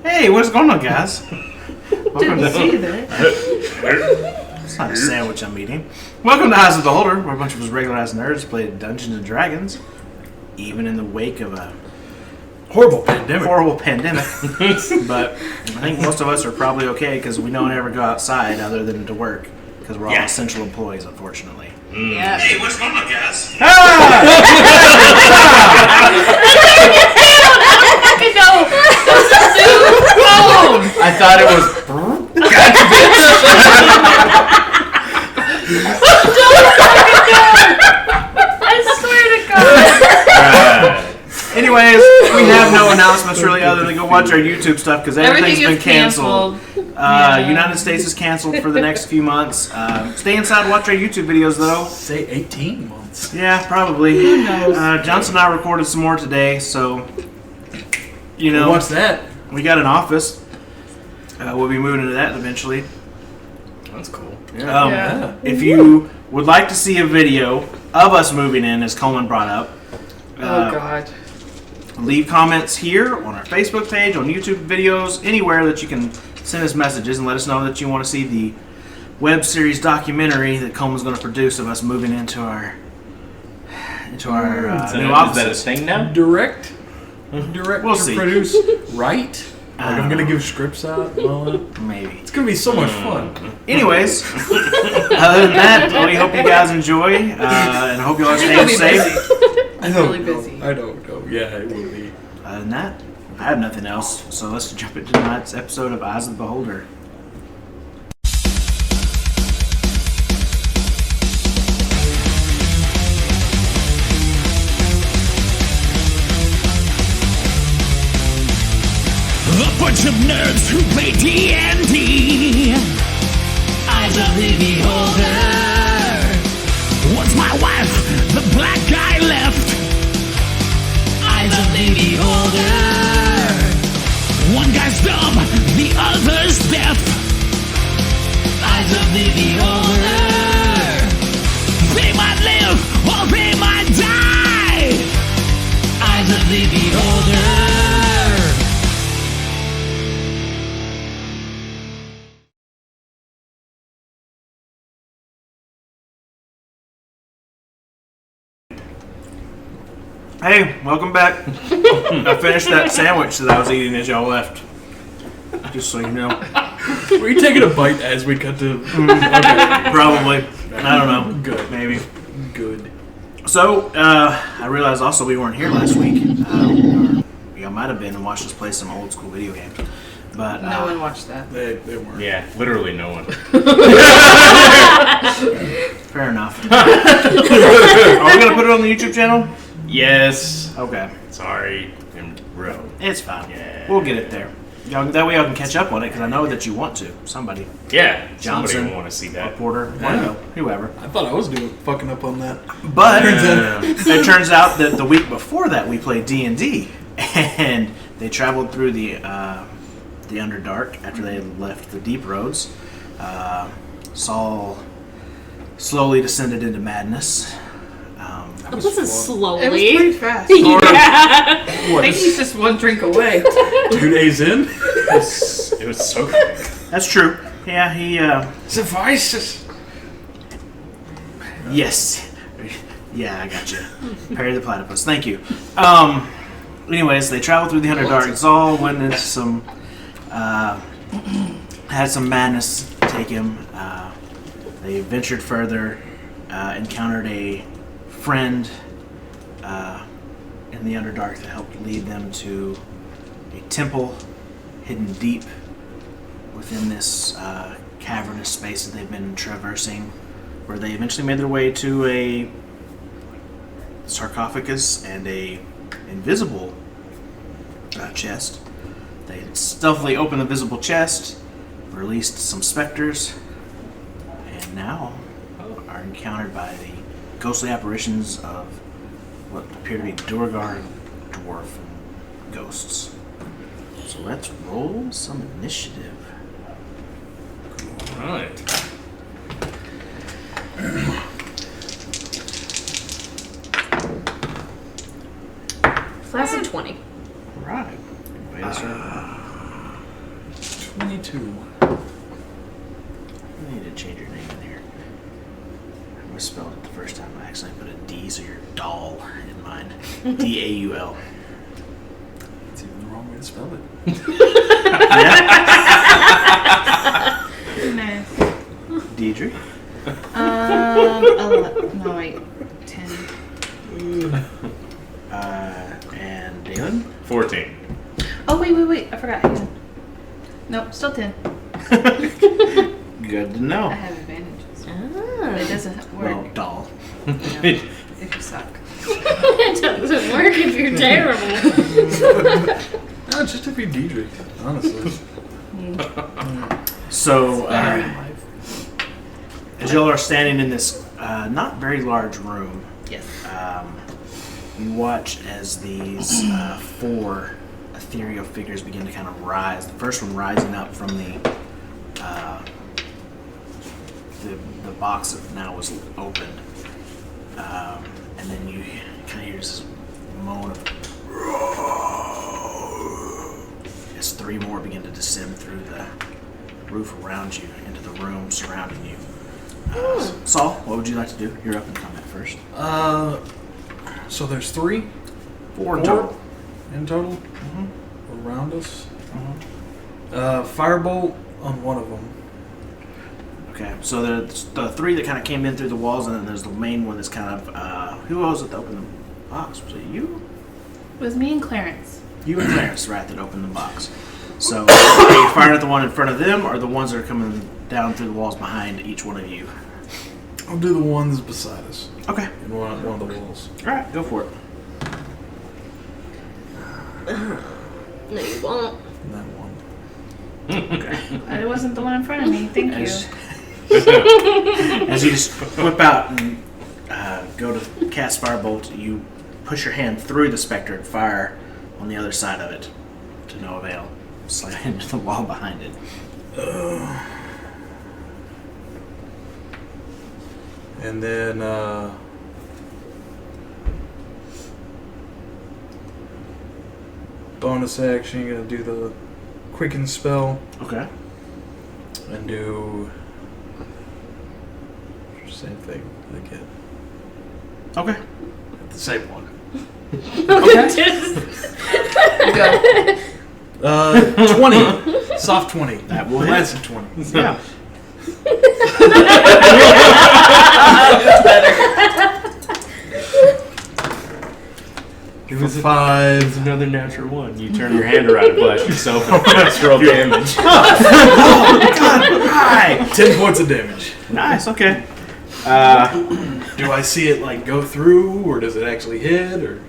Hey, what's going on, guys? Didn't see that. It's not a sandwich I'm eating. Welcome to Eyes of the Beholder, where a bunch of us regular-ass nerds play Dungeons and Dragons, even in the wake of a horrible pandemic. But I think most of us are probably okay because we don't ever go outside other than to work because we're all essential employees, unfortunately. Yeah. Hey, what's going on, guys? I don't know. It's a Zoom phone. I thought it was. Don't fucking go. I swear to God. Anyways, we have no announcements really other than go watch our YouTube stuff because everything's been canceled. United States is canceled for the next few months. Stay inside, watch our YouTube videos though. Say 18 months. Yeah, probably. Who knows? Johnson and I recorded some more today, so you know. What's that? We got an office. We'll be moving into that eventually. That's cool. Yeah. If you would like to see a video of us moving in, as Coleman brought up, Oh God. leave comments here on our Facebook page, on YouTube videos, anywhere that you can send us messages and let us know that you want to see the web series documentary that Coleman's going to produce of us moving into our new office. Is that a thing now? Direct We'll to see. produce, right? Like I'm gonna give scripts out and all that. Maybe. It's gonna be so much fun. Anyways, other than that, we hope you guys enjoy and I hope you all are staying safe. I don't Really know. busy. I don't know. Yeah, it will be. Other than that, I have nothing else. So let's jump into tonight's episode of Eyes of the Beholder. A bunch of nerds who play D&D. Eyes of the Beholder. Once my wife, the black guy left. Eyes of the Beholder. One guy's dumb, the other's deaf. Eyes of the Beholder. They might live or they might die. Eyes of the Beholder. Hey, welcome back. I finished that sandwich that I was eating as y'all left. Just so you know. Were you taking a bite as we cut to? Okay. Probably. I don't know. Good. Maybe. Good. So, I realized also we weren't here last week. Y'all might have been and watched us play some old school video games. But No one watched that. They weren't. Yeah, literally no one. fair enough. Are we going to put it on the YouTube channel? Yes. Okay. Sorry. Bro. It's fine. Yeah. We'll get it there. That way y'all can catch up on it because I know that you want to. Somebody. Yeah. Johnson. Somebody will want to see that. Reporter. Yeah. Whoever. I thought I was fucking up on that. But it turns out that the week before that we played D&D, and they traveled through the Underdark after they had left the Deep Roads. Saul slowly descended into madness. This is slowly. It was pretty fast. Yeah. I think he's just one drink away. 2 days in. It was so quick. That's true. Yeah, he. Suffices. Yes. Yeah, I got you. Perry the Platypus. Thank you. Anyways, they traveled through the Underdark. Zal went into some. Had some madness take him. They ventured further, encountered a friend in the Underdark that helped lead them to a temple hidden deep within this cavernous space that they've been traversing, where they eventually made their way to a sarcophagus and a invisible chest. They stealthily opened the visible chest, released some specters, and now are encountered by the ghostly apparitions of what appear to be Durgar dwarf ghosts. So let's roll some initiative. Alright. Class of 20. Right. Wait a second. 22. I need to change your name in here. I misspelled it the first time. I accidentally put a D, so you're doll in mine. D-A-U-L. That's even the wrong way to spell it. Nice. Deidre. No, wait. 10. And Dalen. 14. Oh, wait. I forgot. Hang on. Nope, still 10. Good to know. I have advantages. But it doesn't work Well, doll. if you suck. It doesn't work if you're terrible. No, just to be Deidre, honestly. So, as y'all are standing in this not very large room, Yes. you watch as these 4 ethereal figures begin to kind of rise. The first one rising up from the box that now was opened, and then you kind of hear this moan of as 3 more begin to descend through the roof around you into the room surrounding you. Saul, what would you like to do? You're up in combat first. So there's 3? 4 in total. In total? Mm-hmm. Around us? Mm-hmm. Firebolt on one of them. Okay, so there's the 3 that kind of came in through the walls, and then there's the main one that's kind of. Who else that opened the box? Was it you? It was me and Clarence. You and Clarence, right, that opened the box. So, are you firing at the one in front of them, or the ones that are coming down through the walls behind each one of you? I'll do the ones beside us. Okay. In one of the walls. Alright, go for it. No, you won't. And that one. It wasn't the one in front of me. Thank you. As you just whip out and go to cast Firebolt, you push your hand through the specter and fire on the other side of it to no avail. Slam into the wall behind it. And then, bonus action, you're gonna do the quicken spell Okay. and do same thing again. Okay. The same one. Just 20. Soft 20. That will hit. Classic 20. Yeah. It was 5. It's another natural one. You turn your hand around and blast yourself and roll damage. Oh, God. Hi. 10 points of damage. Nice, okay. Do I see it like go through, or does it actually hit, or?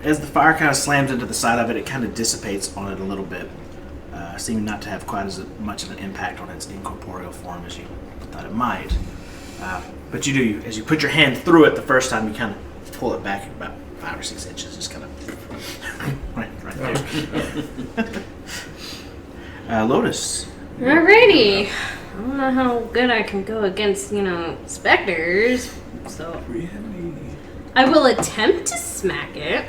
As the fire kind of slams into the side of it, it kind of dissipates on it a little bit, seeming not to have quite as much of an impact on its incorporeal form as you thought it might. But you do, as you put your hand through it the first time, you kind of pull it back about 5 or 6 inches, just kind of right there. Lotus. Alrighty. I don't know how good I can go against, specters. So I will attempt to smack it.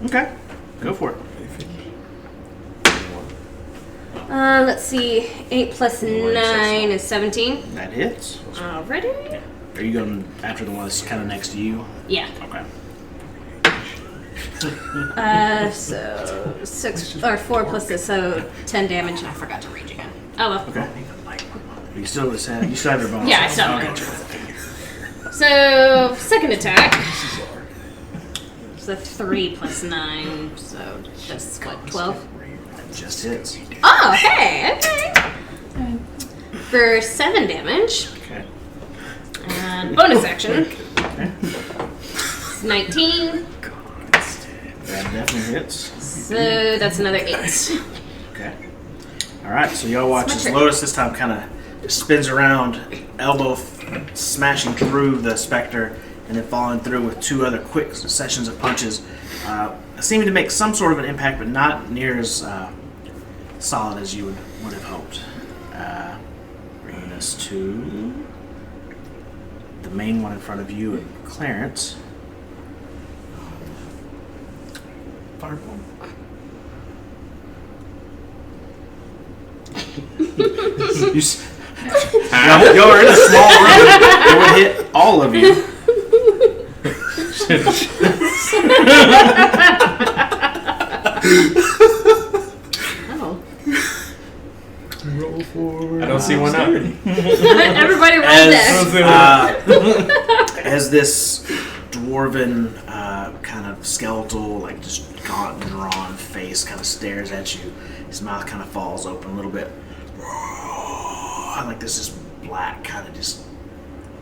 Okay, go for it. Let's see. 8 plus 9 is 17. That hits. Alrighty. Are you going after the one that's kind of next to you? Yeah. Okay. So 6 or 4 plus this, so 10 damage, and I forgot to rage again. Oh well. Okay. You still have your bonus. Yeah, I still have Okay. it. So second attack. So 3 plus 9, so that's what, 12? That just hits. Oh, okay. For 7 damage. Okay. And bonus action. Okay. 19. That definitely hits. So that's another 8. Okay. All right. So y'all watch It's as my turn. Lotus this time kind of spins around, elbow smashing through the specter, and then following through with 2 other quick sessions of punches, seeming to make some sort of an impact, but not near as solid as you would have hoped. Bringing us to the main one in front of you, and Clarence. Fireball. Y'all are in a small room. It would hit all of you. Oh. Roll for. I don't see one up. Everybody roll dex. As this dwarven, kind of skeletal, like just gaunt and drawn face kind of stares at you, his mouth kind of falls open a little bit. Like this is black kind of just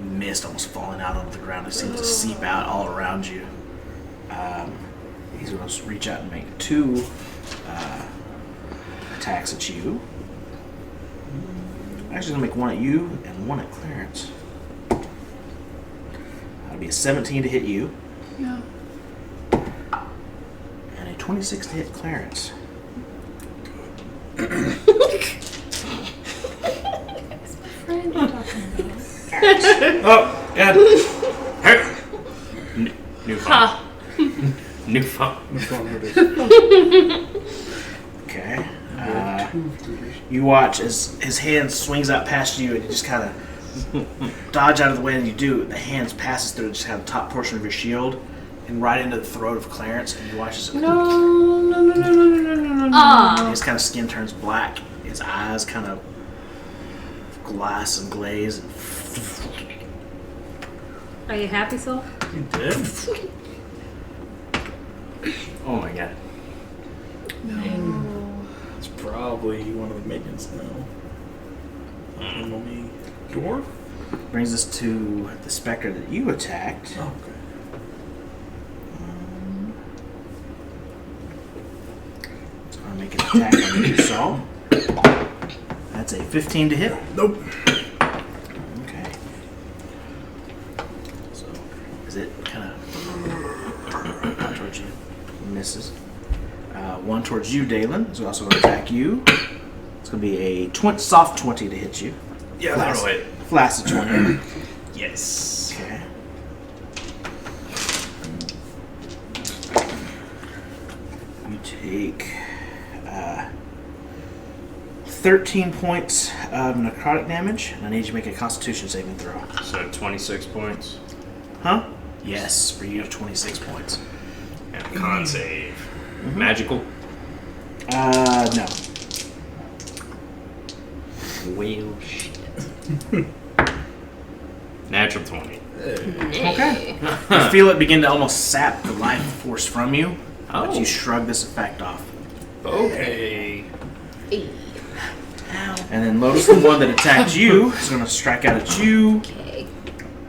mist almost falling out onto the ground. It seems to seep out all around you. He's going to reach out and make 2 attacks at you. Actually, going to make 1 at you and 1 at Clarence. That'll be a 17 to hit you. Yeah. And a 26 to hit Clarence. Friend you're talking about. Oh, yeah. New phone. New phone. Okay. You watch as his hand swings out past you and you just kind of dodge out of the way, and you do. The hand passes through just kind of the top portion of your shield and right into the throat of Clarence, and you watch as his kind of skin turns black. His eyes kind of glass and glaze. Are you happy, Soul? You did? Oh my god. It's probably one of the minions now. Mummy. Dwarf? Brings us to the specter that you attacked. Oh, okay. It's going to make an attack on you, Saul. That's a 15 to hit. Nope. Okay. So, is it kind of not towards you? Misses. 1 towards you, Dalen. Is also going to attack you. It's going to be a soft 20 to hit you. Yeah, that'll hit. Flaccid 20. Yes. Okay. You take 13 points of necrotic damage, and I need you to make a Constitution saving throw. So 26 points. Huh? Yes, for you, 26 points. And con save. Magical? No. Well, shit. Natural 20. Okay. You feel it begin to almost sap the life force from you, but you shrug this effect off. Okay. And then Lotus, the one that attacked you, is going to strike out at you Okay.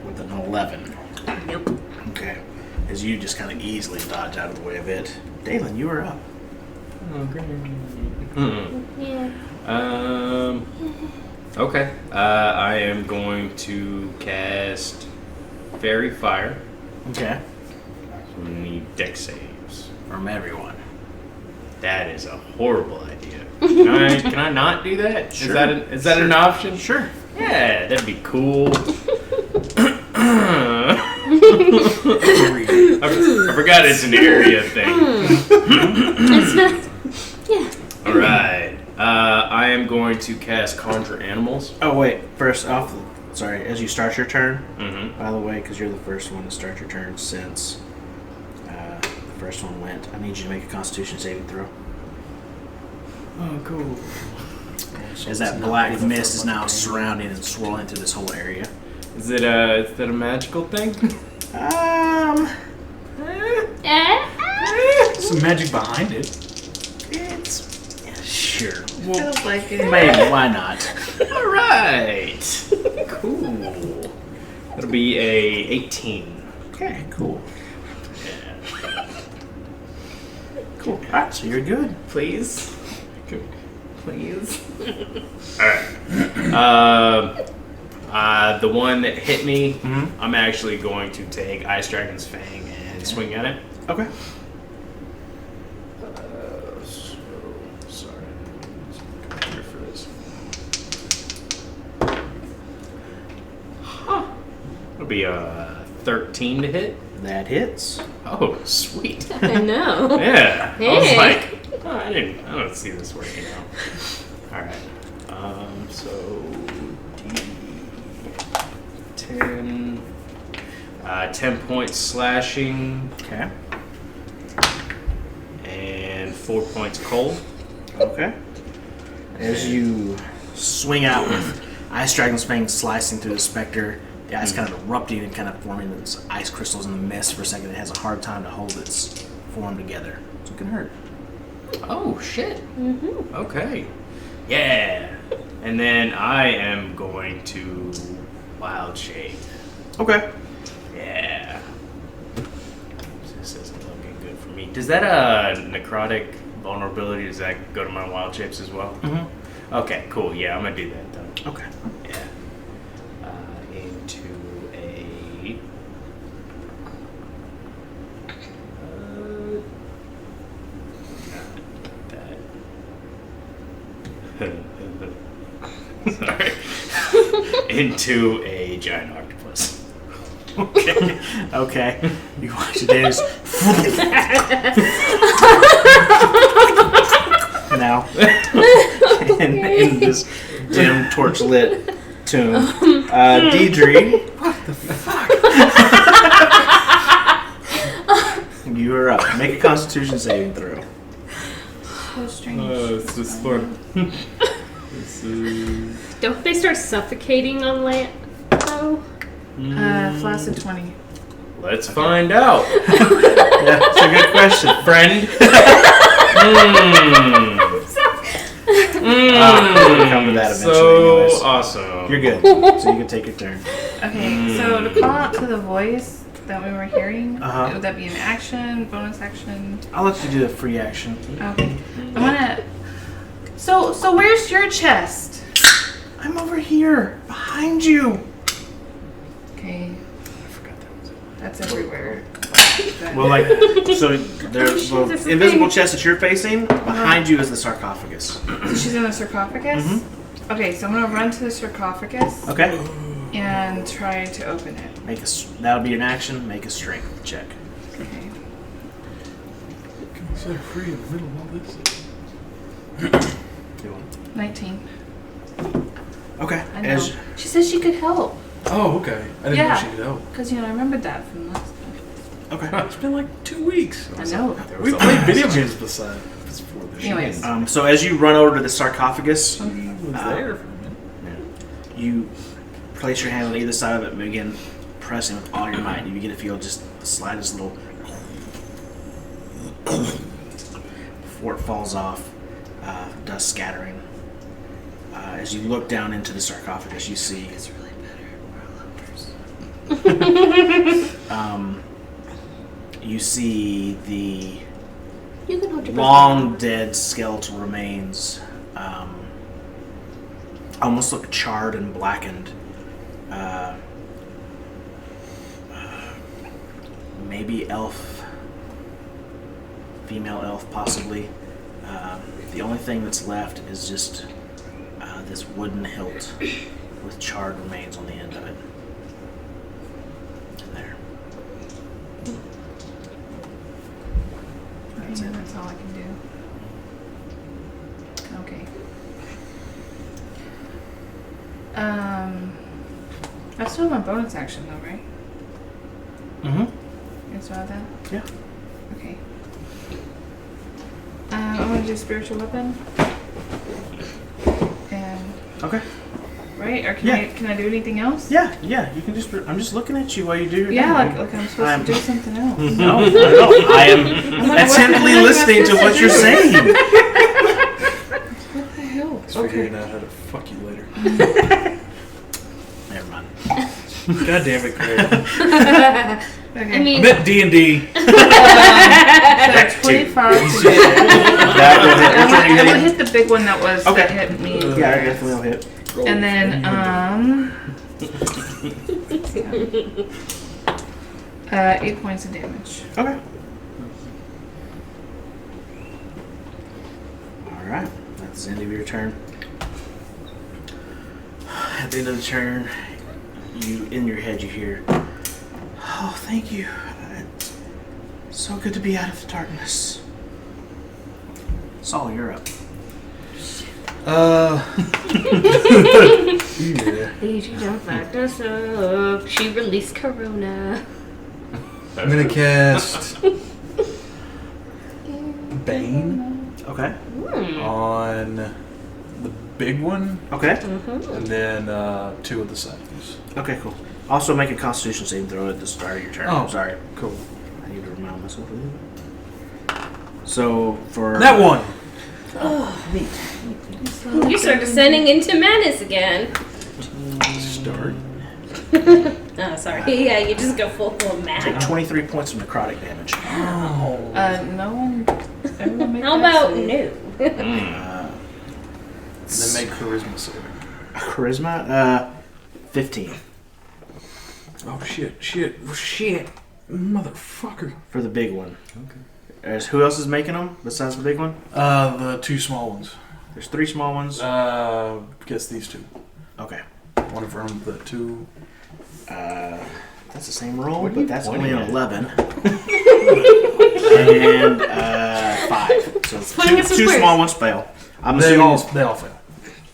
with an 11. Nope. Okay. As you just kind of easily dodge out of the way of it. Dalen, you are up. Yeah. Okay. I am going to cast Fairy Fire. Okay. We need dex saves. From everyone. That is a horrible idea. Can I not do that? Sure. Is that an option? Sure. Yeah, that'd be cool. I forgot it's an area thing. It's not. Yeah. Alright. I am going to cast Conjure Animals. Oh, wait. First off, sorry, as you start your turn, Mm-hmm. by the way, because you're the first one to start your turn since the first one went, I need you to make a Constitution saving throw. Oh, cool. As that black mist is now surrounding and swirling through this whole area. Is that a magical thing? Some magic behind it. It's sure. Feels like it. Maybe. Why not? Alright. Cool. That'll be a 18. Okay. Cool. Cool. All right. So you're good. Please. Please. Alright. The one that hit me, I'm actually going to take Ice Dragon's Fang and swing at it. Okay. Sorry. Here for this. It'll be a 13 to hit. That hits. Oh, sweet. I know. Yeah. I was Hey. like, oh, I don't see this working out. Alright. So D10. 10 points slashing. Okay. And 4 points cold. Okay. As you swing out with Ice Dragon's Fang slicing through the specter, the ice kind of erupting and kind of forming its ice crystals in the mist for a second. It has a hard time to hold its form together. So it can hurt. Oh, shit. Okay. Yeah. And then I am going to wild shape. Okay. Yeah. This isn't looking good for me. Does that necrotic vulnerability, does that go to my wild shapes as well? Mm-hmm. Okay, cool. Yeah, I'm gonna do that then. Okay. Yeah. Into a sorry. Into a giant octopus. Okay. Okay. You watch it is now in this dim torch lit tomb. Deidre. What the fuck? You are up. Make a Constitution saving throw. So strange. It's just fun. This is... Don't they start suffocating on land, though? Flaccid 20. Let's find out, Yeah, that's a good question, friend. We'll come to that eventually. So anyways. awesome. You're good. So you can take your turn. Okay, so to call out to the voice that we were hearing, Uh-huh. would that be an action, bonus action? I'll let you do the free action. Okay. I wanna. So where's your chest? I'm over here, behind you. Okay, I forgot that was it. that's everywhere. Well, like, so there's Oh, the shit, that's the invisible thing. chest that you're facing. Behind you is the sarcophagus. So she's in the sarcophagus? Okay, so I'm gonna run to the sarcophagus Okay. and try to open it. That'll be an action. Make a strength check. Okay. Can we set her free in the middle of all this? 19. Okay. I know. She said she could help. Oh, okay. I didn't Yeah. know she could help. Because, I remembered that from last time. Okay. It's been like 2 weeks. I know. We played video games before this. Anyways. So as you run over to the sarcophagus, He was there for a minute. you place your hand on either side of it and begin pressing with all your might. You begin to feel just the slightest little before it falls off, dust scattering. As you look down into the sarcophagus, you see it's really better. You see the You can hold your long dead skeletal remains, almost look charred and blackened. Maybe elf, female elf possibly. The only thing that's left is just this wooden hilt with charred remains on the end of it. There. That's it. That's all I can do. Okay. I still have my bonus action though, right? Mm-hmm. You still have that? Yeah. Okay. I'm gonna do spiritual weapon. And Okay. right? Or can Yeah. I do anything else? Yeah, you can just. I'm just looking at you while you do your Yeah, thing. like I'm supposed I'm- to do something else. No, I don't. I am attentively listening to what you're saying. What the hell? He's figuring out how to fuck you later. Never mind. God damn it, Craig. Okay. I mean, I meant D&D. So 25. That will hit. I'm Which one are you gonna hitting? hit the big one that was Okay. that hit me. Yeah, I definitely will hit. And then 8 points of damage. Okay. All right. That's the end of your turn. At the end of the turn, in your head, you hear, "Oh, thank you. It's so good to be out of the darkness." Saul, you're up. Yeah. She don't fuck us up. She released Corona. I'm gonna cast Bane Okay. on the big one, Okay. and then 2 of the seconds. Okay, cool. Also make a Constitution saving throw at the start of your turn. Oh. Sorry. Cool. I need to remind myself of it. So for That one. You start descending into madness again. Start. Oh, sorry. Yeah, you just go full take mad. 23 points of necrotic damage. Oh. No one. Everyone make How that about save. no? Then make charisma saving. Charisma, 15 Oh shit! Motherfucker. for the big one. Okay. Who else is making them besides the big one? The 2 small ones. There's 3 small ones. Guess these 2. Okay. One of them, the 2. That's the same roll, What are but you that's pointing only an at? 11. And 5. So Pointing at some two squares. small ones fail. I'm They assuming all fail.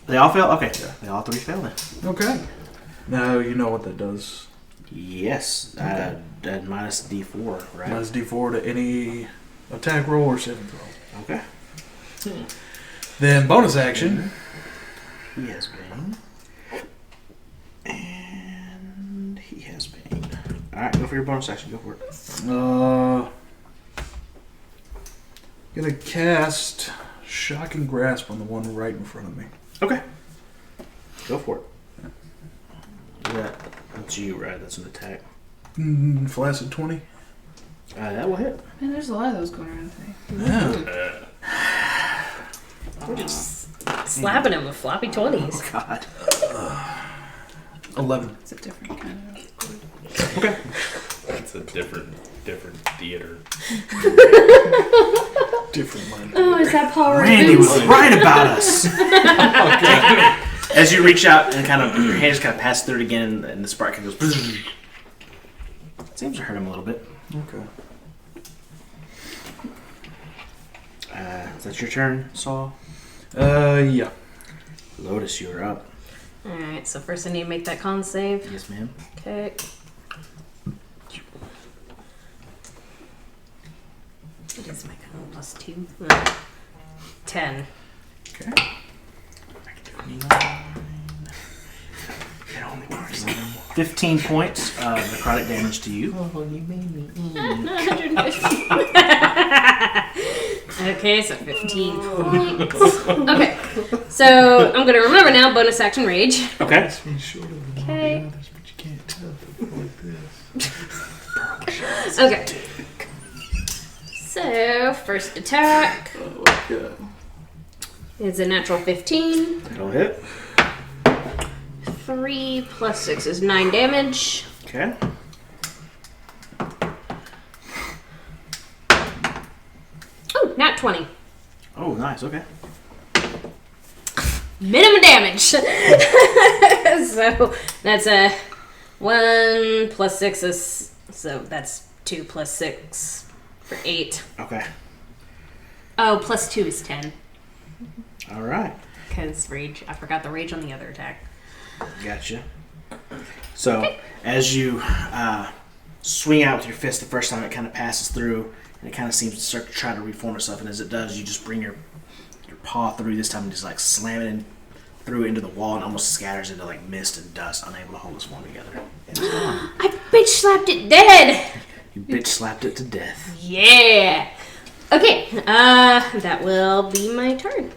they all fail. Okay, they all 3 fail then. Okay. Now you know what that does. Yes, Okay. minus D4, right? Minus D4 to any attack roll or saving throw. Okay. Then bonus action. He has Bane. And he has Bane. Alright, go for your bonus action. Go for it. Gonna cast Shocking Grasp on the one right in front of me. Okay. Go for it. That's you, right? That's an attack. Flaccid 20. That will hit. Man, there's a lot of those going around today. Yeah. We're just slapping him with floppy 20s. Oh, God. 11. It's a different kind of. Okay. It's a different theater. Different mind. Oh, is that Paul Randy Rubens? was right about us. As you reach out and kind of your hand just kind of passes through it again, and the spark kind of goes. Seems to hurt him a little bit. Okay. Is that your turn, Saul? Yeah. Lotus, you're up. Alright, so first I need to make that con save. Yes, ma'am. Okay. What is my con plus 2? 10. Okay. 15 points of necrotic damage to you. Not 150. Okay, so 15 points. Okay, so I'm gonna remember now. Bonus action rage. Okay. Okay. Okay. So first attack is a natural 15. That'll hit. 3 plus 6 is 9 damage. Okay. Oh, nat 20. Oh, nice. Okay. Minimum damage. So that's a 1 plus 6 is, so that's 2 plus 6 for 8. Okay. Oh, plus 2 is 10. All right. Because rage, I forgot the rage on the other attack. Gotcha. So, as you swing out with your fist the first time, it kind of passes through, and it kind of seems to start to try to reform itself. And as it does, you just bring your paw through this time and just like slam it in, through into the wall, and almost scatters into like mist and dust, unable to hold its form together. And it's gone. I bitch slapped it dead. You bitch slapped it to death. Yeah. Okay. That will be my turn.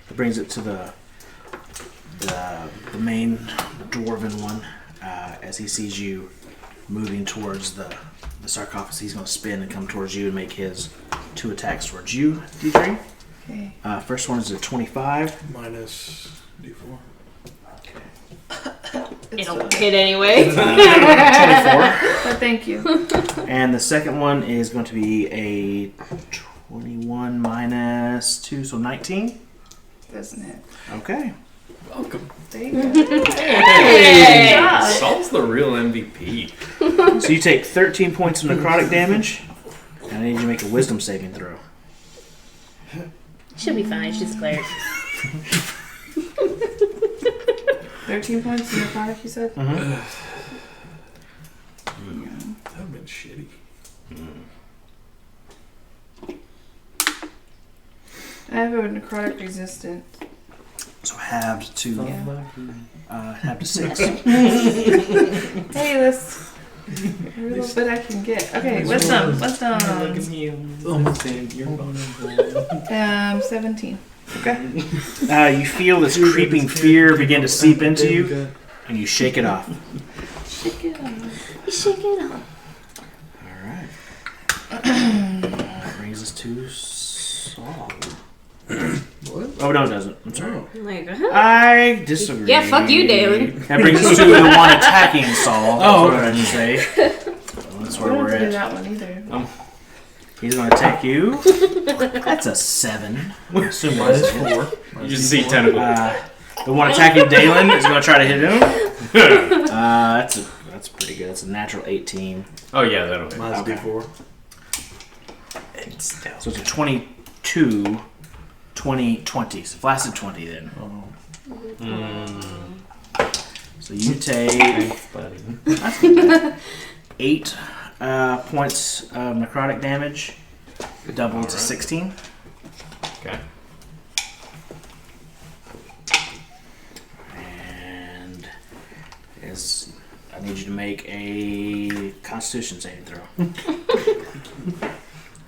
It brings it to the main dwarven one. As he sees you moving towards the sarcophagus, he's going to spin and come towards you and make his 2 attacks towards you, Deidre. Okay. First one is a 25. Minus D4. It'll hit anyway. 24. But thank you. And the second one is going to be a 21 minus 2, so 19. Doesn't it? Okay. Welcome. There you go. Hey. Saul's the real MVP. So you take 13 points of necrotic damage, and I need you to make a wisdom saving throw. She'll be fine. She's cleric. 13 points in necrotic, you said? Mm-hmm. That would have been shitty. I have a necrotic resistant. So halved to halved to 6. Hey, let's. Every little bit I can get. Okay, wisdom. Wisdom. 17. Okay. You feel this creeping fear begin to seep into you, and you shake it off. Shake it off. Shake it off. All right. That brings us to Saul. What? Oh no, it doesn't. I'm sorry. Like, I disagree. Yeah, fuck you, Dalen. That brings us to the one attacking Saul. Oh, That's what I'd say. That's I where don't we're have to do at. that one either. He's going to attack you. That's a 7. Assuming Minus that's 4. You just see tentacles. the one attacking Dalen is going to try to hit him. That's pretty good. It's a natural 18. Oh yeah, that'll hit. Minus Okay. D4. So it's a 22, 20, 20. So flaccid 20 then. So you take Thanks, buddy. 8 points of necrotic damage, doubled to 16. Okay. And as I need you to make a Constitution saving throw.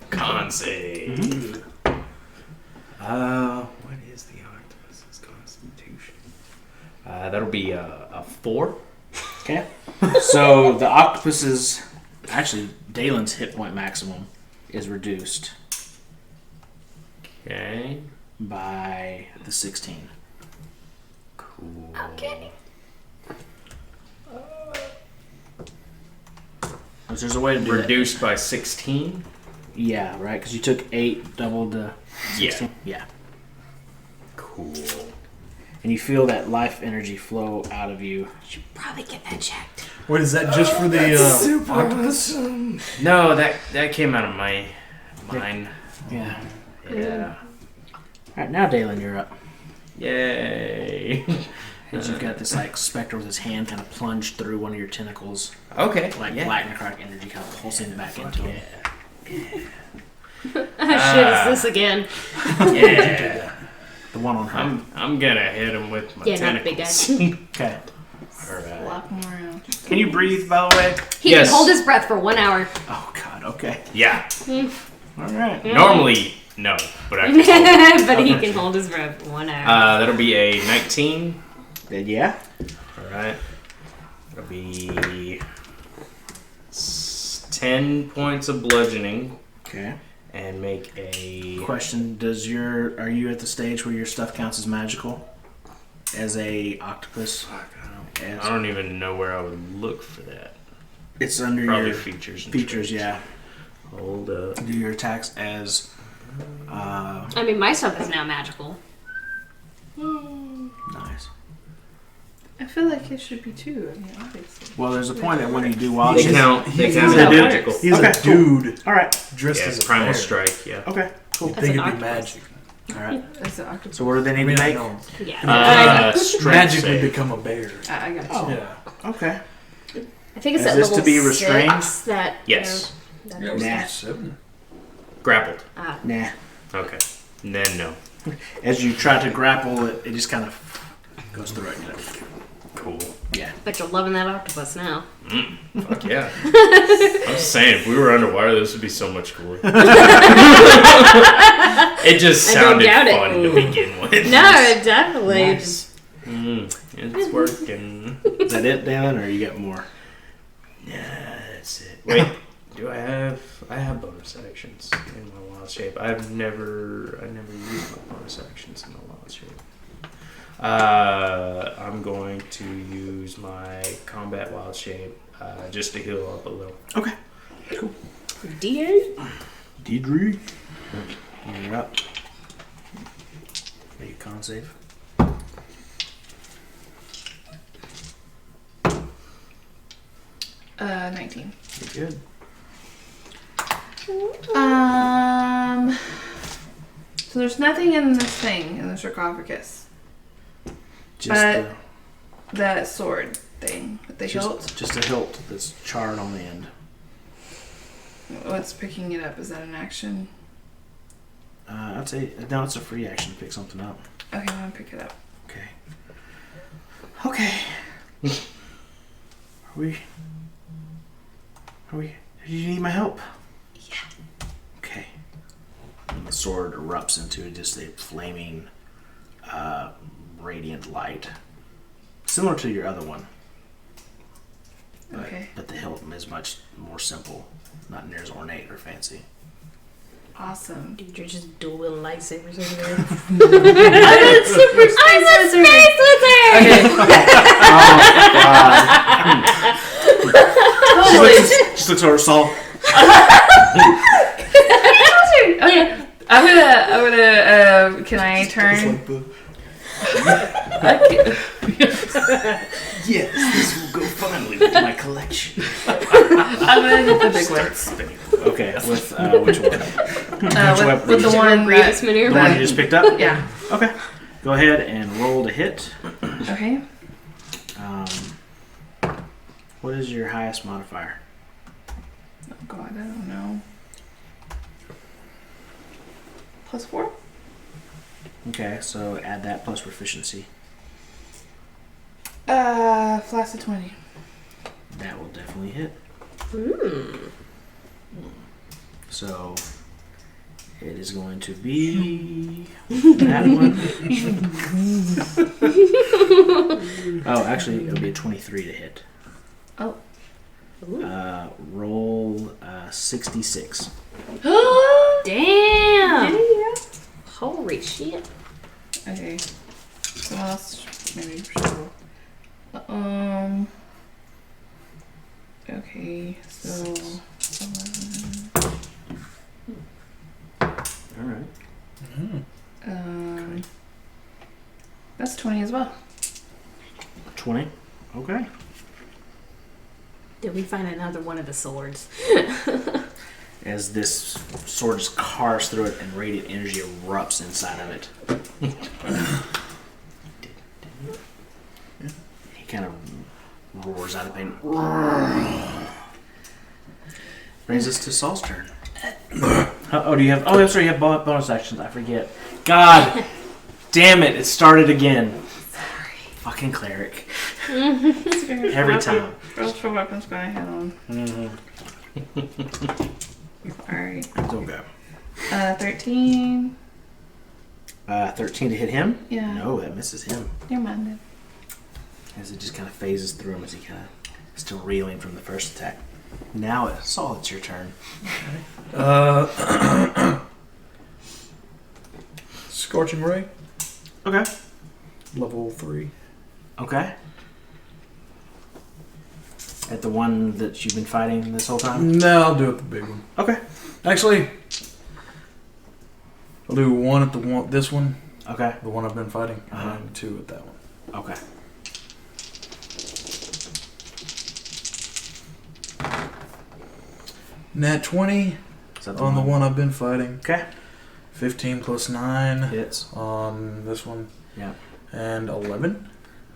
Con save. What is the octopus's constitution? That'll be a 4. Okay. So the octopus's, actually Dalen's hit point maximum is reduced Okay. by the 16. Cool. Okay. Which there's a way to do Reduced by 16. that. Yeah, right. Because you took 8, doubled to 16. Yeah. Cool. And you feel that life energy flow out of you. Should probably get that checked. What is that just for the octopus? No, that came out of my mine. Yeah. Yeah. Alright, now Dalen, you're up. Yay. And you've got this like specter with his hand kind of plunged through one of your tentacles. Okay. Like yeah. black necrotic energy kind of pulsing back into him. Shit, is this again? Yeah. The one on her. I'm gonna hit him with my Yeah, not the big tentacles. Okay. Alright. Lock more out. Can you breathe, by the way? He Yes. can hold his breath for 1 hour. Oh God. Okay. Yeah. All right. Normally, no, but I can. But he can hold his breath for 1 hour. That'll be a 19. Then yeah. Alright. That'll be 10 points of bludgeoning Okay. and make a. Question: are you at the stage where your stuff counts as magical, as a octopus? As, I don't even know where I would look for that. it's under Probably your features. And features. traits. Yeah. Hold up. Do your attacks as. I mean, my stuff is now magical. Nice. I feel like it should be 2. I mean, obviously. Well, there's a point that when you do wild They shit. count. They he's count a as dude. magical. He's Okay, a dude All right. dressed Yeah, as a primal bear. strike. Yeah. Okay. Cool. That's Think an it'd be octopus. magic. All right. That's an octopus. So what do they need to I make? know. Yeah. Strength Magically save. become a bear. I got you. Oh. Yeah. Okay. I think it's Is at this level to be restrained? 6 that. Yes. That Yeah, it was Nah. 7. Grappled. Nah. Okay. Then no. As you try to grapple it, it just kind of goes through it. Cool. Yeah. Bet you're loving that octopus now. Fuck yeah. I'm just saying, if we were underwater, this would be so much cooler. It just I don't sounded doubt it. fun to begin with. No, definitely. Nice. It's working. Is that it, Dan, or you got more? Yeah, that's it. Wait, do I have bonus actions in my wild shape? I've never used my bonus actions in my wild shape. I'm going to use my combat wild shape just to heal up a little. Okay. Cool. Deidres? You're up. Make a con save. 19. You're good. So So there's nothing in this thing, in the sarcophagus. Just But that sword thing, the hilt. just a hilt that's charred on the end. What's picking it up? Is that an action? I'd say no. It's a free action to pick something up. Okay, I'm gonna pick it up. Okay. Okay. Are we? Do you need my help? Yeah. Okay. And the sword erupts into just a flaming, radiant light, similar to your other one. But, Okay. But the hilt is much more simple, not near as ornate or fancy. Awesome. Dude, you're just dueling lightsabers over there. I'm super I'm a space wizard! Totally. She looks over at Saul. Okay. I'm gonna. Can I turn? Yes, this will go finally with my collection. I'm gonna hit the big one. Spinning. Okay, with which one? With the Did you one Grievous that. maneuver? The one you just picked up? Yeah. Okay. Go ahead and roll to hit. Okay. What is your highest modifier? Oh God, I don't know. +4. Okay, so add that plus proficiency. Flash of 20. That will definitely hit. So it is going to be that one. Oh, actually, it'll be a 23 to hit. Oh. Roll 66. Damn! Holy shit. Okay. So else maybe sure. Okay, so 11. All right. That's 20 as well. 20. Okay. Did we find another one of the swords? As this sword just carves through it and radiant energy erupts inside of it. He kind of roars out of pain. Brings us to Saul's turn. Oh, do you have? Oh, that's right. You have bonus actions. I forget. God damn it! It started again. Sorry. Fucking cleric. Every time. Rolls for weapons going to hit on. Alright. It's okay. 13. 13 to hit him? Yeah. No, that misses him. Never mind then. As it just kind of phases through him as he kind of still reeling from the first attack. Now, Saul, it's your turn. Scorching Ray, Okay. level 3. Okay. At the one that you've been fighting this whole time? No, I'll do it the big one. Okay. Actually, I'll do one at this one, Okay. the one I've been fighting, Uh-huh. and 2 at that one. Okay. Nat 20 Is that on the one I've been fighting. Okay. 15 plus 9 Hits. on this one. Yeah. And 11.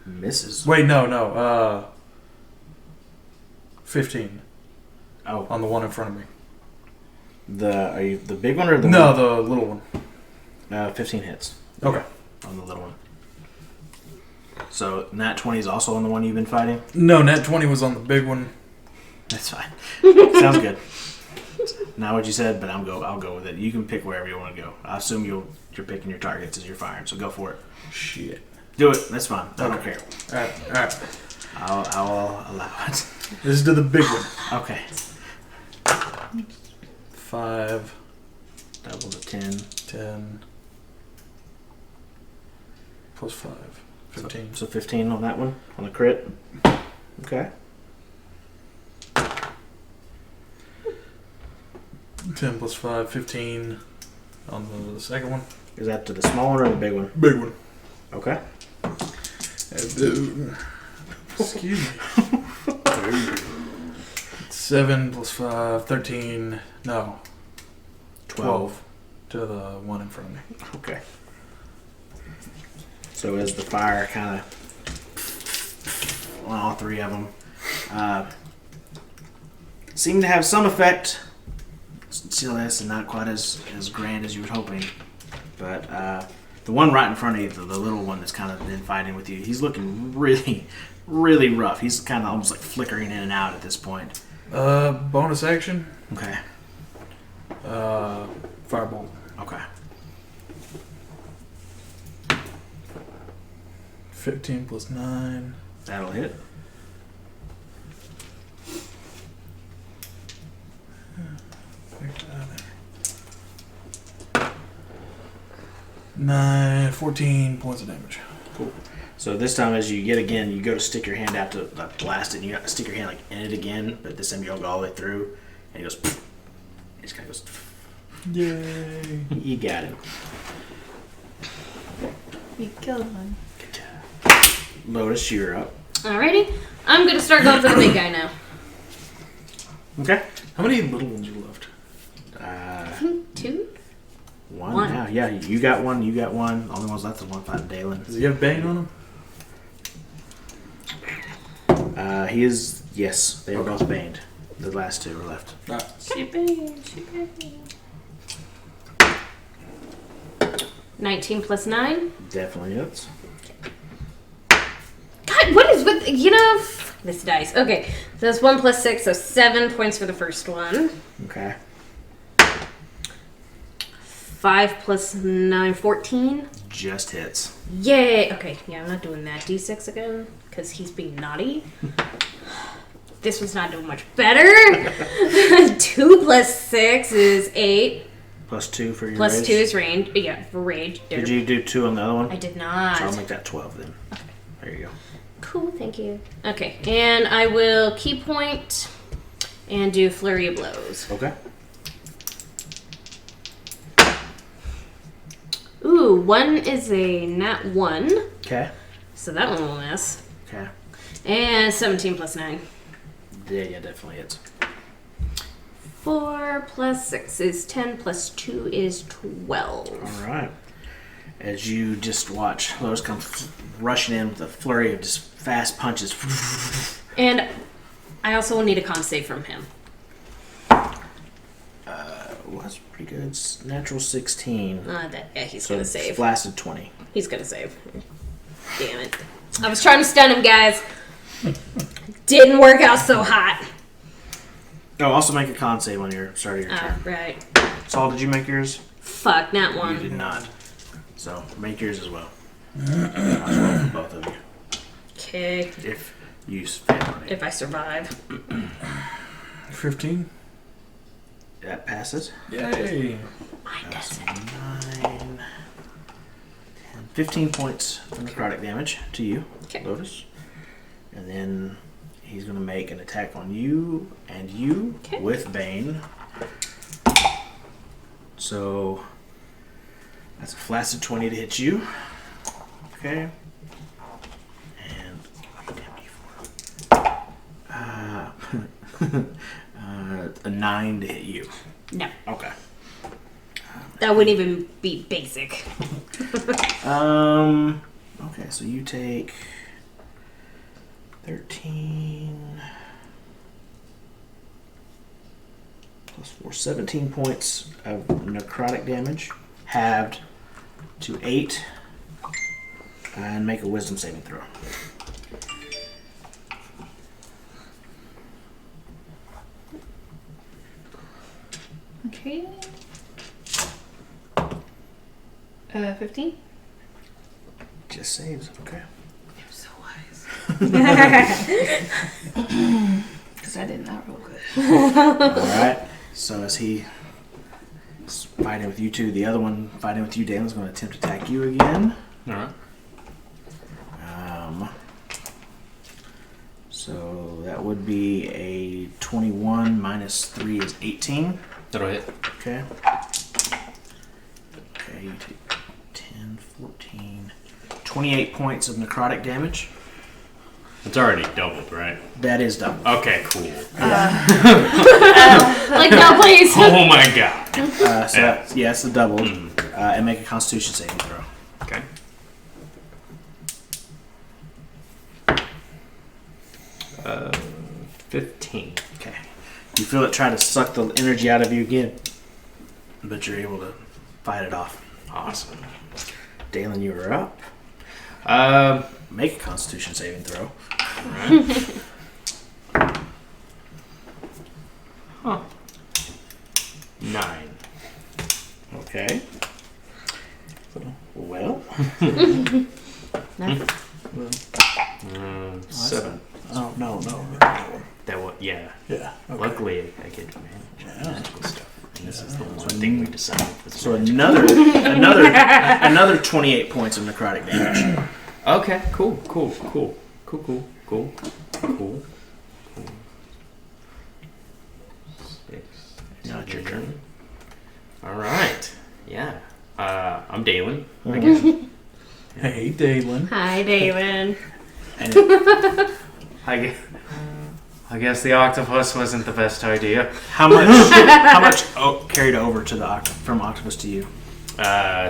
Misses. Wait, no. 15 Oh. on the one in front of me. Are you the big one or the No, one? the little one. 15 hits. Okay. On the little one. So, Nat 20 is also on the one you've been fighting? No, Nat 20 was on the big one. That's fine. Sounds good. Not what you said, but I'll go with it. You can pick wherever you want to go. I assume you're picking your targets as you're firing, so go for it. Shit. Do it. That's fine. I don't Okay. care. Alright. I'll allow it. This is to the big one. Okay. 5, Double to 10. 10, plus 5, 15. So 15 on that one, on the crit. Okay. 10 plus 5, 15 on the second one. Is that to the small one or the big one? Big one. Okay. Excuse me. 7 plus 5, 13. No. 12. to the one in front of me. Okay. So as the fire kind of on all three of them seem to have some effect. Still less and not quite as grand as you were hoping. But the one right in front of you, the little one that's kind of been fighting with you, he's looking really, really rough. He's kind of almost like flickering in and out at this point. Bonus action. Okay. Firebolt. Okay. 15 plus 9. That'll hit. Take that out. 14 points of damage. Cool. So this time, as you go to stick your hand out to like, blast it, and you got to stick your hand like in it again, but this time you don't go all the way through, and he goes. He just kind of goes. Yay! You got him. You killed one. Good job. Lotus, you're up. Alrighty. I'm gonna start going for the big guy now. Okay. How many little ones you left? I think 2? One now. Yeah, you got one. You got one. Only ones left is one fighting Dalen. Does he have Bane on him? He is. Yes, they are both baned. The last two are left. Shipping. 19 plus 9. Definitely hits. God, what is with this dice? Okay, so that's 1 plus 6, so 7 points for the first one. Okay. 5 plus 9, 14. Just hits. Yay! Okay, yeah, I'm not doing that D6 again because he's being naughty. This one's not doing much better. 2 plus 6 is 8. Plus 2 for your Plus rage. 2 is range. Yeah, for rage. Did you do 2 on the other one? I did not. So I'll make that 12 then. Okay. There you go. Cool, thank you. Okay, and I will key point and do flurry of blows. Okay. Ooh, 1 is a nat 1, Okay. so that one will miss. Okay. And 17 plus 9. Yeah, definitely hits. 4 plus 6 is 10, plus 2 is 12. All right. As you just watch Lotus come rushing in with a flurry of just fast punches. And I also will need a con save from him. Well, that's pretty good. It's natural 16. He's So gonna save. Blasted 20. He's gonna save. Damn it. I was trying to stun him, guys. Didn't work out so hot. Oh, also make a con save on your start of your turn. Right. Saul, did you make yours? Fuck, not You one. did not. So make yours as well. As well for both of you. Okay. If you fail on it. If I survive. 15. That passes. Yay! That's 9, 10, 15 points of necrotic damage to you, Okay. Lotus. And then he's going to make an attack on you and you Okay. with Bane. So that's a flaccid 20 to hit you. Okay. And a 9 to hit you. No. Okay. That wouldn't even be basic. Okay, so you take 13 plus 4, 17 points of necrotic damage, halved to 8, and make a wisdom saving throw. Okay. 15? Just saves, okay. You're so wise. Because I did not roll good. Alright, so as he is fighting with you two, the other one fighting with you, Dalen's going to attempt to attack you again. Alright. So that would be a 21 minus 3 is 18. That'll hit. Okay. Okay, you take 10, 14, 28 points of necrotic damage. It's already doubled, right? That is double. Okay, cool. Like, no, please. Oh my god. It's the double. And make a Constitution saving throw. Okay. Uh, 15. Okay. You feel it try to suck the energy out of you again, but you're able to fight it off. Awesome. Dalen, you are up. Make a Constitution saving throw. Alright. Huh. 9. Okay. Well. 7. Oh, no. That one, yeah. Yeah. Okay. Luckily, I get advantage on magical stuff. And this is the one thing we decided was So magic. another 28 points of necrotic damage. Okay, cool. Now it's your turn. Alright. Yeah. I'm Dalen again. Hey, Dalen. Hi, David. And I guess the octopus wasn't the best idea. how much carried over to from octopus to you?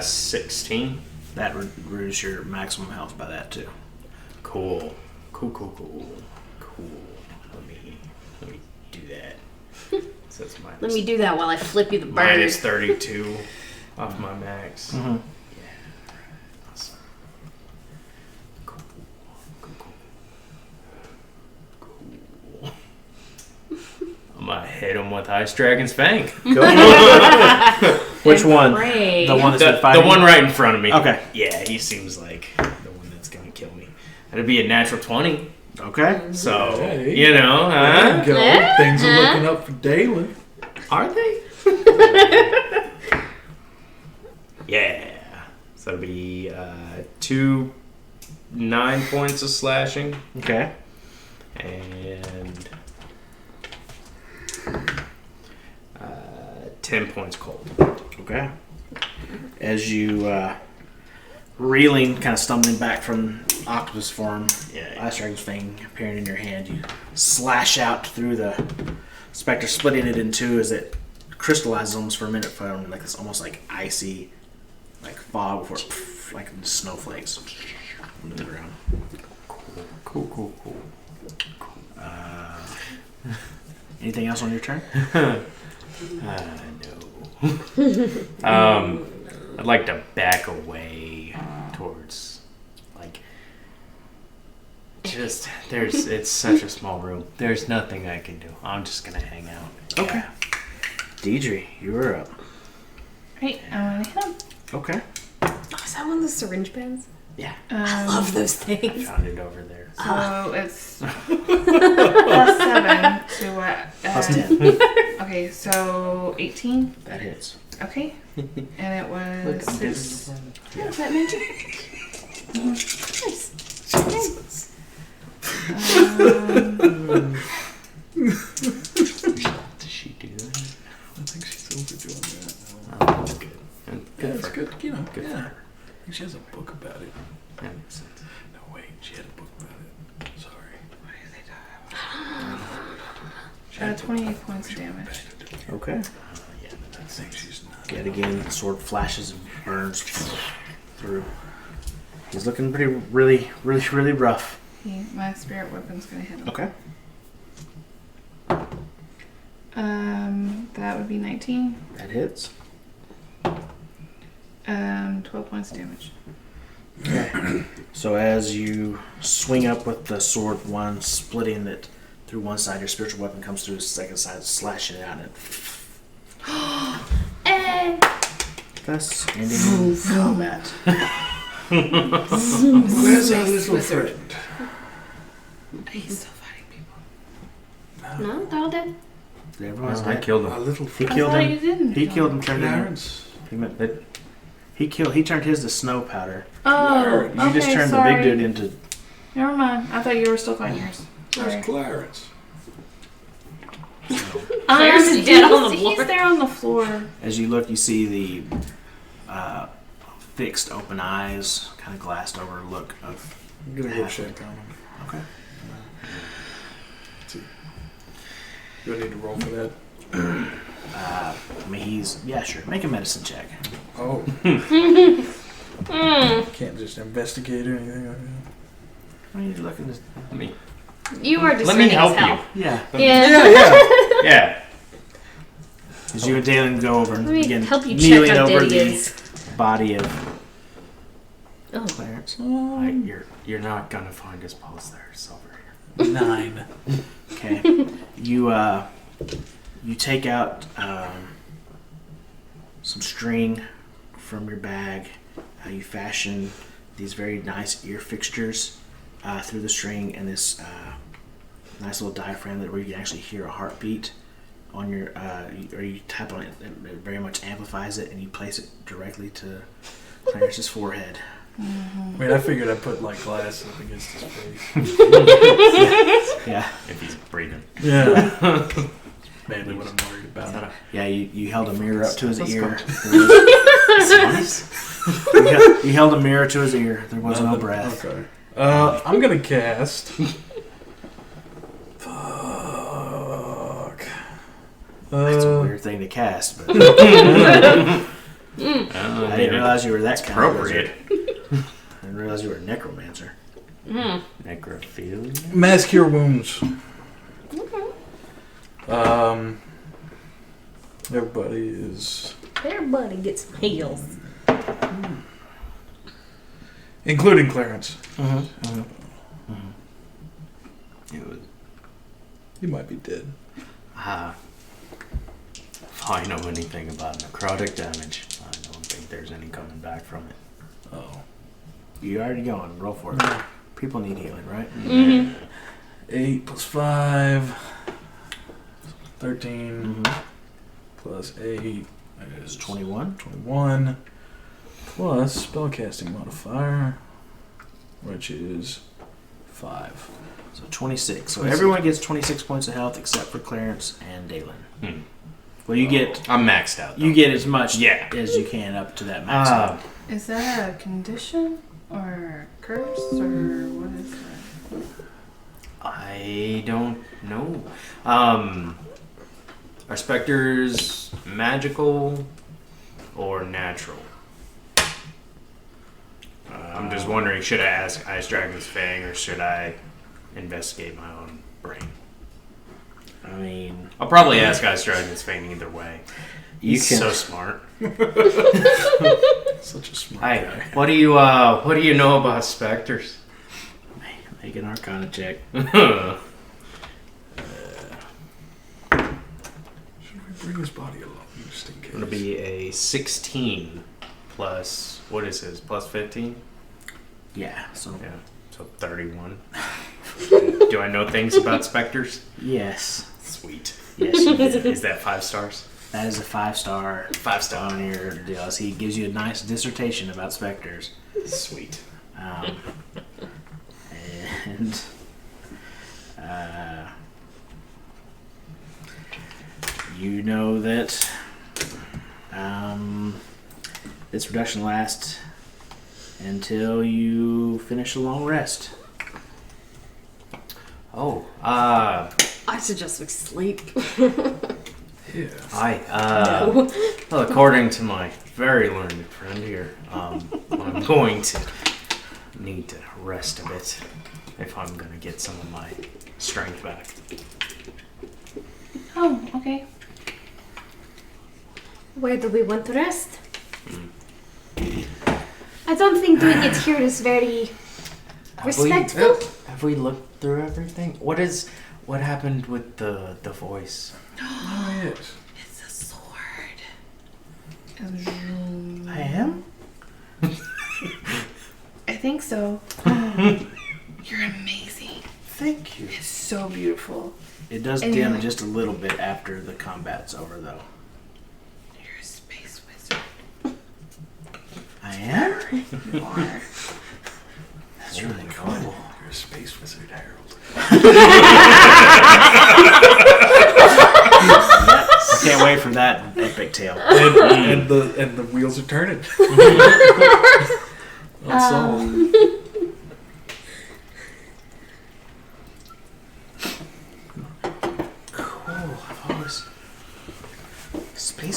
16. That reduces your maximum health by that too. Cool. Let me do that. So it's minus, Let me do that while I flip you the bird. minus 32 off my max. Mm-hmm. Awesome. Cool. I'm gonna hit him with Ice Dragon's Fang. Which one? Pray. The one that's The been fighting? one right in front of me. Okay. Yeah, he seems like the one that's gonna kill me. That'd be a natural 20. Okay. So, Hey. you know, There you go. Yeah. Things are looking up for Dalen. Are they? Yeah. So it'll be 9 points of slashing Okay. and 10 points cold. Okay. As you reeling, kind of stumbling back from octopus form, Yeah. Ice Dragon's Fang appearing in your hand, you slash out through the spectre, splitting it in two as it crystallizes almost for a minute, forming like this almost like icy, like fog before it, like snowflakes into the ground. Cool. Anything else on your turn? No. I'd like to back away towards, like, just it's such a small room. There's nothing I can do. I'm just gonna hang out. Okay. Deidre, you are up. Right, I'm gonna hit him. Okay. Oh, is that one of the syringe pens? Yeah. I love those I things. found it over there. So it's plus 7 to what? Plus 10. Okay, so 18. That hits. Okay. And it was 6. Oh, is that magic? Nice. Does she do that? I think she's overdoing that. Oh, that's good. And Yeah, good it's for good. You know, Good for yeah. her. I think she has a book about it. That makes sense. No, wait. She had a book about it. Sorry. She had a book 28 points of damage. about it. Okay. Yeah, I think she's not. Yet again, the sword flashes and burns through. He's looking really rough. My spirit weapon's gonna hit him. Okay. That would be 19. That hits. 12 points of damage. Okay. So as you swing up with the sword, one splitting it through one side, your spiritual weapon comes through the second side, slashing it out, and thus ending combat. Where's our little friend? He's still fighting people. No, they're all dead. Everyone's I dead. killed Our him. little He friend. killed I thought him. you didn't. He killed him. Turned him. Clarence. He turned his to snow powder. Oh, You just turned the big dude into. Never mind. I thought you were still fighting yours. Where's Sorry. Clarence? Clarence is dead on the floor. He's there on the floor. As you look, you see the fixed, open eyes, kind of glassed over look of. I'm gonna go check on him. Okay. Do I need to roll for that? I mean, sure. Make a medicine check. Oh. Can't just investigate or anything like that. I mean, you're looking at Let me You are just let me help you. Yeah. Yeah. Yeah. As you and Dalen go over and Let me begin help you kneeling check how over dead he the is. body of Oh. Clarence. You're not gonna find his pulse there. It's over here. 9. Okay. You take out some string from your bag. You fashion these very nice ear fixtures through the string, and this nice little diaphragm where you can actually hear a heartbeat on your, or you tap on it, and it very much amplifies it, and you place it directly to Clarence's forehead. I mean, I figured I'd put like glass up against his face. Yeah. If he's breathing. Yeah. Mainly what I'm worried about. Yeah, you held a mirror up to his ear. Nice. You held a mirror to his ear. There was no breath. Okay. I'm gonna cast. Fuck. That's a weird thing to cast, but I didn't realize you were that kind Appropriate. of wizard. I didn't realize you were a necromancer. Necrophilia. Mass cure wounds. Everybody is, Everybody gets some heals. including Clarence. It was. He might be dead. If I know anything about necrotic damage, I don't think there's any coming back from it. Oh. You already going. Roll for it. People need healing, right? 8 plus 5. 13 plus 8 It's is 21. 21 plus spellcasting modifier, which is 5. So 26. So everyone gets 26 points of health except for Clarence and Dalen. Well, you get I'm maxed out. Though. you get as much Yeah. as you can up to that max level. Is that a condition or curse or what is that? I don't know. Are specters magical or natural? I'm just wondering, should I ask Ice Dragon's Fang or should I investigate my own brain? I mean, I'll probably ask Ice Dragon's Fang either way. He's can- so smart. Such a smart Hi. guy. What do you know about specters? make an Arcana check. Should we bring his body along just in case? It'll be a 16 plus, what is his, plus 15? Yeah. So Yeah, so 31. Do I know things about specters? yes, Sweet. yes, you do. Is that 5 stars? That is a 5-star 5-star. on your deal. So he gives you a nice dissertation about specters. Sweet. And you know that this reduction lasts until you finish a long rest. Oh, I suggest we sleep. Yeah. hi. No. Well, according to my very learned friend here, I'm going to need to rest a bit if I'm going to get some of my strength back. Oh, okay. Where do we want to rest? I don't think doing it here is very respectful. Have we looked through everything? What happened with the voice? Oh, yes. It's a sword. I am? I think so. You're amazing. Thank you. It's so beautiful. It does And dim you're- just a little bit after the combat's over, though. You're a space wizard. I am? You are. That's really cool. You're a space wizard, Harold. I can't wait for that epic tale. And the wheels are turning. That's all.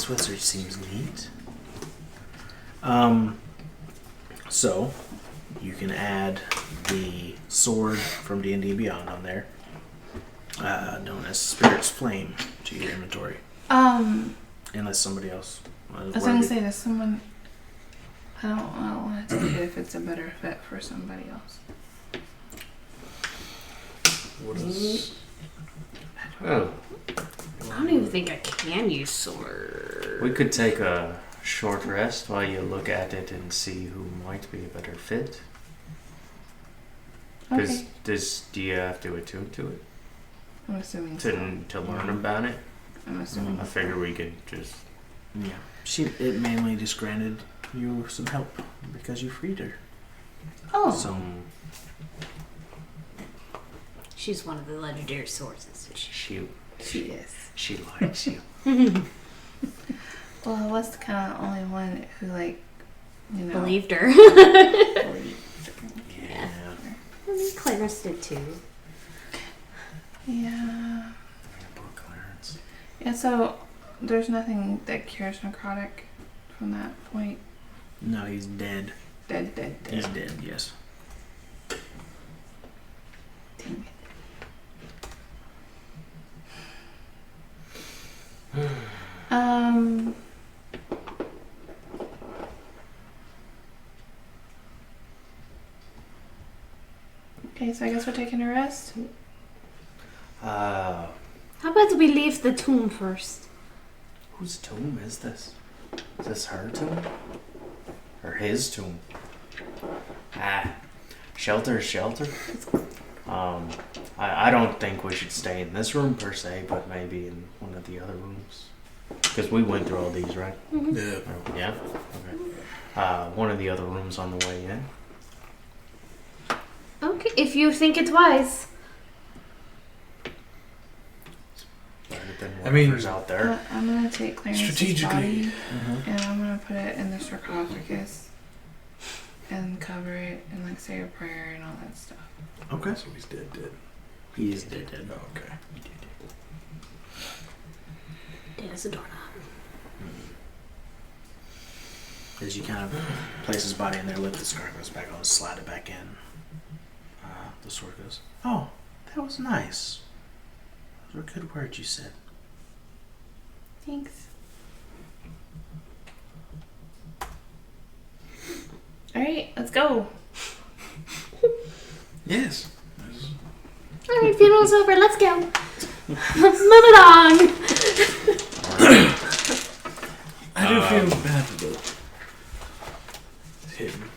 this wizard seems neat. So you can add the sword from D&D Beyond on there, known as Spirit's Flame, to your inventory. Unless somebody else. I was going to say, does someone... I don't want to take it if it's a better fit for somebody else. What is... Oh, I don't even think I can use sword. we could take a short rest while you look at it and see who might be a better fit. Okay. Do you have to attune to it I'm assuming so. to learn about it? I'm assuming I figure we could just. Yeah. It mainly just granted you some help because you freed her. Oh. So, She's one of the legendary sources. She is. She likes you. Well, I was kind of the only one who, like, you know... Believed her. believed. yeah. I mean, Clarence did too. Yeah. Poor Clarence. Yeah, so there's nothing that cures necrotic from that point. No, he's dead. Dead. He's dead, yes. Dang it. Okay, so I guess we're taking a rest. How about we leave the tomb first? Whose tomb is this? Is this her tomb? Or his tomb? Shelter is shelter. I don't think we should stay in this room per se, but maybe in one of the other rooms. Because we went through all these, right? Yeah. Oh, yeah? Okay. One of the other rooms on the way in. Okay, if you think it's wise. Better than I mean- whatever's out there. I'm gonna take Clarence's Strategically. body and I'm gonna put it in the sarcophagus and cover it and like say a prayer and all that stuff. Okay. So he's dead. He is dead. Oh, okay. Dead as a doorknob. As you kind of place his body in there, lift the scar goes back on, slide it back in. The sword goes, oh, that was nice. Those were good words you said. Thanks. Alright, let's go. Yes. Alright, funeral's over, let's go. Move along. I do feel bad about him.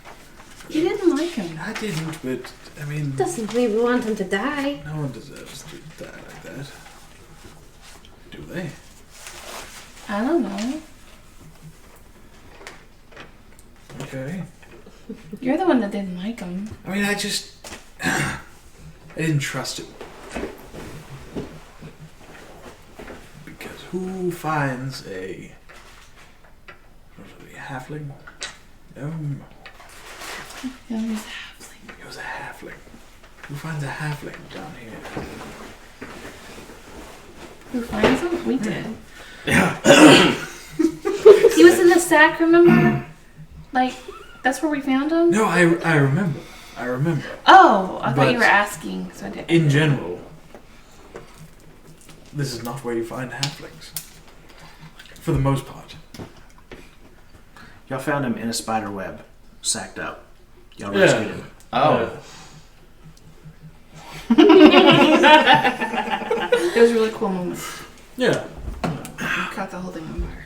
You didn't like him. I didn't, but I mean, Doesn't mean we want him to die. no one deserves to die like that. Do they? I don't know. Okay. You're the one that didn't like him. I mean, I didn't trust him. Because who finds a halfling? He was a halfling. He was a halfling. Who finds a halfling down here? Who finds him? We did. Yeah. He was in the sack, remember? Like, that's where we found him? No, I remember. Oh, I thought But- you were asking, so I did. In general, this is not where you find halflings. For the most part. Y'all found him in a spider web, sacked up. Y'all rescued him. Oh. It was a really cool moment. Yeah. We caught the whole thing on fire.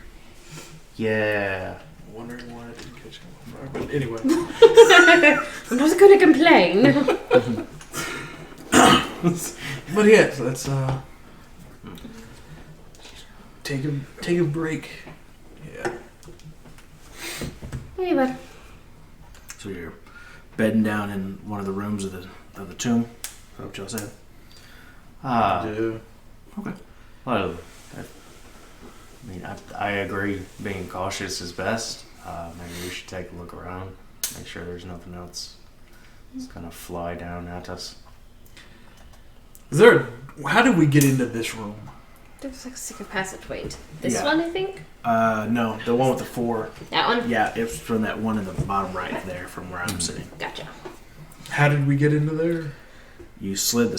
Yeah. Wondering why I didn't catch him on fire. But anyway. I'm not gonna complain. But yes, let's take a break. Yeah. Hey, bud. So you're bedding down in one of the rooms of the tomb. Is that what y'all said? Okay. Well, I mean, I agree. Being cautious is best. Maybe we should take a look around, make sure there's nothing else that's gonna fly down at us. How did we get into this room? There's like a secret passageway. This Yeah. one, I think? No, the one with the 4. That one? Yeah, it's from that one in the bottom right there from where I'm sitting. Gotcha. How did we get into there? You slid the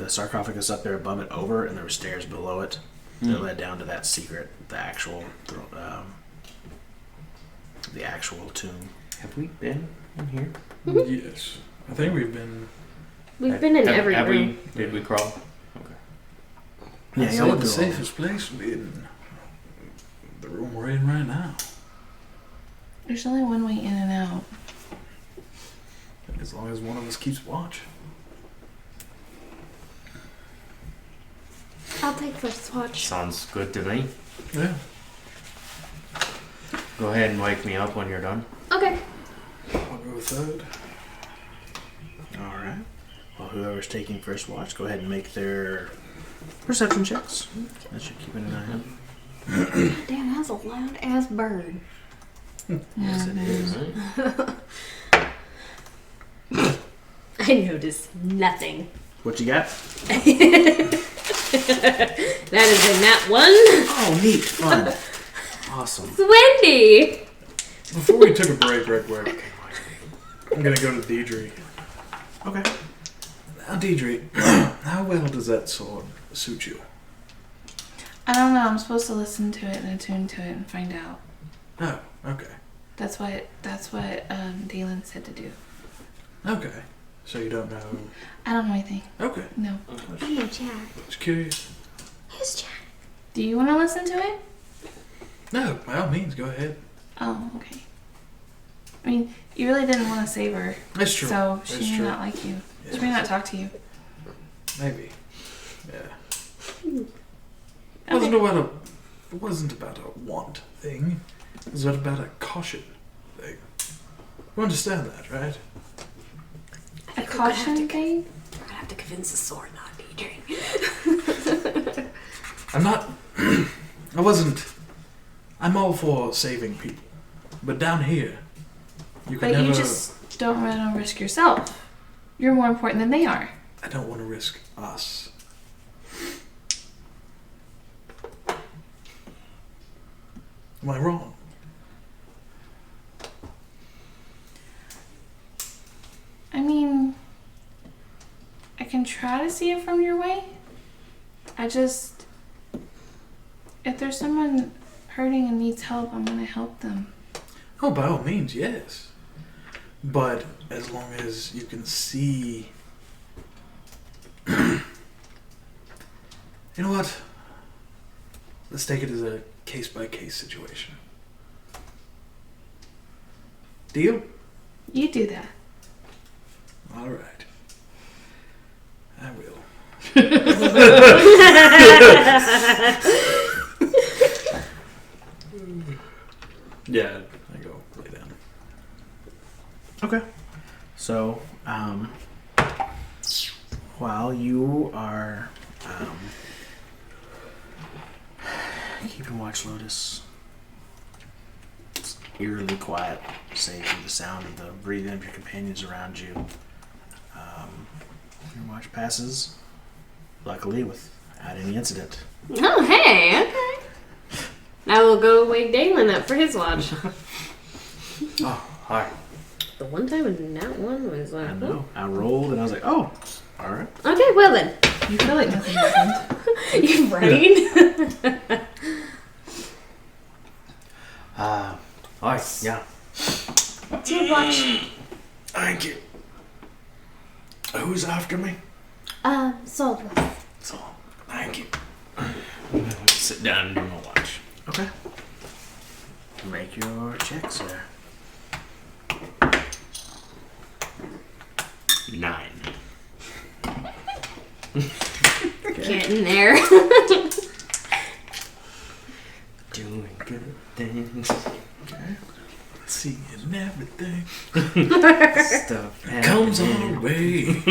sarcophagus up there above it over, and there were stairs below it that led down to that secret, the actual tomb. Have we been in here? Yes. I think we've been. We've been in every have room. Did we crawl? Okay. Yeah, I'd you say looked the through all of safest place would be in the room we're in right now. There's only one way in and out. As long as one of us keeps watch. I'll take first watch. Sounds good to me. Yeah. Go ahead and wake me up when you're done. Okay. I'll go third. All right. Well, whoever's taking first watch, go ahead and make their perception checks. That should keep an eye on. Damn, that's a loud ass bird. Yes, it is. I noticed nothing. What you got? That is in that one. Oh, neat. Fun. Awesome. It's windy. Before we took a break, right quick, I'm gonna go to Deidre. Okay. Now, Deidre, how well does that sword suit you? I don't know. I'm supposed to listen to it and attune to it and find out. Oh, okay. That's what Dalen said to do. Okay. So you don't know. I don't know anything. Okay. No. I'm no Jack. Just curious. Who's Jack? Do you want to listen to it? No, by all means, go ahead. Oh, okay. I mean, you really didn't want to save her, That's true. so That's she may true. not like you. Yeah. She may not talk to you. Maybe. Yeah. Okay. It wasn't about a want thing. It was about a caution thing. You understand that, right? A caution thing? We're gonna have to convince the sword not Deidre. I'm not. I'm all for saving people. But down here, you can But never. you just don't run a risk yourself. You're more important than they are. I don't want to risk us. Am I wrong? I mean, I can try to see it from your way. If there's someone hurting and needs help, I'm gonna help them. Oh, by all means, yes. But as long as you can see. You know what? Let's take it as a case-by-case situation. Deal? You do that. All right. I will. Yeah, I go lay down. Okay. So, while you are keeping watch, Lotus, it's eerily quiet, save for the sound of the breathing of your companions around you. Your watch passes, luckily, without any incident. Oh, hey, okay. I will go wake Dalen up for his watch. Oh, hi. The one time in that one was like, I know. I rolled and I was like, oh, all right. okay, well then. You feel like nothing happened. You're right. Hi. Yeah. What's your watch? Thank you. Who's after me? Soldier. So, thank you. Sit down and do my watch. Okay. Make your check, sir. 9. Getting there. Doing good things. Seeing everything Stuff comes happening. our way.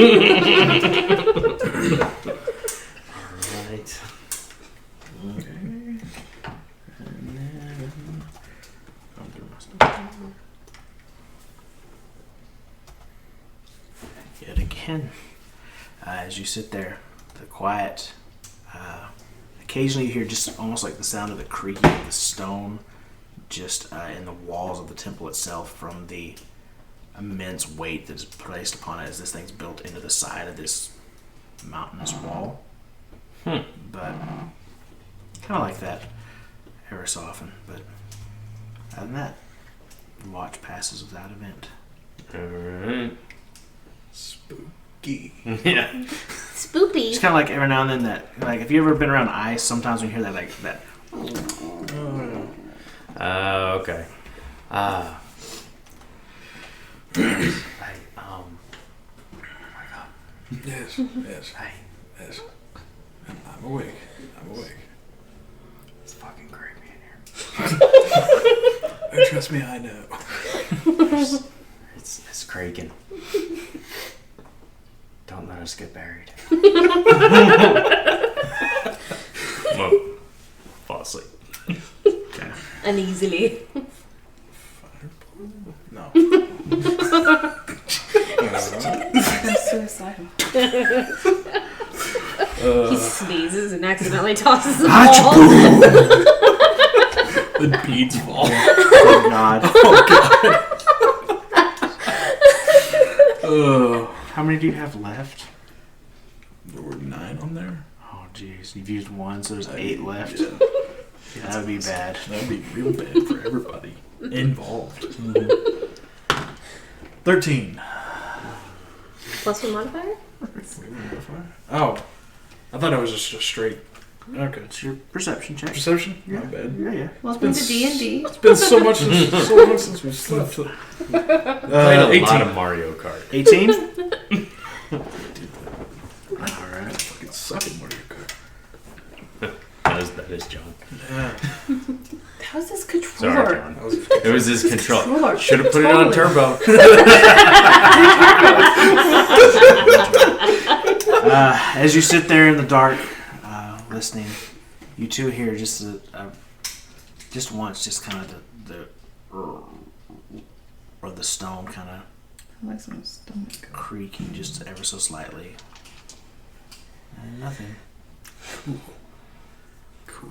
Alright. Okay. And then going through my stuff. Yet again, as you sit there, the quiet occasionally you hear just almost like the sound of the creaking of the stone just in the walls of the temple itself from the immense weight that is placed upon it as this thing's built into the side of this mountainous wall. But kind of like that every so often. But other than that, the watch passes without event. Alright. Spooky. Yeah. Spoopy. It's kind of like every now and then that, like, if you ever been around ice, sometimes when you hear that, like, that. Okay. Oh my god. Yes. Yes. I'm awake. It's fucking creepy in here. Oh, trust me, I know. It's creaking. Don't let us get buried. Well, fall asleep. Okay. Uneasily. No. That's suicidal. He sneezes and accidentally tosses the Achoo! ball. The beads fall. Oh god. How many do you have left? There were 9 on there. Oh jeez, you've used 1, so there's 8 left. Yeah. Yeah, that would be bad. That would be real bad for everybody involved. 13. Plus one modifier? Oh. I thought it was just a straight. Okay. It's your perception check. Perception? Yeah. Not bad. Yeah. Welcome to D&D. It's been so much since we slept. Played a 18. lot of Mario Kart. 18? Alright. Fucking suck at Mario Kart. That is John. Yeah. How's this Sorry, controller? John. That was It was his control. Controller. Should have put it on Totally. turbo. As you sit there in the dark, listening, you two hear just once, just kind of the stone kind of Like some stomach. creaking just ever so slightly, and nothing. cool.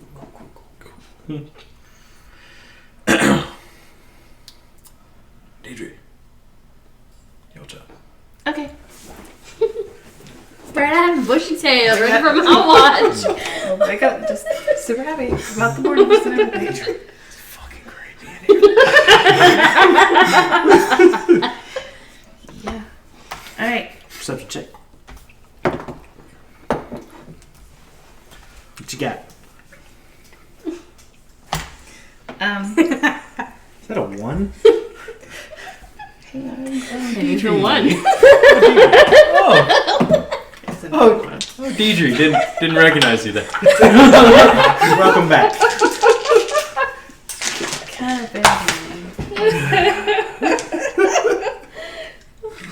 Deidre. Your turn. Okay. Right out of bushy tail, ready for my watch. I'll wake up just super happy about the mornings and everything. It's fucking creepy in here. Yeah. Alright. Perception check. What you got? Is that a 1? Hang on. Neutral one. Oh, Deidre didn't recognize you there. Welcome back. Kind of bad.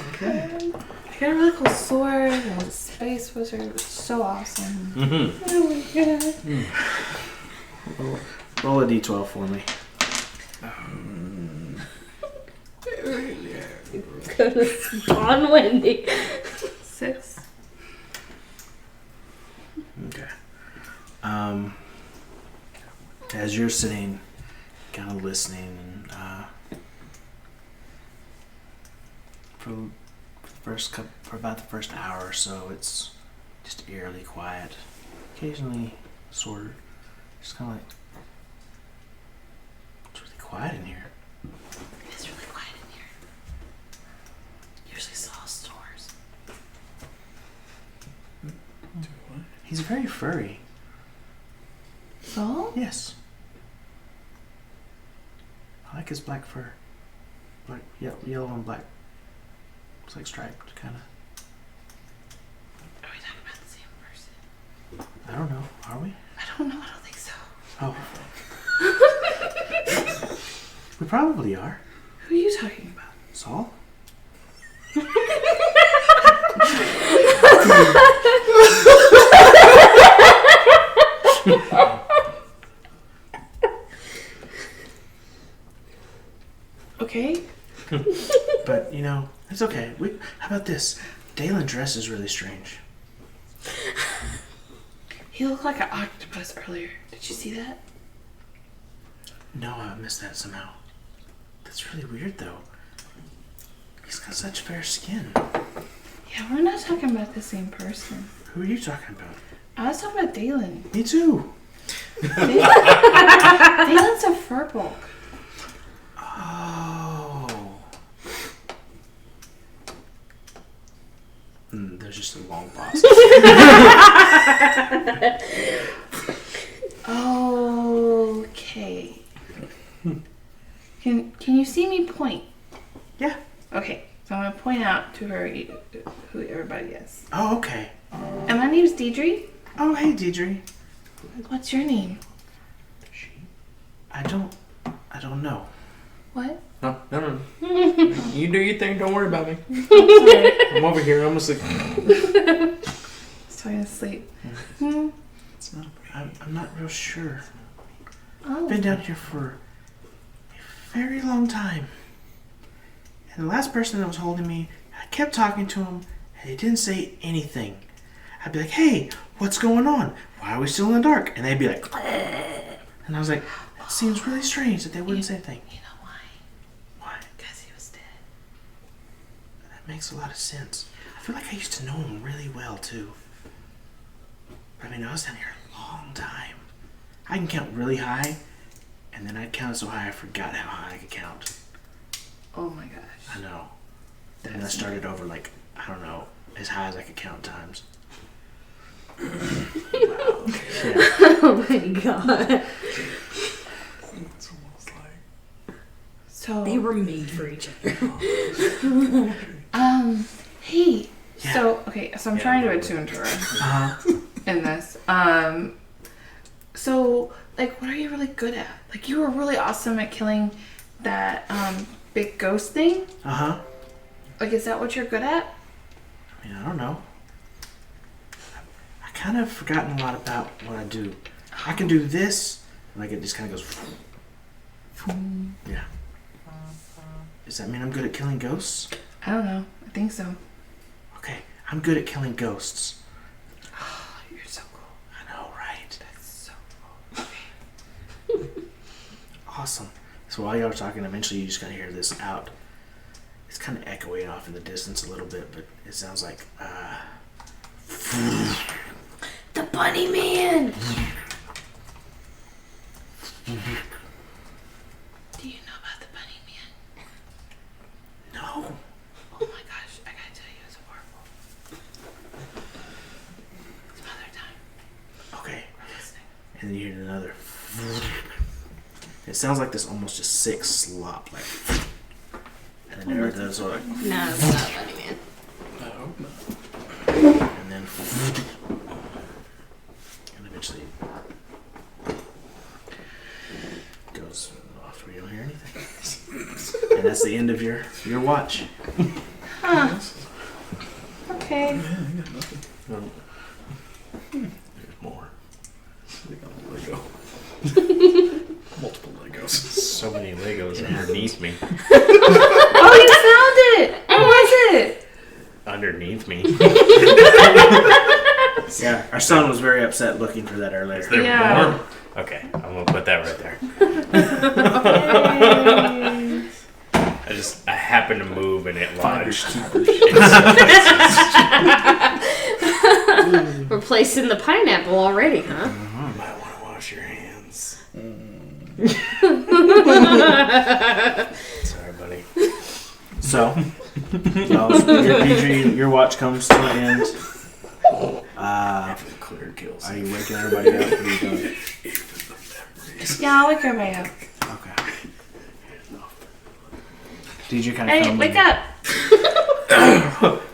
Okay. I got a really cool sword and a space wizard. It was so awesome. Mm-hmm. Oh my god. Roll a d12 for me. Goodness, Bon Wendy. 6. Okay. As you're sitting, kind of listening, and for about the first hour or so, it's just eerily quiet. Occasionally, sort of, just kind of like, it's really quiet in here. It's really quiet in here. Usually Saul snores. He's very furry. Saul? Yes. I like his black fur. Black, yellow and black. It's like striped, kind of. Are we talking about the same person? I don't know. Are we? I don't know. I don't think so. Oh. We probably are. Who are you talking about? Saul? Okay. But, it's okay. How about this? Dalen dress is really strange. He looked like an octopus earlier. Did you see that? No, I missed that somehow. That's really weird, though. He's got such fair skin. Yeah, we're not talking about the same person. Who are you talking about? I was talking about Dalen. Me too. Dalen's a furbolg. Oh. There's just a long pause. Okay. Can you see me point? Yeah. Okay, so I'm gonna point out to her who everybody is. Oh, okay. And my name's Deidre. Oh, hey, Deidre. What's your name? I don't know. What? No. You do your thing. Don't worry about me. Sorry. I'm over here. I'm asleep. Just trying to sleep. It's not. I'm not real sure. Oh. I've been down here for a very long time. And the last person that was holding me, I kept talking to him, and he didn't say anything. I'd be like, hey, what's going on? Why are we still in the dark? And they'd be like, and I was like, it seems really strange that they wouldn't say anything. You know why? Why? Because he was dead. That makes a lot of sense. I feel like I used to know him really well, too. But I mean, I was down here a long time. I can count really high, and then I'd count so high I forgot how high I could count. Oh my gosh. I know. And then I started over like, I don't know, as high as I could count times. Wow. Yeah. Oh my god. It's almost like So They were made for each other. hey. Yeah. So I'm trying to attune to her in this. So like, what are you really good at? Like, you were really awesome at killing that big ghost thing. Uh-huh. Like, is that what you're good at? I mean, I don't know. I kind of forgotten a lot about what I do. I can do this, and like it just kind of goes. Yeah. Does that mean I'm good at killing ghosts? I don't know. I think so. Okay, I'm good at killing ghosts. Oh, you're so cool. I know, right? That's so cool. Awesome. So while y'all are talking, eventually you just kind of hear this out. It's kind of echoing off in the distance a little bit, but it sounds like, The Bunny Man! Do you know about the Bunny Man? no. Oh my gosh, I gotta tell you, it's horrible. Some other time. Okay. We're listening. And then you hear another. It sounds like this almost just sick slop, like. And then there does sort of like, No, it's not Bunny Man. I hope not. and then, and eventually goes off where you don't hear anything. And that's the end of your watch. Huh. Okay. Yeah, I got nothing. There's more. They got Lego. Multiple Legos. So many Legos underneath me. Oh, you found it! What was it? Underneath me. Yeah, our son was very upset looking for that earlier. Is there Yeah. more? Okay, I'm gonna put that right there. Yay. I happened to move and it lodged. Replacing the pineapple already, huh? You might want to wash your hands. Sorry, buddy. So, your watch comes to an end. Clear kills. Are you waking everybody up? What are you doing? Yeah, I'll wake everybody up. Okay. DJ kind of Hey, come wake in. up!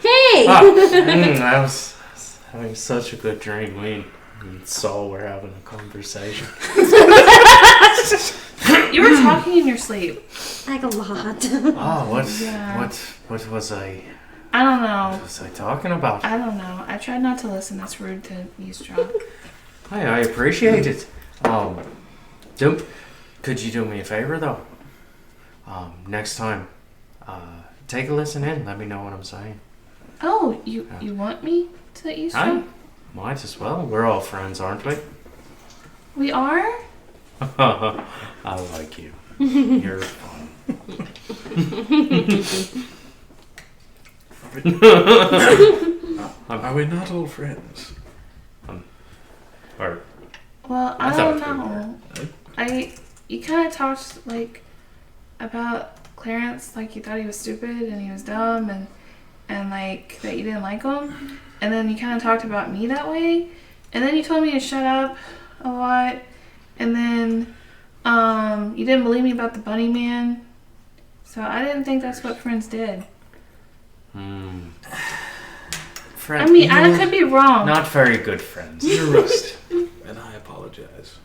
Hey! I was having such a good dream. Me and Saul were having a conversation. You were talking in your sleep. Like a lot. Oh, what was I? I don't know. What was I talking about? I don't know. I tried not to listen. That's rude to eavesdrop. Hey, I appreciate it. Could you do me a favor though? Next time, take a listen in. Let me know what I'm saying. Oh, you want me to eavesdrop? Might as well. We're all friends, aren't we? We are? I like you. You're fun. Are we not all friends? Or Well, I I thought don't we know. You kind of talked like about Clarence, like you thought he was stupid and he was dumb, and like that you didn't like him, and then you kind of talked about me that way, and then you told me to shut up a lot, and then you didn't believe me about the bunny man, so I didn't think that's what friends did. Friend, I mean, I could be wrong. not very good friends. You're right, and I apologize.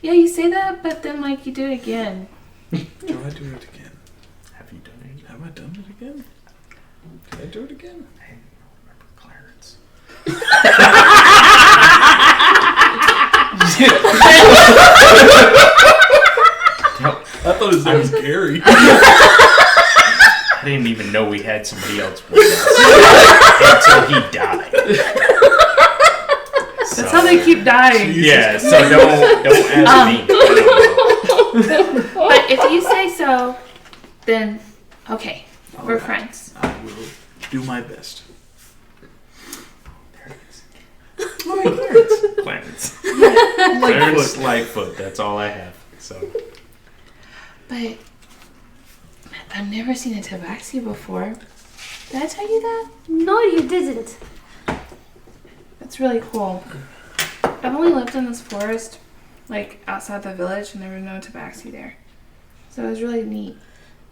Yeah, you say that, but then like you do it again. Do I do it again? Have you done it? Have I done it again? Did I do it again? I don't remember Clarence. I thought his name was Gary. I didn't even know we had somebody else with us until he died. That's how they keep dying. Yeah, so don't ask me. But if you say so, then okay, we're friends. I will do my best. Clarence. Clarence Lightfoot, that's all I have. So But I've never seen a tabaxi before. Did I tell you that? No, you didn't. That's really cool. I've only lived in this forest, like outside the village, and there was no tabaxi there. So it was really neat.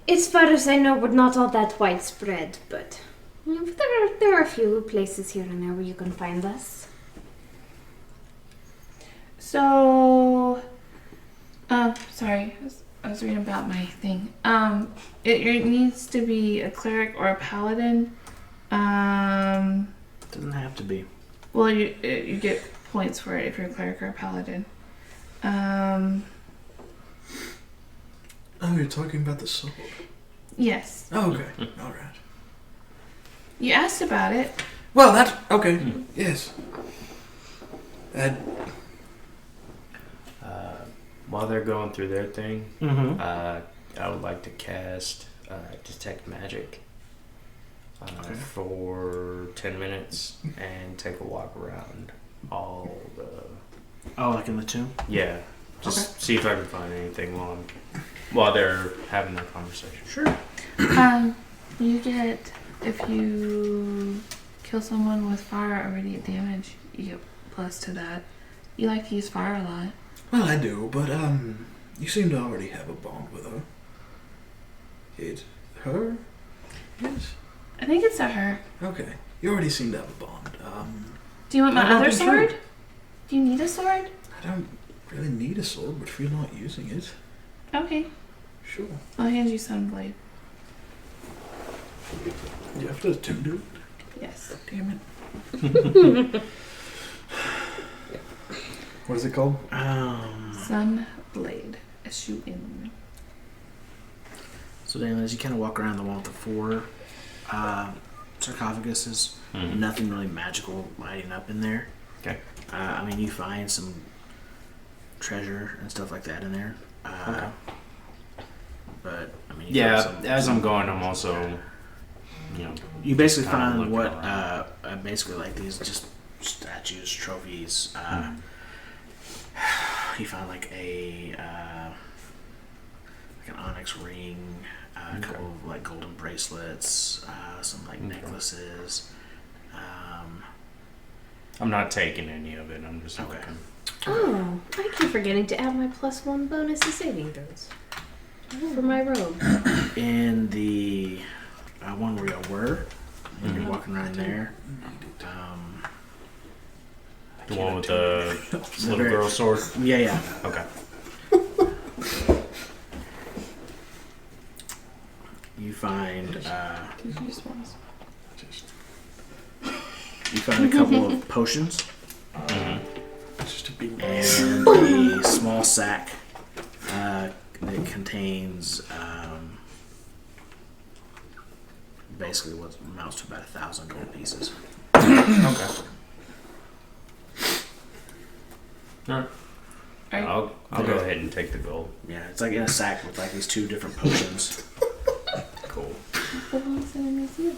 As far as I know, we're not all that widespread, but there are a few places here and there where you can find us. So, sorry, I was reading about my thing. It needs to be a cleric or a paladin. Doesn't have to be. Well, you get points for it if you're a cleric or a paladin. Oh, you're talking about the sword. Yes. Oh, okay. All right. You asked about it. Well, that okay. Yes. while they're going through their thing, Mm-hmm. I would like to cast Detect Magic Okay. for 10 minutes and take a walk around all the... Oh, like in the tomb? Yeah, just see if I can find anything while they're having their conversation. Sure. You get, if you kill someone with fire or radiant damage, you get plus to that. You like to use fire a lot. Well, I do, but you seem to already have a bond with her. It her? Yes. I think it's a her. Okay. You already seem to have a bond. Do you want my I'm not other too sword? sure. Do you need a sword? I don't really need a sword, but if you're not using it, Okay. sure. I'll hand you Sunblade. You have to do it. Yes. Damn it. What is it called? Sunblade. S-U-N. So then, as you kind of walk around the one with the four sarcophaguses, nothing really magical lighting up in there. Okay. I mean, you find some treasure and stuff like that in there. Okay. But I mean, Yeah, as I'm going, I'm also, you basically kinda find looking what around. basically like these just statues, trophies. You find like an onyx ring, a couple of like golden bracelets, some like necklaces. I'm not taking any of it. I'm just Okay. looking. Oh, I keep forgetting to add my +1 bonus to saving throws for my robe. In the one where you were, when you're walking around there, The one with the little very- girl sword? yeah. Okay. You find Did you just want to... you find a couple of potions Just a big and a small sack that contains basically what amounts to about 1,000 gold pieces. Okay. Alright. Are you- I'll go ahead and take the gold. Yeah, it's like in a sack with like these 2 different potions. Cool. What belongs in the museum?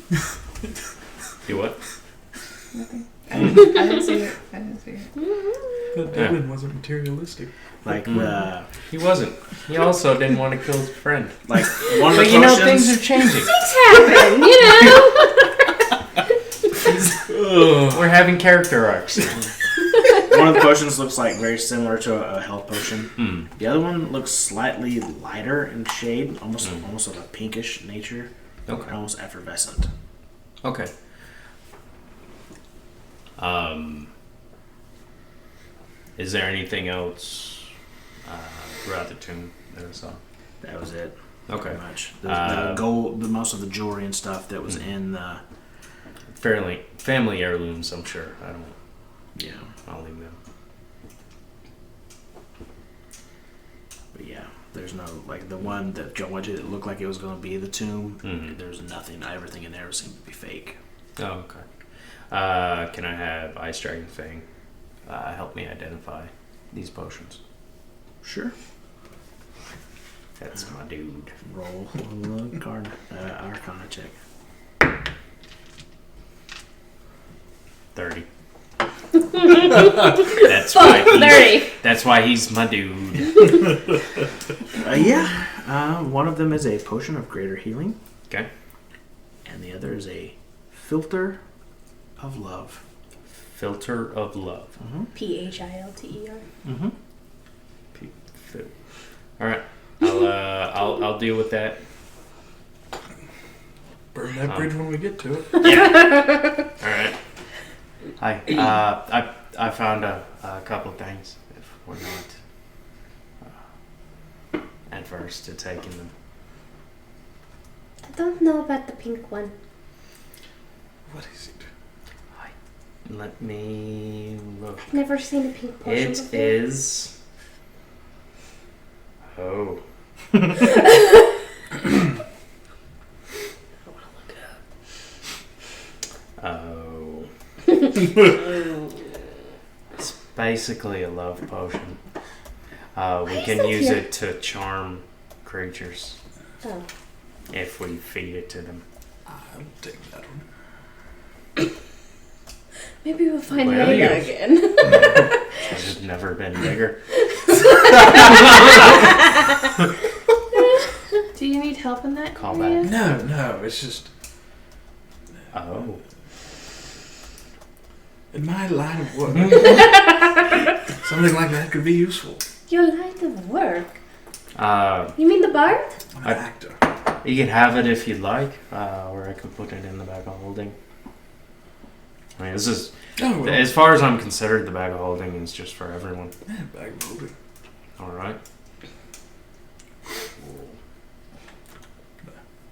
You what? Nothing. I didn't see it. But Dylan wasn't materialistic. Like He wasn't. He also didn't want to kill his friend. like one of the But you know, things potions. are changing. Things happen, you know. We're having character arcs. One of the potions looks like very similar to a health potion. Hmm. The other one looks slightly lighter in shade, almost of a pinkish nature, Okay. almost effervescent. Okay. Is there anything else throughout the tomb that I saw? That was it. Okay. Pretty much. The gold, most of the jewelry and stuff that was in the. Fairly family heirlooms, I'm sure. Yeah. I'll leave them. But yeah, there's no like the one that Joe went to. It looked like it was going to be the tomb. Mhm. There's nothing. Everything in there seemed to be fake. Oh, okay. Can I have Ice Dragon Fang help me identify these potions? Sure. That's my dude. Roll the card. Arcana check. 30. That's why. Dirty. That's why he's my dude. One of them is a potion of greater healing, Okay. and the other is a filter of love. Filter of love. PHILTER. Mm-hmm. All right. I'll deal with that. Burn that bridge when we get to it. All right. Hi. I found a couple of things. If we're not adverse to taking them. I don't know about the pink one. What is it? Let me look. I've never seen a pink potion It before. is. Oh. Oh. It's basically a love potion. We is can that use here? it to charm creatures Oh. if we feed it to them. I'll take that one. Maybe we'll find Well, Mega yeah. again. It's never been bigger. Do you need help in that Call area? No, it's just Oh. in my line of work. Something like that could be useful. Your line of work. Uh, You mean the bard? I'm an actor. you can have it if you'd like, or I could put it in the bag of holding. I mean, this is, Oh, well. as far as I'm considered, the bag of holding is just for everyone. Yeah, bag of holding. Alright.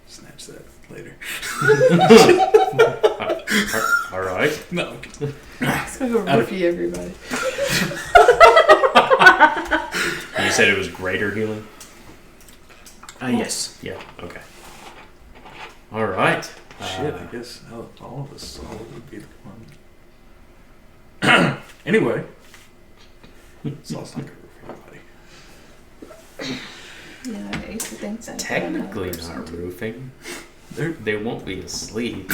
Snatch that later. Alright. No. It's gonna go roofie everybody. You said it was greater healing? Yes. Yeah, okay. Alright. Shit, I guess all of us would be the one. Anyway. Saul's not gonna roof anybody. Yeah, I used to think that. Technically not roofing. They won't be asleep.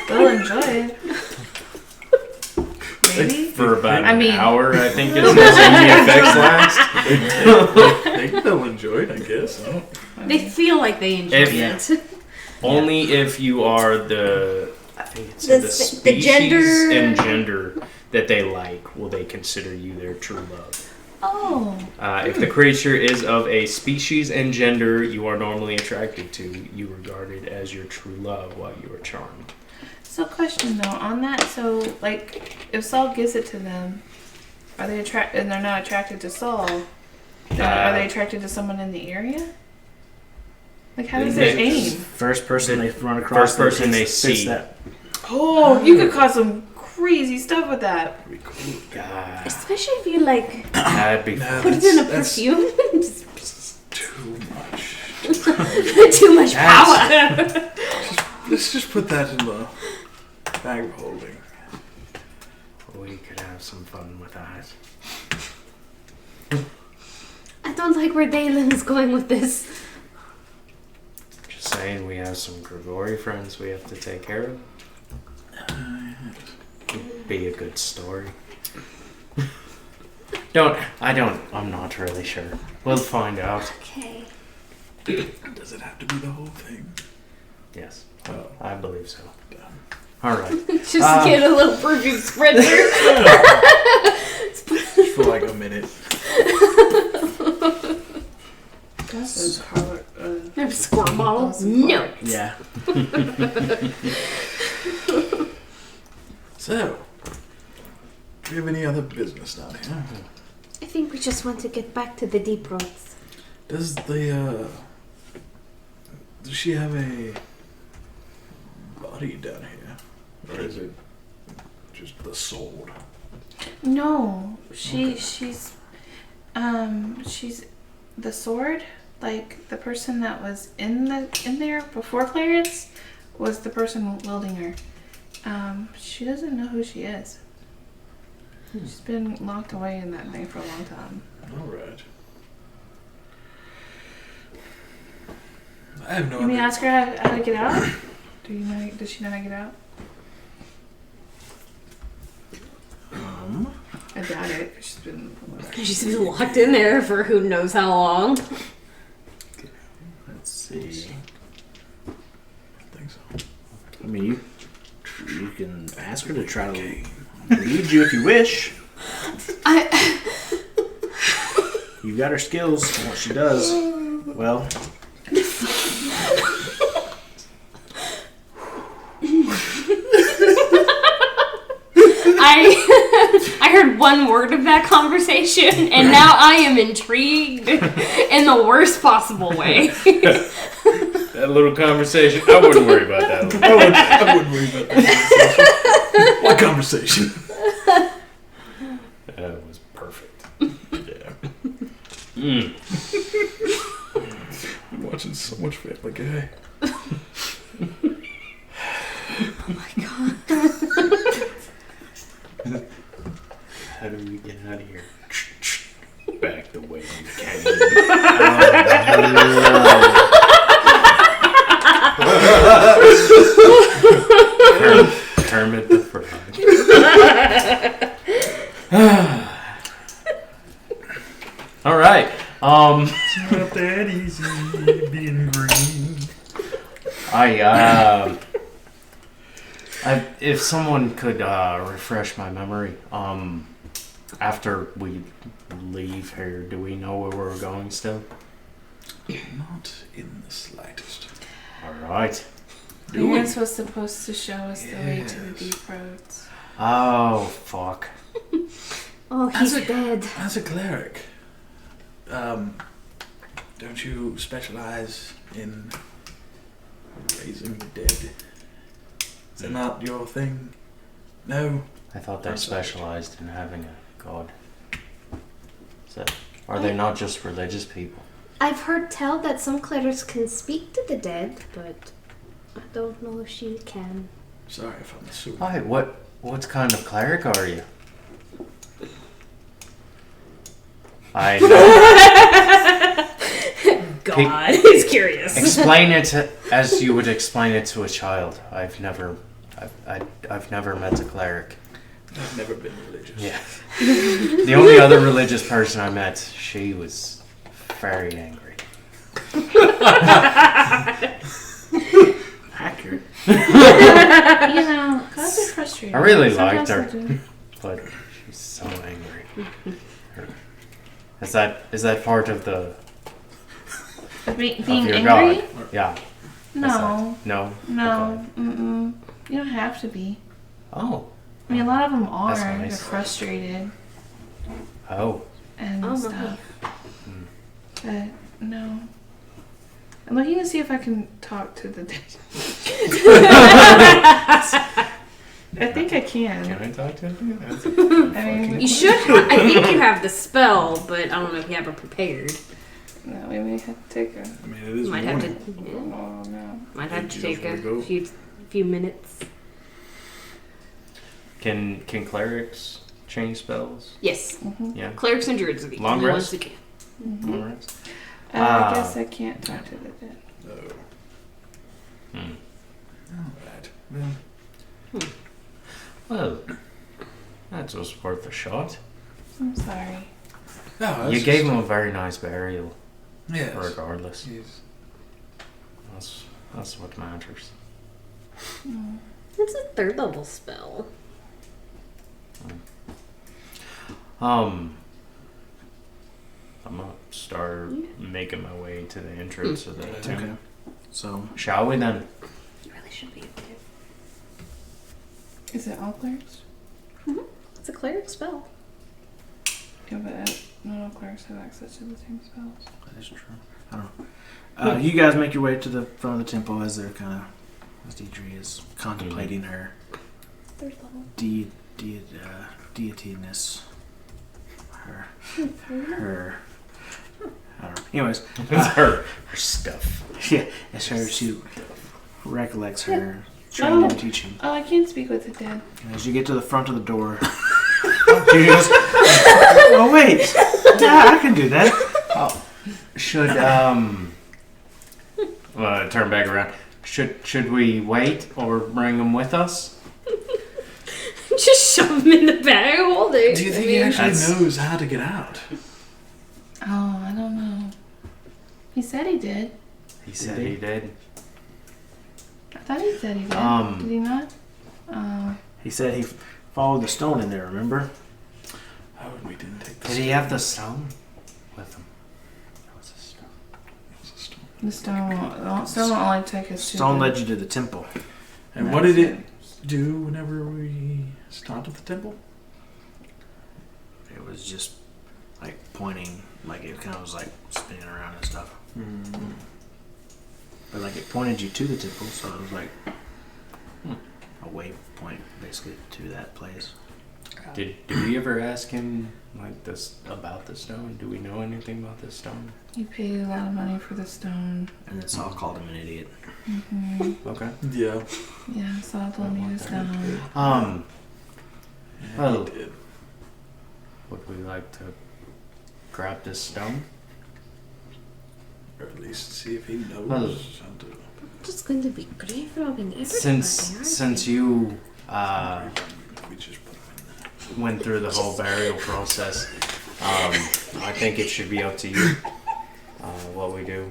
They'll enjoy it. Maybe. For about I mean- an hour, I think is as the effects last. They'll enjoy it, I guess. I don't- They feel like they enjoy If- it. Only if you are the, I think it's The the s- the species gender- and gender that they like will they consider you their true love. Oh. If the creature is of a species and gender you are normally attracted to, you regard it as your true love while you are charmed. So, question though on that. So, like, if Saul gives it to them, are they attracted? And they're not attracted to Saul. Then are they attracted to someone in the area? Like, how does it aim? First person they run across. First person they fits see. that. Oh, you could cause some crazy stuff with that. That'd be cool. God, Especially if you like that'd be Nah, put it in a that's perfume. too much. Too much power. Let's just put that in the bag of holding. we could have some fun with that. I don't like where Dalen is going with this. Just saying, we have some Grigori friends we have to take care of. It'd be a good story. I'm not really sure. We'll find out. Okay. Does it have to be the whole thing? Yes, Oh, I believe so. damn. Alright. Just get a little perfume spritzer. For like a minute. That's a hard. Have a squirt bottle? No. Yeah. So, do you have any other business down here? I think we just want to get back to the deep roads. Does she have a body down here? Or is it just the sword? No, she's the sword. Like the person that was in there before Clarence was the person wielding her. She doesn't know who she is. She's been locked away in that thing for a long time. Alright. I have no You may idea. ask her how to get out? Does she know how to get out? I doubt it, 'cause She's been locked in there for who knows how long. Let's see. I think so. I mean, you can ask her to try to lead you if you wish. You got her skills and what she does. Well, I heard one word of that conversation, and now I am intrigued in the worst possible way. That little conversation, I wouldn't worry about that. I wouldn't worry about that. What conversation? That was perfect. Yeah. Mm. Been watching so much Family Guy. How do we get out of here? Back the way you came. Kermit the Frog. All right. It's not that easy being green. If someone could refresh my memory, after we leave here, do we know where we're going still? Not in the slightest. All right. Clarence was supposed to show us the way to the deep roads. Oh, fuck. Oh, he's dead. As a cleric, don't you specialize in raising the dead? Is that not your thing? No? I thought they specialized in having a god. Are they not just religious people? I've heard tell that some clerics can speak to the dead, but I don't know if she can. Sorry if I'm assuming. Hi, what kind of cleric are you? I know. God, he's curious. Explain it as you would explain it to a child. I've never met a cleric. I've never been religious. Yeah. The only other religious person I met, she was very angry. accurate. Gods are frustrating. I really Sometimes liked her. they do. But she's so angry. Is that part of the Being of your angry? god? Yeah. No. No. No. Mm-mm. You don't have to be. Oh. I mean, a lot of them are. That's nice. They're frustrated Oh. and Oh, stuff. But no. I'm looking to see if I can talk to the dead. I think I can. Can I talk to him? I mean, You should. I think you have the spell, but I don't know if you have it prepared. no, we may have to take a. I mean, it is Might have to. morning. Yeah, Oh no. might have to You take just a wanna go? few minutes. Can clerics change spells? Yes. Yeah. Clerics and druids are the Long only ones rest? that can. Long rest? I guess I can't talk to the dead. No. Hmm. Alright. Well, Well, that was worth a shot. I'm sorry. no, You gave him a very nice burial, Yes. regardless. Yes. That's what matters. It's a 3rd level spell. I'm gonna start making my way to the entrance of the tomb. Okay. So Shall we then? You really should be able to. Is it all clerics? It's a cleric spell. Yeah, but not all clerics have access to the same spells. that is true. I don't know. You guys make your way to the front of the temple as they're kind of as Deidre is contemplating her 3rd level. deityness. Her. I don't know. Anyways, It's her stuff. yeah, as her she recollects her training and teaching. Oh, I can't speak with the dead. And as you get to the front of the door, she goes, "Oh wait, yeah, I can do that." Should turn back around. Should we wait or bring them with us? Just shove him in the bag, hold it. Do you think he actually That's- knows how to get out? Oh, I don't know. He said he did. He said he did. I thought he said he did. Did he not? Oh. He said he followed the stone in there. Remember? Oh, and we didn't take the Did he have the stone with him? That was a stone. The stone will only take us to Stone the- led you to the temple. And what did it do whenever we stopped at the temple? It was just like pointing, like it kind of was like spinning around and stuff. But like it pointed you to the temple, so it was like a waypoint basically to that place. Did we ever ask him like this about the stone? Do we know anything about this stone? He paid a lot of money for the stone. And then Saul called him an idiot. Okay. Yeah. Yeah, Saul told me the stone. Well, He did. would we like to grab this stone? Or at least see if he knows Well, how to. Just going to be grave robbing everybody. Since you We just put him in there. went through the whole burial process, I think it should be up to you what we do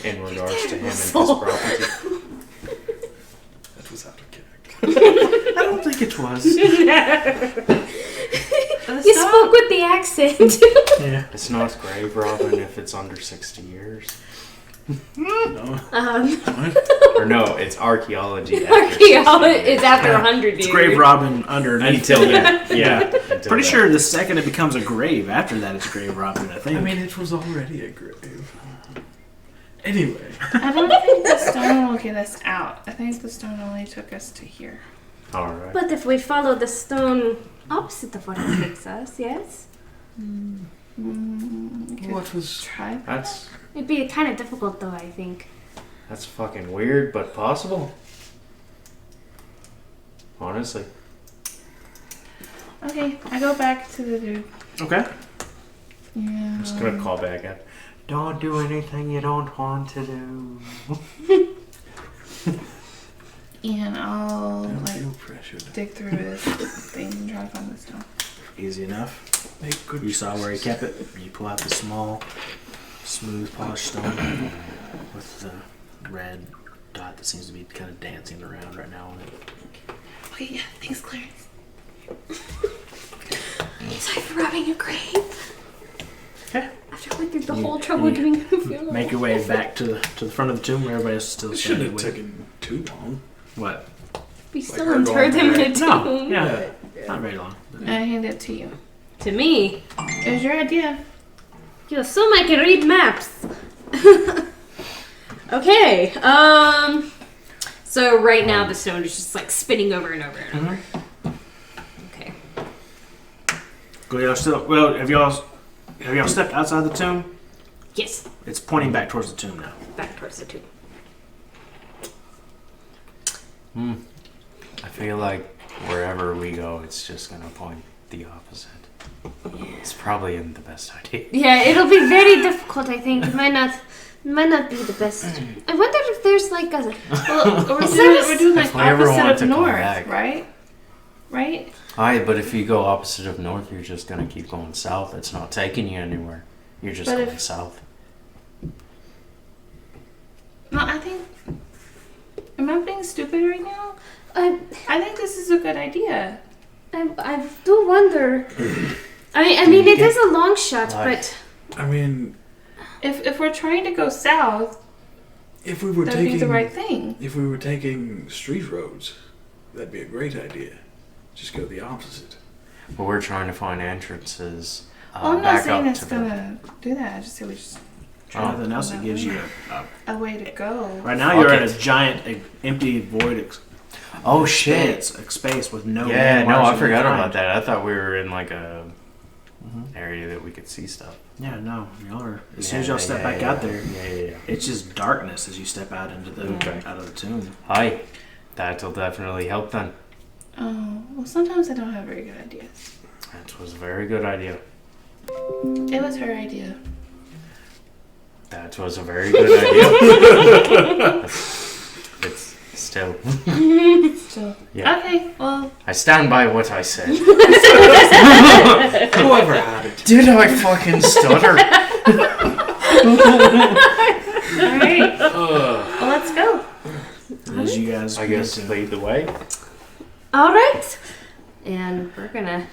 in regards to him and his property. That was out of character. I don't think it was. You spoke with the accent. Yeah. It's not grave robbing if it's under 60 years. No. Um, Or no, it's archaeology. Archaeology is after 100 years. It's grave robbing underneath. Until then, yeah. Until Pretty then. sure the second it becomes a grave, after that it's grave robbing, I think. I mean, it was already a grave. Anyway. I don't think the stone will get us out. I think the stone only took us to here. All right. But if we follow the stone opposite of what it takes us, yes? We could What was. try that. That's It'd be kind of difficult, though, I think. fucking weird, but possible. Honestly. Okay, I go back to the dude. Okay. Yeah. I'm just gonna call back up. Don't do anything you don't want to do. And I'll Don't like feel pressured. dig through this thing and try to find the stone. Easy enough. Make good You saw where he kept it. You pull out the small, smooth, polished stone with the red dot that seems to be kind of dancing around right now on it. Okay, yeah, thanks, Clarence. Sorry for robbing a grave. Okay. After going through the You- whole trouble you getting a funeral. Make your way back to the front of the tomb where everybody else is still It shouldn't standing. have Waiting. taken too long. What? We Like still her interred going him in a No. tomb. Yeah. Not very long. I hand it to you. To me, It was your idea. you assume I can read maps. Okay. So right now the stone is just like spinning over and over and over. Okay. Go y'all still. Well, have y'all stepped outside the tomb? Yes. It's pointing back towards the tomb now. Back towards the tomb. I feel like wherever we go, it's just gonna point the opposite. It's probably isn't the best idea. Yeah, it'll be very difficult, I think. It might not be the best. I wonder if there's like a... Well, we're doing like If we ever want opposite to of come north, back. right? Right? Alright, but if you go opposite of north, you're just gonna keep going south. It's not taking you anywhere. You're just But going if- south. No, I think. Am I being stupid right now? I I think this is a good idea. do wonder. I mean, it is a long shot, but I mean, If we're trying to go south, if we were that'd taking be the right thing. if we were taking street roads, that'd be a great idea. Just go the opposite. But we're trying to find entrances Well, I'm not back saying up it's to gonna do that. I just say we just Try nothing else that gives you a way to go. Right now, Fuck you're in it. a giant, empty void Oh shit! space with no. Yeah, no, landmarks I of forgot any kind. about that. I thought we were in like a area that we could see stuff. Yeah, no, y'all are. As soon as y'all step back out there, Yeah. it's just darkness as you step out into the out of the tomb. Hi, that'll definitely help then. Oh, well, sometimes I don't have very good ideas. That was a very good idea. It was her idea. That was a very good idea. It's still. So, Yeah. okay, well, I stand by what I said. Whoever had it. Did I fucking stutter? alright. Well, let's go. As you guys, I guess lead the way. all right. And we're gonna.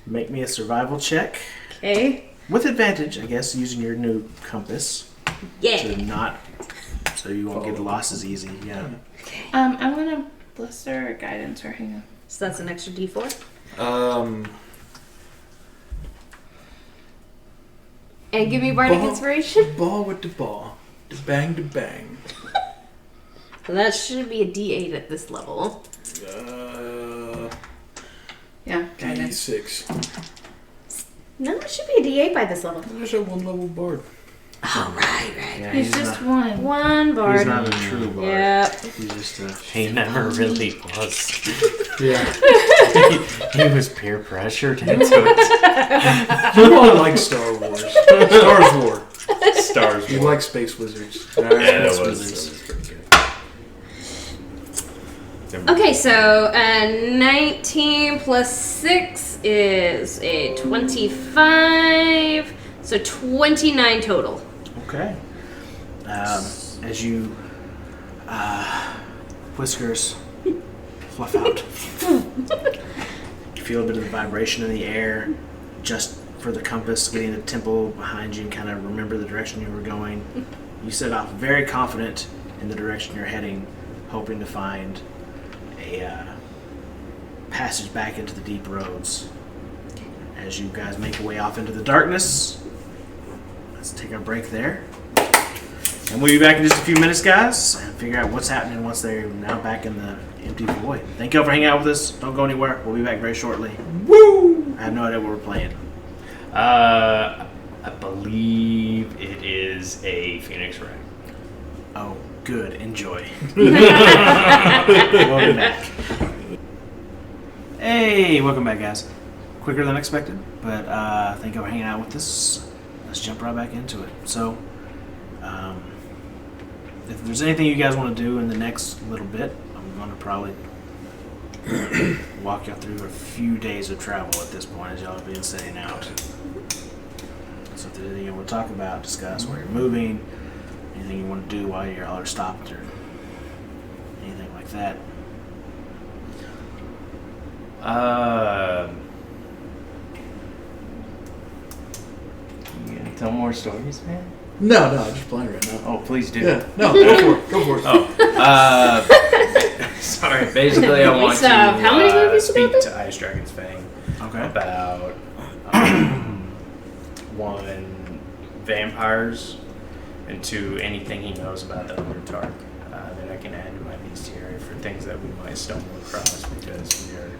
make me a survival check Okay. with advantage, I guess, using your new compass Yeah. to not, so you won't get lost as easy. Yeah. I'm gonna blister or guidance or hang on. So that's an extra D4. And give me bardic Ball. inspiration. Ball with the ball. The bang to bang. So that should be a D8 at this level. Yeah, guidance. D6. No, it should be a D8 by this level. There's a one level bard. All right. Yeah, He's just one. One bard. He's not a true bard. Yep. He's just a. He never really was. Yeah. He was peer pressured into it. You all like Star Wars. Star Wars. Stars. You like space wizards. Yeah, that Space was wizards. pretty good. Okay, so 19 plus 6 is a 25. So 29 total. Okay. As you whiskers fluff out, you feel a bit of the vibration in the air, just for the compass getting the temple behind you and kind of remember the direction you were going. You set off very confident in the direction you're heading, hoping to find a passage back into the deep roads. As you guys make your way off into the darkness, let's take our break there. And we'll be back in just a few minutes, guys, and figure out what's happening once they're now back in the empty void. Thank you all for hanging out with us. Don't go anywhere. We'll be back very shortly. Woo! I have no idea what we're playing. I believe it is a Phoenix Ray. Oh, good. Enjoy. Welcome back. Hey, welcome back, guys. Quicker than expected, but thank you for hanging out with us. Let's jump right back into it. So, if there's anything you guys want to do in the next little bit, I'm going to probably walk you through a few days of travel at this point as y'all have been staying out. So if there's anything you want to talk about, discuss where you're moving, anything you want to do while y'all are stopped or anything like that. You gonna tell more stories, man? No, I'm just playing right now. Oh, please do. Yeah, no, go for it. Go for it. Sorry, basically I want to How many movies speak about to Ice Dragon's Fang Okay. about one, vampires, and two, anything he knows about the Underdark that I can add to my bestiary for things that we might stumble across because we are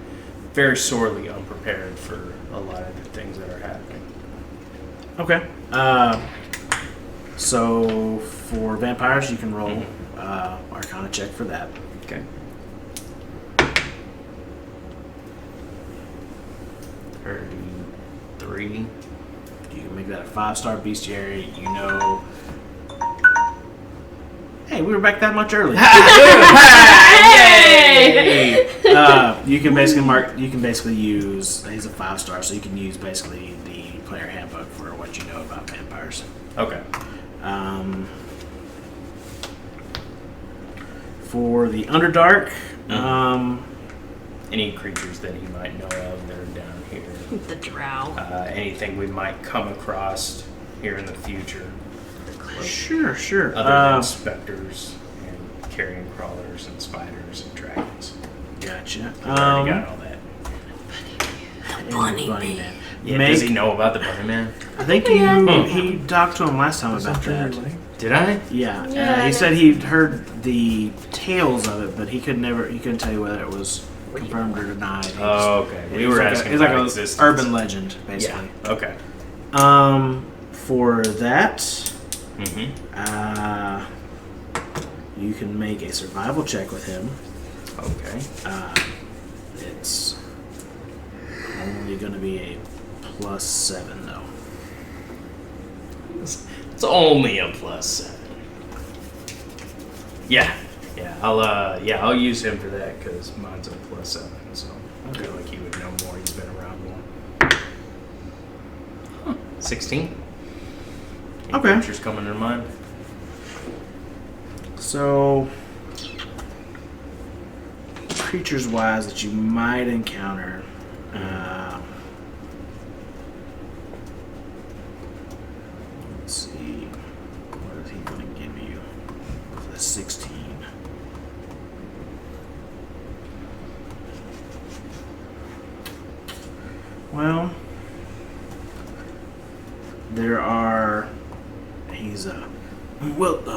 very sorely unprepared for a lot of the things that are happening. Okay. So for vampires, you can roll Arcana check for that. Okay. 33. You can make that a 5-star bestiary. You know. Hey, we were back that much early. Yay! You can basically use. He's a 5-star, so you can use basically the player handbook for what you know about vampires. Okay. For the Underdark, Any creatures that he might know of that are down here. The drow. Anything we might come across here in the future. sure. Other than specters and carrion crawlers and spiders and dragons. Gotcha. We already got all that. Bunny Man. Yeah, does he know about the bunny man? I think he talked to him last time about that. Did I? Yeah, Yeah, he said he'd heard the tales of it, but he couldn't tell you whether it was confirmed or denied. Oh, okay. We were asking It's like about an existence. urban legend, basically. Yeah. Okay. For that, Mm-hmm. you can make a survival check with him. Okay. It's only going to be a +7, though. It's only a +7. Yeah. I'll use him for that because mine's a +7. So I feel like he would know more. He's been around more. 16. Any Okay. creatures coming to mind? So, creatures-wise that you might encounter, let's see, what is he going to give you for the 16? Well, there are.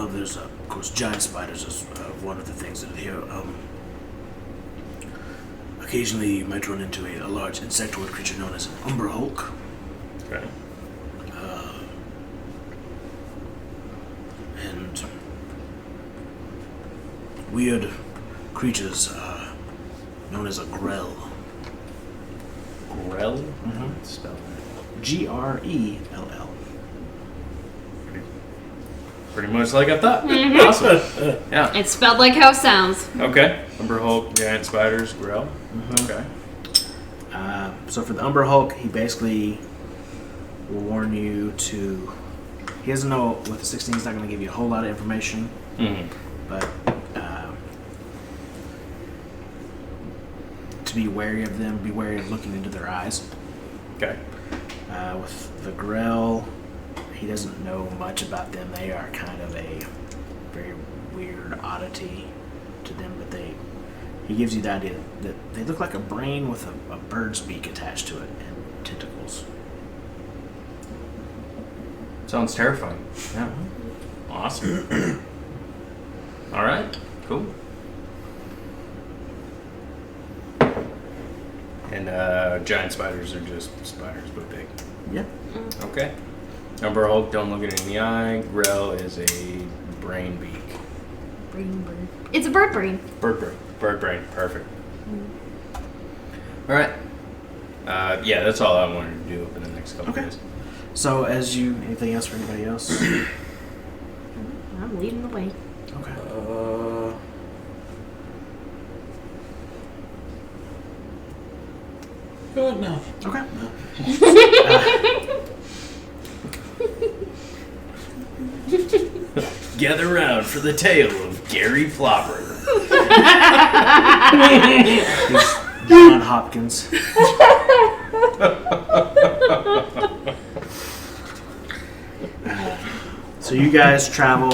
There's of course giant spiders is one of the things that here. Occasionally, you might run into a large insectoid creature known as an Umber Hulk. Okay. And weird creatures known as a Grell. Grell? Mm-hmm. Spell that. Grell. Pretty much like I thought. Awesome. Yeah. It's spelled like how it sounds. Okay. Umber Hulk, giant spiders, Grell. Okay. So for the Umber Hulk, he basically will warn you to. He doesn't know with the 16. He's not going to give you a whole lot of information, but to be wary of them, be wary of looking into their eyes. Okay. With the Grell, he doesn't know much about them. They are kind of a very weird oddity to them, but he gives you the idea that they look like a brain with a bird's beak attached to it and tentacles. Sounds terrifying. Yeah. Awesome. All right. Cool. And giant spiders are just spiders, but big. Yeah. Okay. Umber Hulk, don't look it in the eye. Grell is a brain beak. Bird. It's a bird brain. Bird brain. Perfect. All right. Yeah, that's all I wanted to do over the next couple days. So anything else for anybody else? I'm leading the way. Okay. God, no. Okay. Gather round for the tale of Gary Flopper. John Hopkins. So you guys travel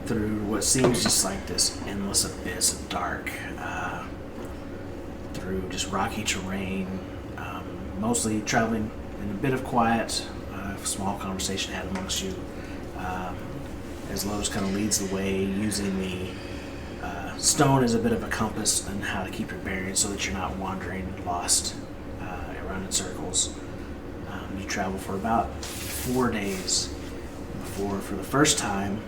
through what seems just like this endless abyss of dark, through just rocky terrain, mostly traveling in a bit of quiet, small conversation had amongst you, as Lotus kind of leads the way using the stone as a bit of a compass and how to keep your bearings so that you're not wandering lost around in circles. You travel for about 4 days before, for the first time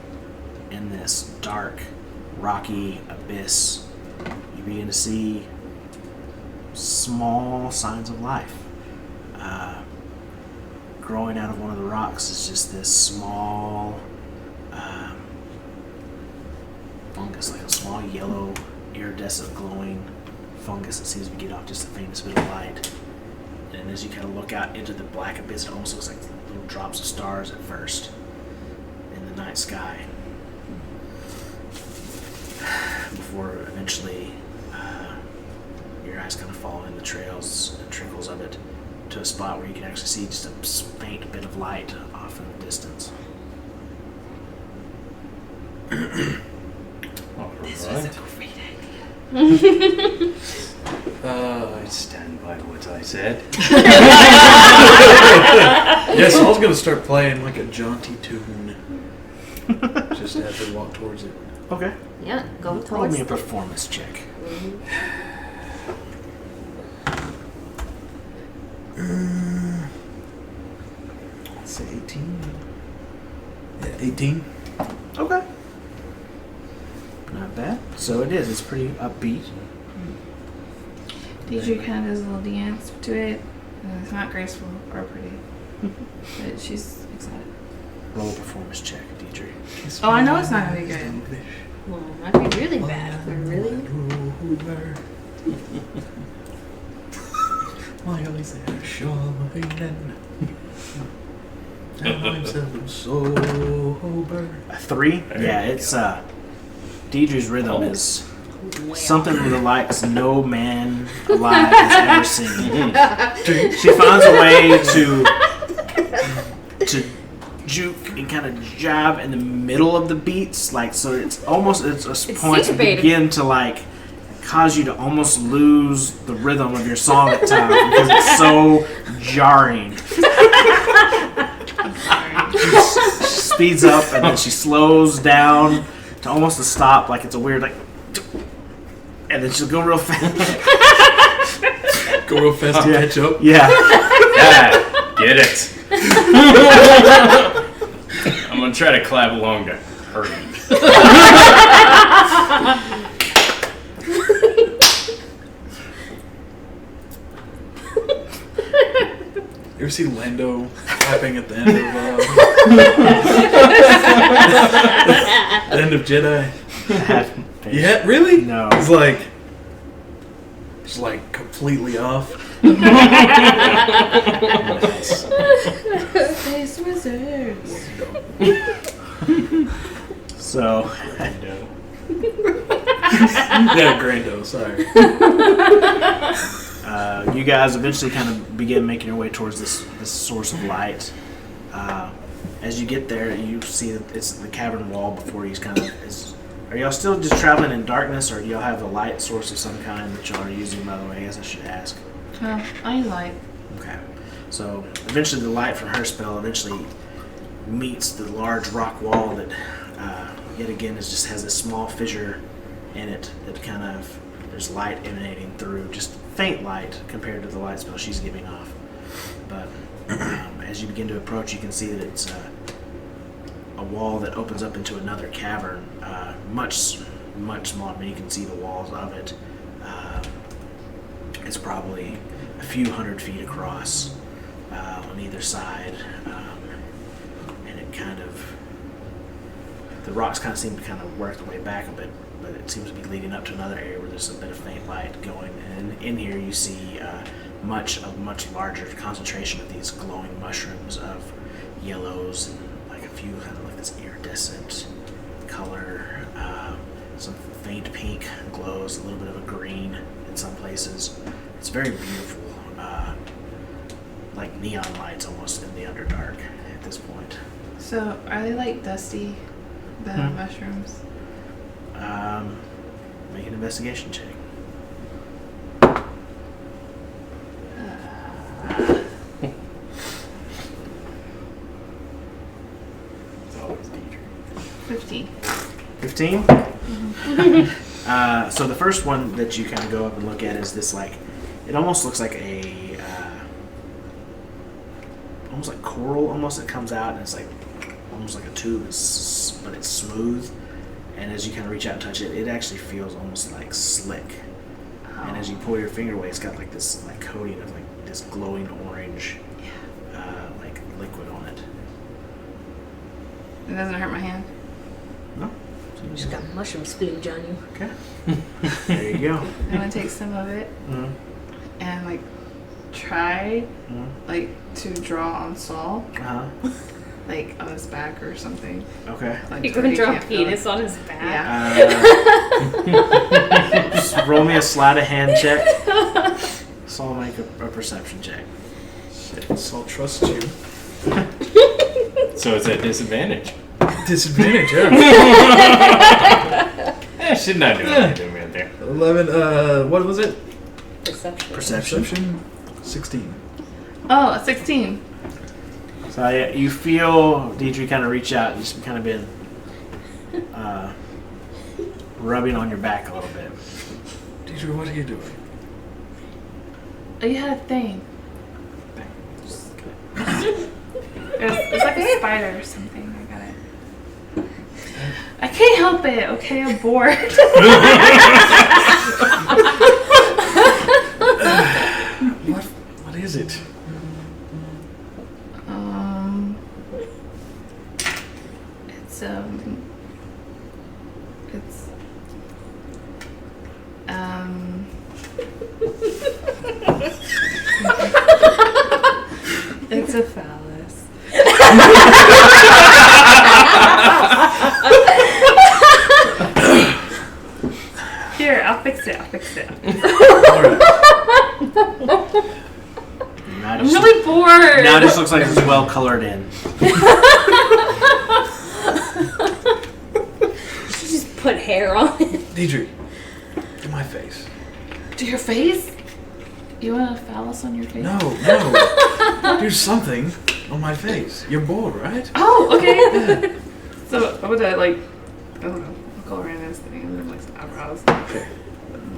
in this dark, rocky abyss, you begin to see small signs of life. Growing out of one of the rocks is just this small fungus, like a small yellow, iridescent, glowing fungus that seems to get off just the faintest bit of light. And as you kind of look out into the black abyss, it almost looks like little drops of stars at first in the night sky. Before eventually your eyes kind of follow in the trails and trickles of it to a spot where you can actually see just a faint bit of light off in the distance. This was a great I stand by what I said. Yes, I was gonna start playing like a jaunty tune. Just as we walk towards it. Okay. Yeah, go Roll towards me a the... performance check. Let's say 18. Yeah, 18. Okay. Not bad. So it is. It's pretty upbeat. Deidre kind of does a little dance to it. And it's not graceful or pretty. But she's excited. Roll a performance check, Deidre. Oh, I know it's not going to be good. Well, it might be really bad if we're really... My eyes are shining. And I'm sober. A 3? Yeah, it's Deidre's rhythm is something with the likes no man alive has ever seen. She finds a way to juke and kind of jab in the middle of the beats, like so it's a point to syncopated. begin to like cause you to almost lose the rhythm of your song at times because it's so jarring. She speeds up and then she slows down to almost a stop, like it's a weird like, and then she'll go real fast. Go real fast to catch up. Yeah. Yeah, get it. I'm gonna try to clap along to hurt you. You ever see Lando clapping at the end of the end of Jedi? Yeah, really? No. It's like completely off. Space Wizards. So, Yeah, Grando, sorry. you guys eventually kind of begin making your way towards this source of light. As you get there, you see that it's the cavern wall before you. Are y'all still just traveling in darkness, or do y'all have a light source of some kind that y'all are using? By the way, I guess I should ask. I like. Okay. So eventually, the light from her spell eventually meets the large rock wall that, yet again, has this small fissure in it that kind of there's light emanating through, just faint light compared to the light spell she's giving off. But as you begin to approach, you can see that it's a wall that opens up into another cavern, much smaller. I mean, you can see the walls of it. It's probably a few hundred feet across on either side, and it the rocks kind of seem to kind of work their way back a bit, but it seems to be leading up to another area where there's a bit of faint light going. And in here, you see a much larger concentration of these glowing mushrooms of yellows and like a few kind of like this iridescent color, some faint pink glows, a little bit of a green in some places. It's very beautiful, like neon lights almost in the Underdark at this point. So, are they like dusty, the mushrooms? Make an investigation check. It's always Deidre. 15. 15? So the first one that you kind of go up and look at is this, like, it almost looks like almost like coral almost that comes out, and it's like almost like a tube, but it's smooth. And as you kind of reach out and touch it, it actually feels almost like slick. And as you pull your finger away, it's got like this like coating of like this glowing orange, like liquid on it. It doesn't hurt my hand. No. You just got mushroom splooge on you. Okay. There you go. I'm gonna take some of it Mm-hmm. and like try like to draw on Saul, Uh-huh. like on his back or something. Okay. Like, You're to where gonna he draw a can't feel it. penis on his back? Yeah. Just roll me a sleight of hand check. So I'll make a perception check. Saul trusts you. So it's at disadvantage. Disadvantage, yeah. I should not do anything right there. 11, what was it? Perception. Perception? 16. Oh, a 16. So yeah, you feel Deidre kind of reach out and just kind of been rubbing on your back a little bit. Deidre, what are you doing? Oh, you had a thing. It's like a spider or something. I got it. I can't help it. Okay, I'm bored. What is it? It's it's a phallus. Here, I'll fix it. Alright. Now it I'm just- really bored. Now it just looks like it's well colored in. She just put hair on it. Deidre, to my face. To your face? You want a phallus on your face? No. Do something on my face. You're bored, right? Oh, okay. So I'm gonna like, I don't know, I'll color in this thing and then like some eyebrows. Okay.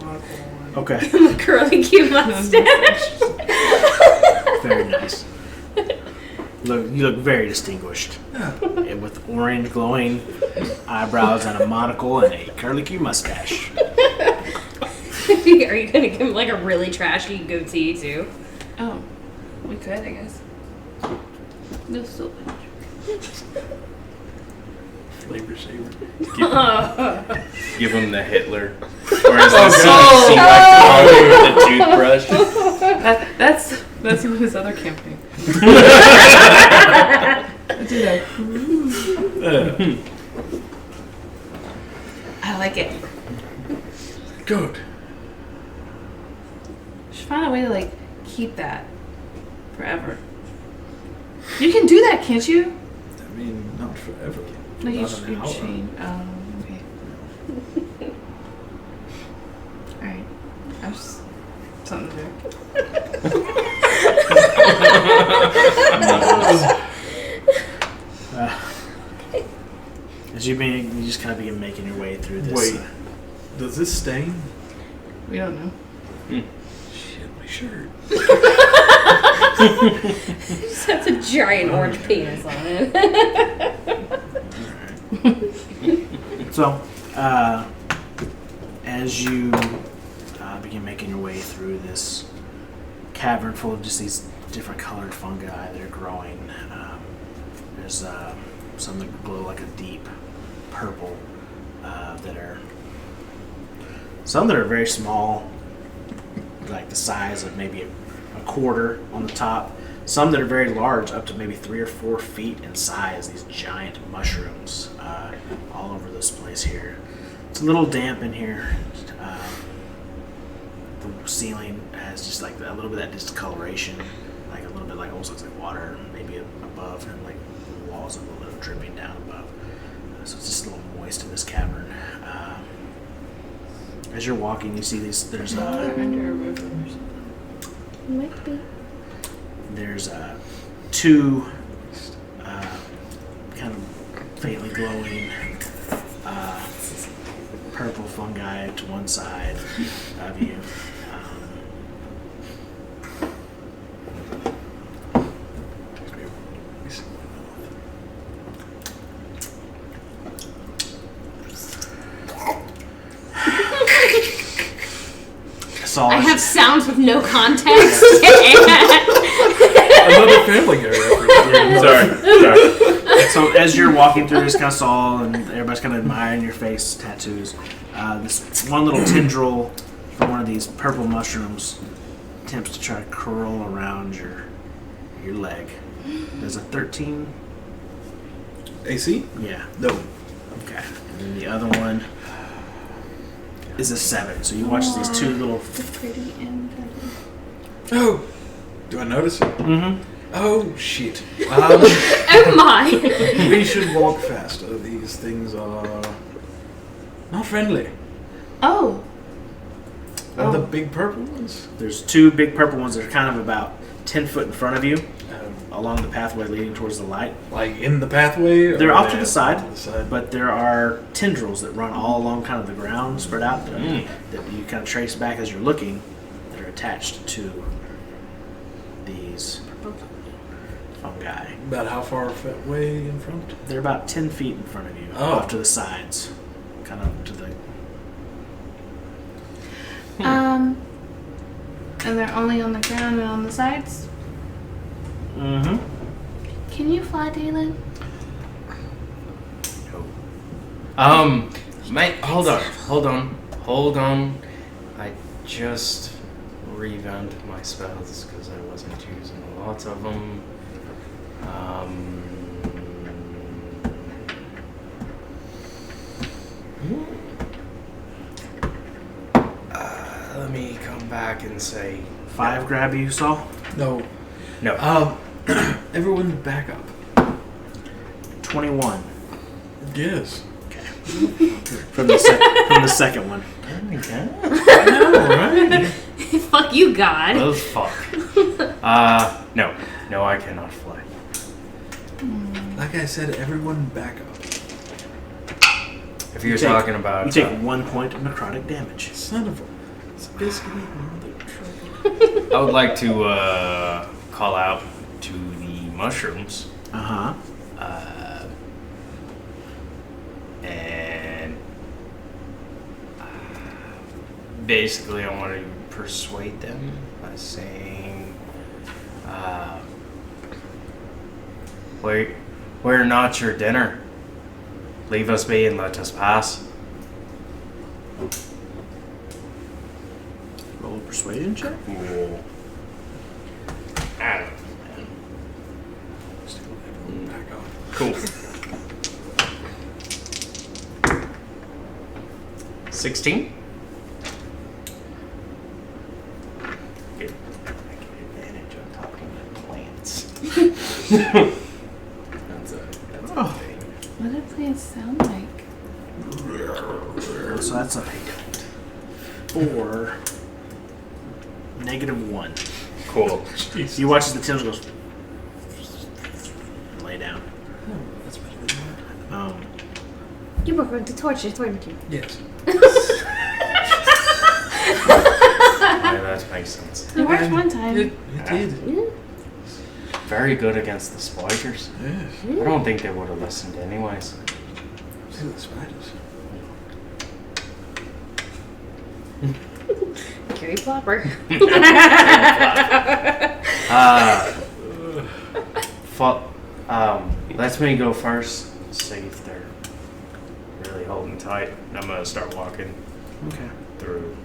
Monocle. Okay. Curly cute mustache. Very nice. You look very distinguished. Yeah. And with orange glowing eyebrows and a monocle and a curly Q mustache. Are you gonna give him like a really trashy goatee too? Oh, we could, I guess. No silage. Flavor saver. Give him the Hitler. Or is this see like with the toothbrush? That's his other campaign. Do that. I like it. Good. Should find a way to like keep that forever. You can do that, can't you? I mean, not forever. No, you Not an hour. change. Oh, okay. Alright. I was something to do. As you just kind of begin making your way through this. Wait. Does this stain? We don't know. Shit, my shirt. Just has a giant orange penis on it. So, as you begin making your way through this cavern full of just these different colored fungi that are growing, there's some that glow like a deep purple, some that are very small, like the size of maybe a quarter on the top. Some that are very large, up to maybe 3 or 4 feet in size. These giant mushrooms all over this place here. It's a little damp in here. The ceiling has just like a little bit of that discoloration, like a little bit like almost looks like water, maybe above, and like the walls are a little bit dripping down above. So it's just a little moist in this cavern. As you're walking, you see these. There's Under a river or something. Might be. There's two kind of faintly glowing purple fungi to one side of you. Saul. I have sounds with no context. Another Family Guy reference. Sorry. So as you're walking through this kind of Saul, and everybody's kind of admiring your face tattoos, this one little tendril from one of these purple mushrooms attempts to try to curl around your leg. There's a 13. AC? Yeah. No. Okay. And then the other one is a 7. So you watch these two little. The pretty and pretty. Oh! Do I notice it? Mm-hmm. Oh, shit. Oh my! We should walk faster. These things are not friendly. Oh. Are the big purple ones? There's two big purple ones that are kind of about 10 foot in front of you, along the pathway leading towards the light. Like in the pathway? Or They're off to they the side, to the side? but there are tendrils that run all along kind of the ground, spread out, that you kind of trace back as you're looking, that are attached to these fungi. About how far away in front? They're about 10 feet in front of you, Oh. off to the sides, kind of to the. And they're only on the ground and on the sides? Mm-hmm. Can you fly, Dalen? Mate, hold on. I just revamped my spells because I wasn't using a lot of them. Let me come back and say 5 grab you, Saul? No. no. Everyone back up. 21. Yes. From the second one. No, right? Fuck you, God. Oh fuck. No, I cannot fly. Like I said, everyone back up. If you're take- talking about, You take 1 point of necrotic damage. Son of a... It's basically mother trucker. I would like to call out to the mushrooms, Uh-huh. and basically I want to persuade them by saying, we're not your dinner. Leave us be and let us pass. Roll a persuasion check. Cool. Adam. Still everyone back up. Cool. 16? Good. I get advantage on talking to plants. That's a thing. What do plants sound like? So that's a 4. -1. Cool. You watch as the tendril goes and lay down. That's better than that. You were going to torture you. Yes. Yeah, that makes sense. It worked one time. It did. Very good against the spiders. Yes. I don't think they would have listened anyways. See the spiders. Gary Plopper. Let me go first. See if they're really holding tight. I'm gonna start walking Okay. through.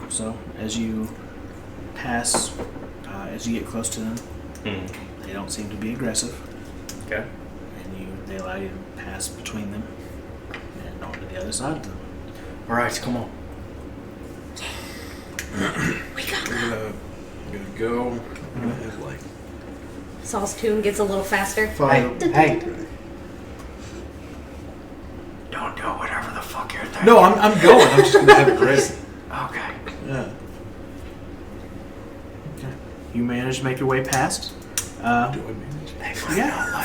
So as you pass, as you get close to them, they don't seem to be aggressive, Okay. and they allow you to pass between them and onto the other side of them. All right, come on. We're gonna go. We're gonna have like Saul's tune gets a little faster. 5. Hey. Don't do whatever the fuck you're thinking. No, I'm going. I'm just gonna have it ready. Okay. Yeah. Okay. You manage to make your way past. Do I manage? Yeah.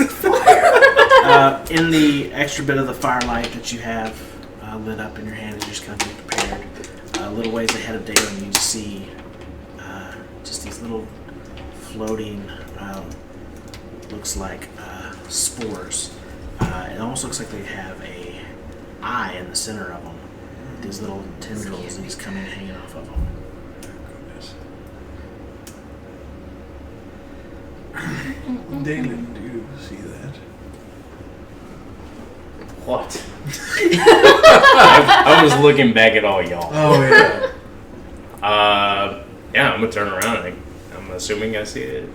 In the extra bit of the firelight that you have lit up in your hand as you're just kind of getting prepared, a little ways ahead of Dalen, you see just these little floating, looks like spores. It almost looks like they have a eye in the center of them. These little tendrils, and he's coming hanging off of them. Dalen, do you see that? What? I was looking back at all y'all. Oh, yeah. Yeah, I'm gonna turn around. I'm assuming I see it.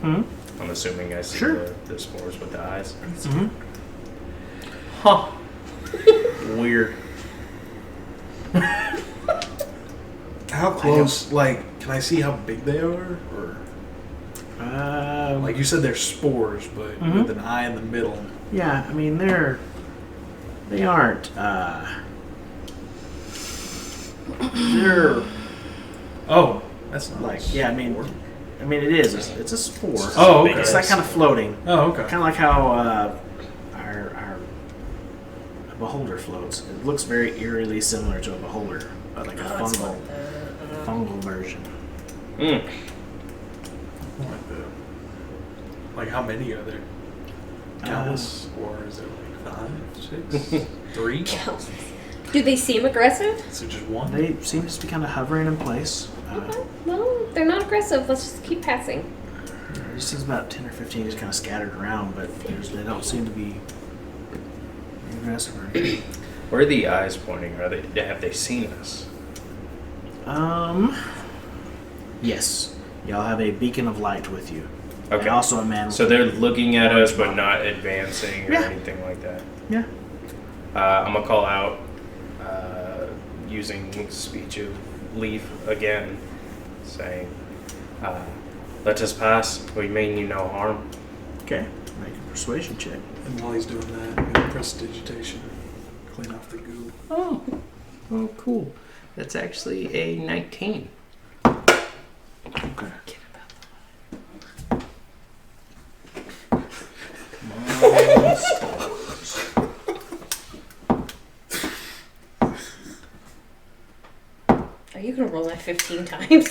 Hmm? I'm assuming I see Sure. the spores with the eyes. Mm-hmm. Huh. Weird. How close, like, can I see how big they are? Or, like you said, they're spores, but Mhm. with an eye in the middle. yeah, I mean they aren't. They're Oh, that's not like a yeah. I mean it is. It's a spore. Oh, okay. It's like kind of floating, Oh, okay. kind of like how our beholder floats. It looks very eerily similar to a beholder, but like a fungal version. Mm. Like, how many are there? Countless? Or is it like 5, 6, 3? Do they seem aggressive? Is it just one? They seem to be kind of hovering in place. Okay. Well, they're not aggressive. Let's just keep passing. It seems about 10 or 15 just kind of scattered around, but they don't seem to be aggressive or anything. Where are the eyes pointing? Have they seen us? Yes. Y'all have a beacon of light with you. Okay. And also a man. So they're looking at us, but not advancing or Yeah. anything like that. Yeah. I'm gonna call out using speech of leave again, saying, "Let us pass. We mean you no harm." Okay. Make a persuasion check. And while he's doing that, I'm gonna press digitation. Clean off the goo. Oh, cool. That's actually a 19. Okay. Are you gonna roll that 15 times?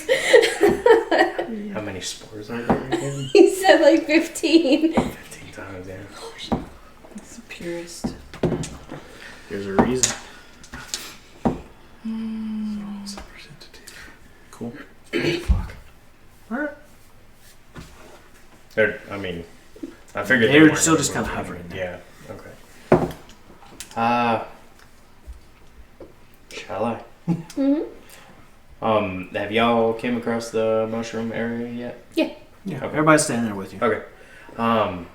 How many spores are there again? He said like 15. 15 times, yeah. That's the purest. There's a reason. Cool. Fuck. Alright. I mean, I figured They were weren't still just moving. kinda hovering there. Yeah. Okay. Shall I? Mm-hmm. Have y'all came across the mushroom area yet? Yeah. Yeah. Okay. Everybody's standing there with you. Okay. I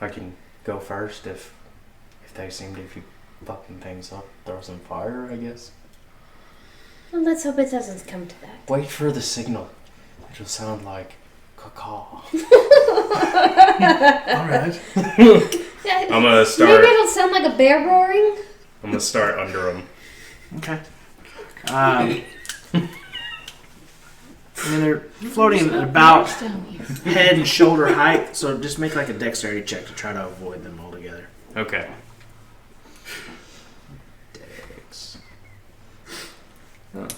can go first if they seem to be fucking things up. Throw some fire, I guess. Well, let's hope it doesn't come to that. Wait for the signal. It'll sound like caw. Alright. Yeah, I'm gonna start. maybe it'll sound like a bear roaring. I'm gonna start under them. Okay. I mean, they're floating at about Down here. head and shoulder height, so just make like a dexterity check to try to avoid them altogether. Okay. Dex. Oh.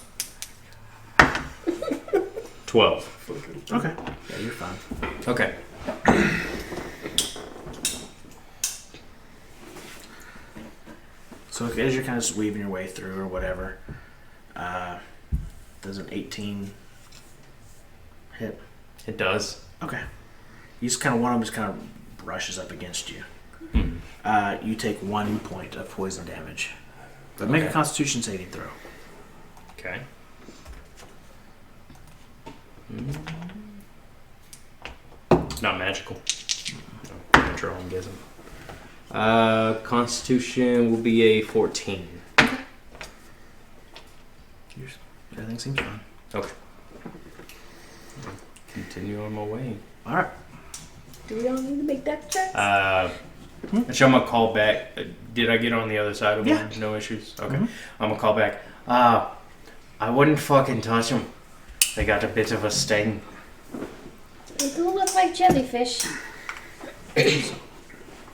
12. Okay. Yeah, you're fine. Okay. So as you're kind of just weaving your way through or whatever, does an 18 hit? It does. Okay. You just kind of, one of them just kind of brushes up against you. You take 1 point of poison damage. But make a Okay. Constitution saving throw. Okay. Not magical. No, natural, I'm guessing. Constitution will be a 14. Everything seems fine. Okay. Continue on my way. All right. Do we all need to make death checks? Actually, I'm gonna call back. Did I get on the other side of Yeah. one? No issues? Okay. Mhm. I'm gonna call back. I wouldn't fucking touch them. They got a bit of a sting. They do look like jellyfish.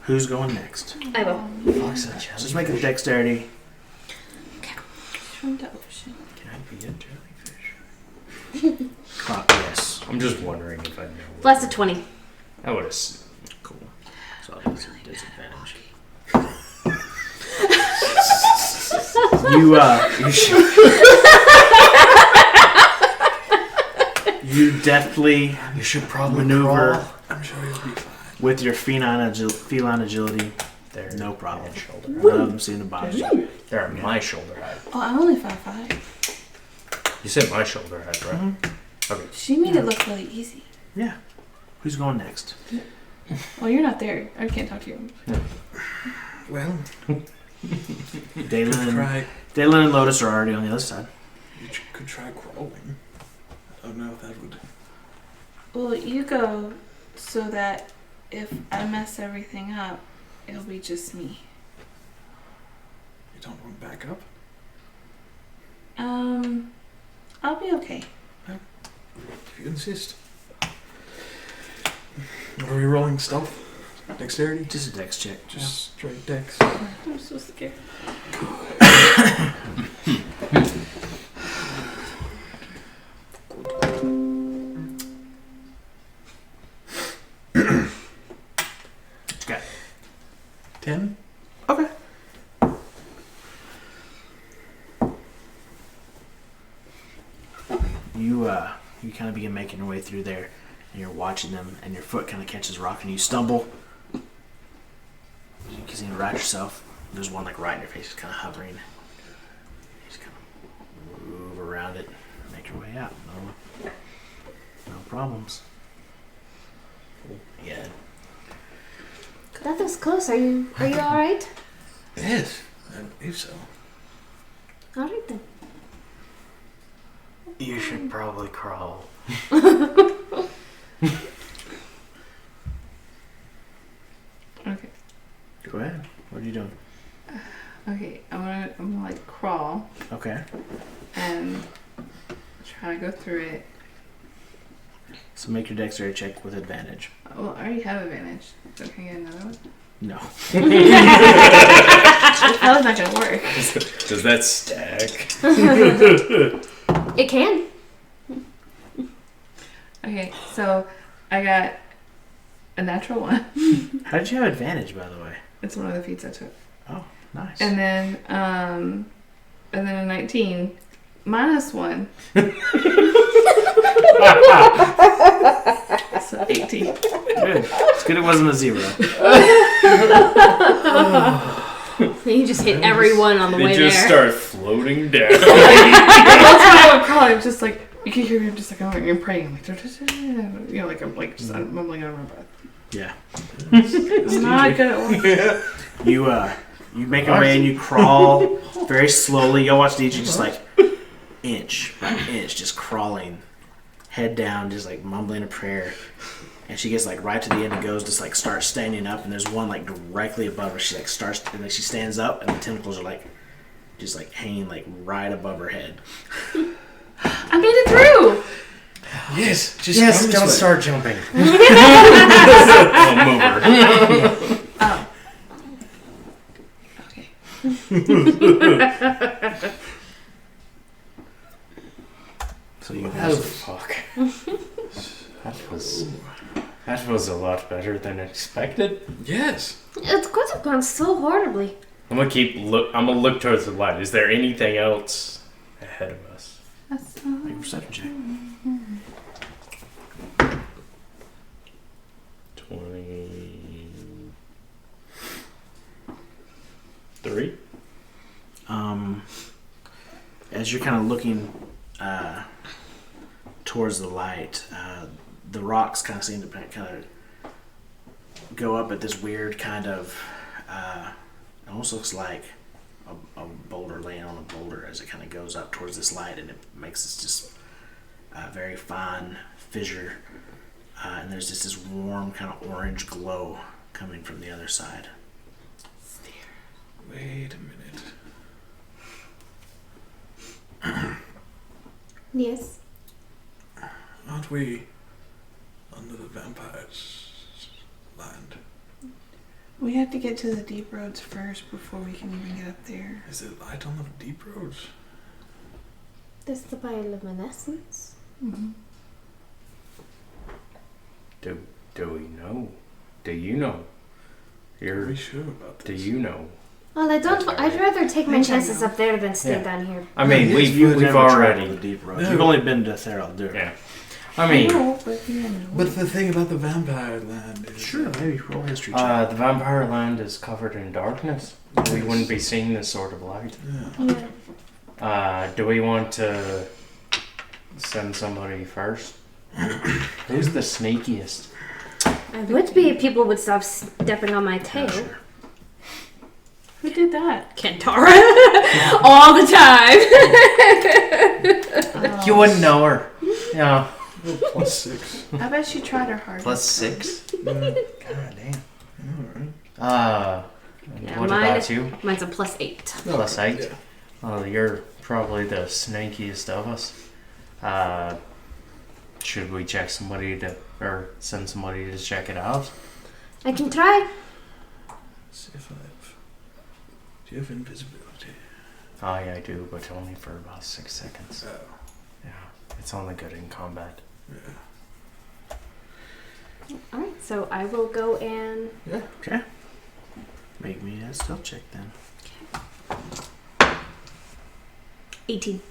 Who's going next? I will. Fuck's a So jellyfish. just make a dexterity. From the ocean. Can I be a jellyfish? Yes. I'm just wondering if I know. Plus a 20. I would have. Cool. So I'll do some disadvantage. you You deftly You should probably maneuver crawl. I'm sure you'll be fine. with your feline agility. They're No problem. head, shoulder None of them seem to bother you. They're my shoulder height. Oh, I'm only 5'5". You said my shoulder height, right? Mm-hmm. Okay. She made it look really easy. Yeah. Who's going next? Well, you're not there. I can't talk to you. Well, Daylin and Lotus are already on the other side. You could try crawling. I don't know if that would. Well, you go so that if I mess everything up, it'll be just me. You don't want back up? I'll be okay. If you insist. What are we rolling? Stealth? Dexterity? Just a dex check. Just straight dex. I'm so scared. Okay. 10? Okay. You kind of begin making your way through there, and you're watching them, and your foot kind of catches rock, and you stumble. You can see you right yourself. There's one like right in your face, just kind of hovering. You just kind of move around it, make your way out. No problems. Yeah. That was close. Are you all right? Yes, I believe so. All right then. You should probably crawl. Okay. Go ahead. What are you doing? Okay, I'm gonna like crawl Okay. and try to go through it. So make your dexterity check with advantage. Well, I already have advantage. So can I get another one? No. That was not gonna work. Does that stack? It can. Okay, so I got a natural 1. How did you have advantage, by the way? It's one of the feats I took. Oh, nice. And then a 19 minus 1. So 18. Good. It's good it wasn't a 0. You just hit everyone on the way They just there. start floating down. That's why I would crawl. I'm just like, you can hear me just like, oh, you're praying. Like, you know, like I'm like just mumbling under my breath. Yeah. I'm not good at walking. You make your way and you crawl very slowly. You'll watch Deidre just like inch by inch, just crawling, head down, just like mumbling a prayer. And she gets like right to the end and goes just like starts standing up, and there's one like directly above her. She like starts and then she stands up and the tentacles are like just like hanging like right above her head. I made it through. Yes, just Yes, come don't this way. start jumping. I'll move her. Oh. Okay. So you Oh guys fuck. That was a lot better than expected. Yes. It could have gone so horribly. I'm gonna look towards the light. Is there anything else ahead of us? That's make a perception check. 23. As you're kind of looking towards the light, the rocks kind of seem to kind of go up at this weird kind of it almost looks like a boulder laying on a boulder as it kind of goes up towards this light, and it makes this just very fine fissure, and there's just this warm kind of orange glow coming from the other side. Wait a minute. Yes. Aren't we under the vampire's land? We have to get to the deep roads first before we can even get up there. Is there light on the deep roads? There's the bioluminescence. Mm-hmm. Do we know? Do you know? Are we sure about Do this? you know? Well, I'd rather take my chances up there than stay Yeah. down here. I mean, Yes, we've never traveled already. the deep roads. No. You've only been to Theral Dur. Yeah. I mean, No, but you know. But the thing about the vampire land is... Sure, maybe roll history check. the vampire land is covered in darkness. We wouldn't be seeing this sort of light. Yeah. Do we want to send somebody first? Who's the sneakiest? I would be if people would stop stepping on my tail. Sure. Who did that? Kentara. All the time. You wouldn't know her. Yeah. +6. I bet she tried her hardest. +6? God damn. Alright. Yeah, What mine about is- you? Mine's a +8. +8. Yeah. Well, you're probably the snakiest of us. Should we check somebody or send somebody to check it out? I can try. See if I have... Do you have invisibility? Oh, yeah, I do, but only for about 6 seconds. Oh. Yeah, it's only good in combat. Yeah. Alright, so I will go and... Yeah. Okay. Make me a stealth check then. 18.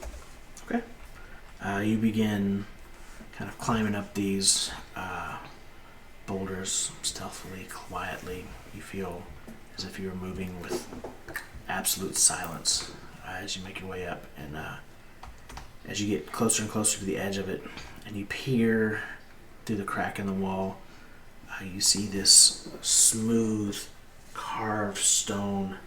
You begin kind of climbing up these boulders stealthily, quietly. You feel as if you were moving with absolute silence as you make your way up. And as you get closer and closer to the edge of it, and you peer through the crack in the wall, you see this smooth, carved stone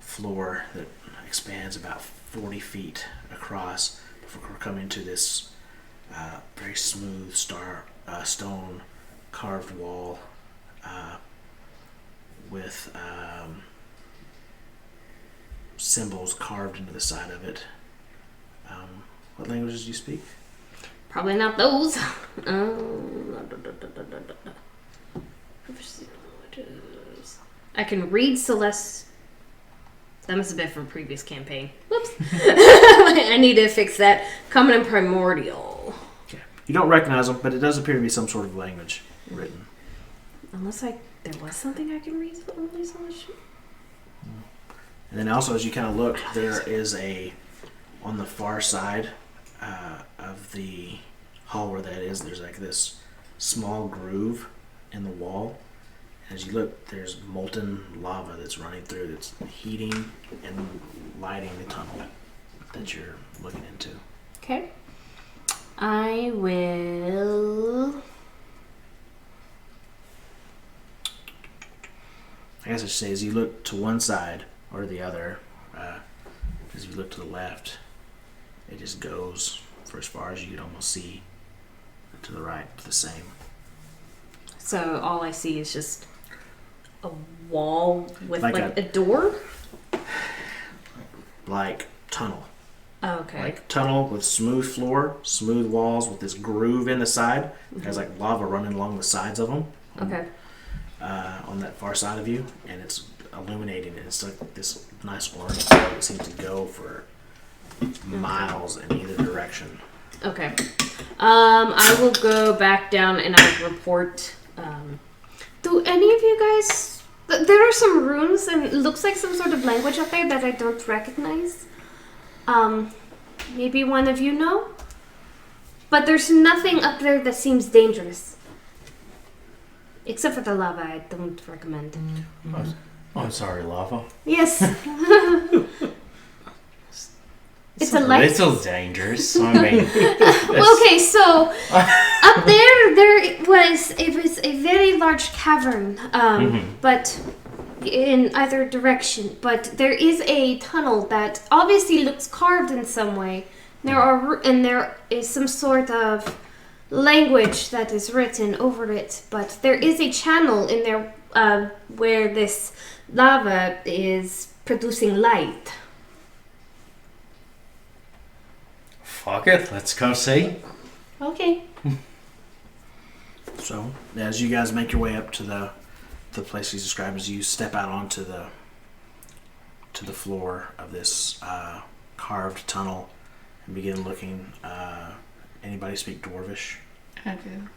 floor that expands about 40 feet across before coming to this very smooth stone carved wall with symbols carved into the side of it. What languages do you speak? Probably not those. I can read Celeste. That must have been from a previous campaign. Whoops. I need to fix that. Common and Primordial. Okay. You don't recognize them, but it does appear to be some sort of language written. Unless there was something I can read only so much. And then also, as you kind of look, there is on the far side of the hall where that is, there's like this small groove in the wall. As you look, there's molten lava that's running through, that's heating and lighting the tunnel that you're looking into. Okay. I will... I guess I should say, as you look to one side or the other, as you look to the left, it just goes for as far as you can almost see. To the right, the same. So all I see is just a wall with Like a door? Like tunnel. Oh, okay. Like tunnel with smooth floor, smooth walls with this groove in the side. It has like lava running along the sides of them. Okay. On that far side of you, and it's illuminating. It's like this nice orange glow that seems to go for miles in either direction. Okay. I will go back down and I'll report. Do any of you guys... There are some runes and it looks like some sort of language up there that I don't recognize. Maybe one of you know? But there's nothing up there that seems dangerous. Except for the lava, I don't recommend. I'm sorry, lava. Yes. It's a light. little dangerous. I mean, Okay, so up there it was a very large cavern, but in either direction. But there is a tunnel that obviously looks carved in some way. There is some sort of language that is written over it. But there is a channel in there where this lava is producing light. fuck it, let's go see. Okay. So, as you guys make your way up to the place he's described, as you step out onto the floor of this carved tunnel and begin looking. Anybody speak Dwarvish? I do.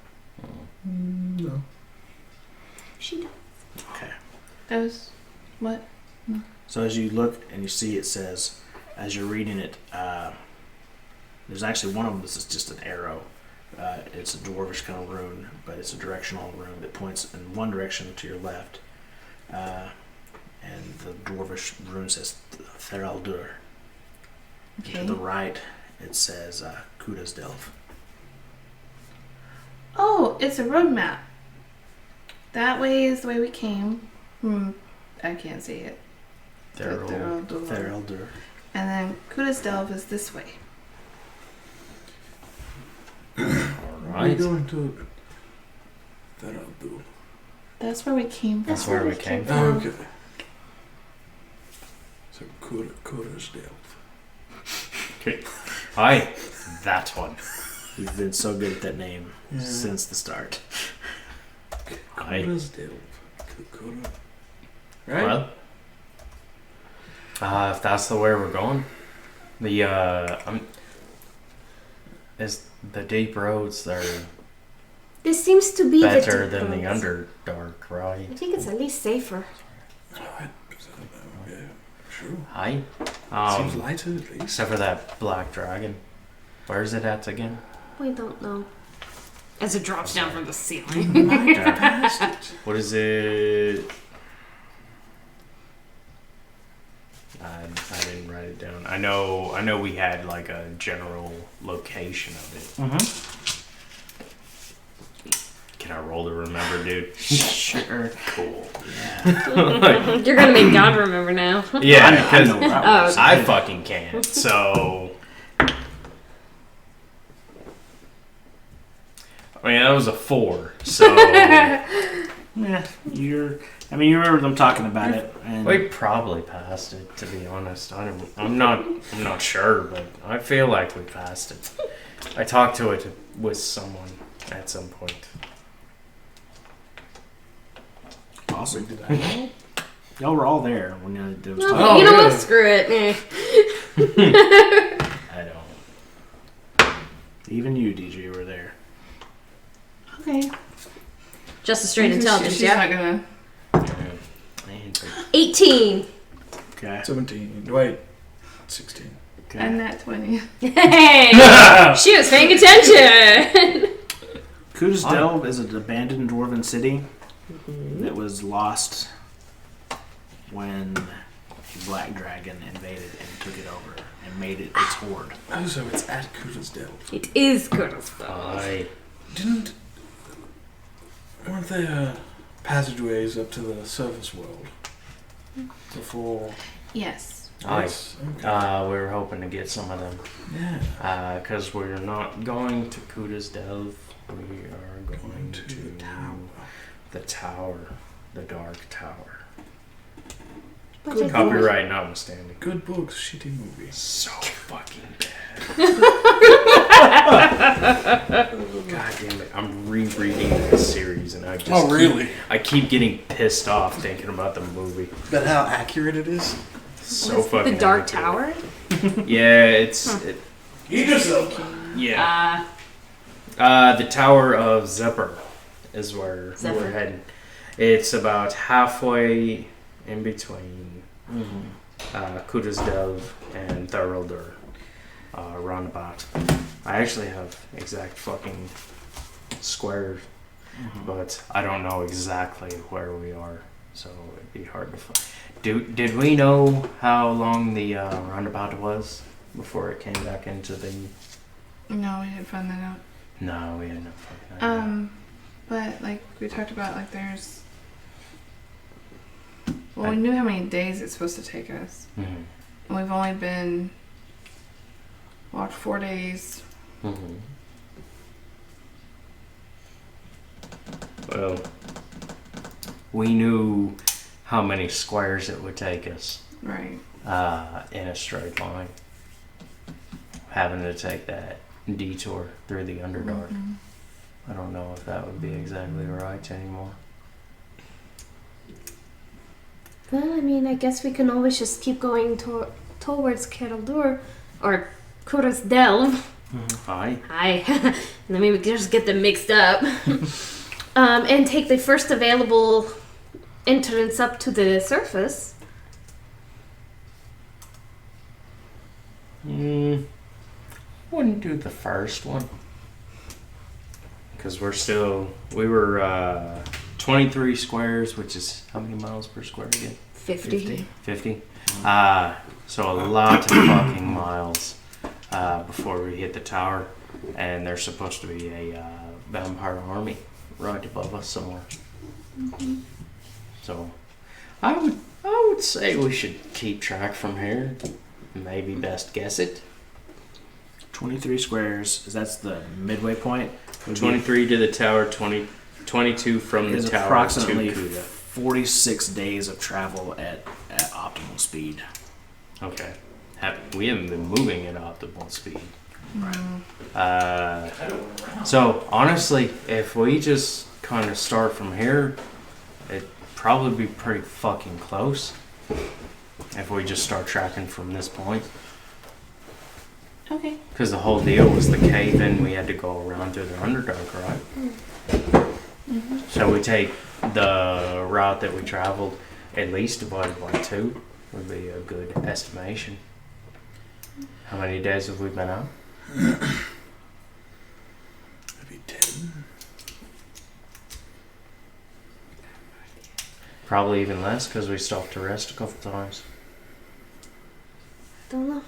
No. She does. Okay. Those. What? So as you look and you see, it says, as you're reading it, there's actually one of them that's just an arrow, It's a dwarvish kind of rune, but it's a directional rune that points in one direction to your left. And the dwarvish rune says Theraldur. Okay. To the right, it says Kuda's Delve. Oh, it's a road map. That way is the way we came. I can't see it. Theraldur. And then Kuda's Delve is this way. Are we Alright. going to that I'll do. That's where we came from. That's where we came from. Oh, okay. So Kuda's Delve. Okay. Aye. That one. You've been so good at that name since the start. Aye. Kuda's Delve. Kuda. Right? Well. If that's the way we're going. The is the deep roads they're This seems to be better the than the roads. Underdark, right? I think it's at least safer. Yeah, sure. Aye. Seems lighter at least. Except for that black dragon. Where's it at again? We don't know. As it drops down from the ceiling. What is it? I didn't write it down. I know we had like a general location of it. Can I roll to remember, dude? Sure. Cool. Yeah. You're gonna make God remember now. Yeah, I because know where I was. I fucking can't. So, I mean, that was a 4. So Yeah, you remember them talking about it, and we probably passed it. To be honest, I'm not sure, but I feel like we passed it. I talked to it with someone at some point. awesome. Y'all were all there when there was Well, talking. you know yeah. what? Screw it. I don't. Even you, DJ, were there. Okay. Just a straight intelligence, She's yeah? not gonna. Man, 18. Okay. 17. Wait. 16. Okay. And that 20. Hey! She was paying attention! Kuda's Delve is an abandoned dwarven city that was lost when a black dragon invaded and took it over and made it its horde. Oh, so it's at Kuda's Delve. It is good as well. Weren't there passageways up to the surface world before? Yes. Aye. Yes, okay. We were hoping to get some of them. Yeah. Because we're not going to Kuda's Delve. We are going to the tower. the tower. The Dark Tower. But Good I think- Copyright notwithstanding. Good books, shitty movie. So fucking bad. God damn it. I'm rereading this series and I just I keep getting pissed off thinking about the movie. But how accurate it is? So Was fucking the Dark accurate. Tower? Yeah, it's Eat yourself. yeah. The Tower of Zephyr is where Zephyr. we're heading. It's about halfway in between Kuda's Delve and Theraldur. Roundabout. I actually have exact fucking squares, but I don't know exactly where we are, so it'd be hard to find. Did we know how long the roundabout was before it came back into the? No, we didn't find that out. No, we had no fucking idea. But like we talked about, like there's. Well, we knew how many days it's supposed to take us, Mhm. and we've only been. Walked 4 days. Mhm. Well, we knew how many squares it would take us Right. in a straight line. Having to take that detour through the Underdark. Mhm. I don't know if that would be exactly right anymore. Well, I mean, I guess we can always just keep going towards Keraldur or Kuda's Delve. Aye. Hi. Let me just get them mixed up. And take the first available entrance up to the surface. Wouldn't do the first one. because we were 23 squares, which is how many miles per square again? 50. 50. So a lot of fucking miles before we hit the tower, and there's supposed to be a vampire army right above us somewhere. So I would say we should keep track from here. Maybe best guess it. 23 squares. That's the midway point. 23 to the tower. 22 from the Is tower approximately to Kuda. 46 days of travel at optimal speed. Okay. We haven't been moving at optimal speed. So honestly, if we just kind of start from here, it'd probably be pretty fucking close. If we just start tracking from this point. Okay. Because the whole deal was the cave in, we had to go around through the Underdark, right? Mm-hmm. So we take the route that we traveled, at least divided by 2 would be a good estimation. How many days have we been out? Maybe 10. Probably even less because we stopped to rest a couple times. Don't know.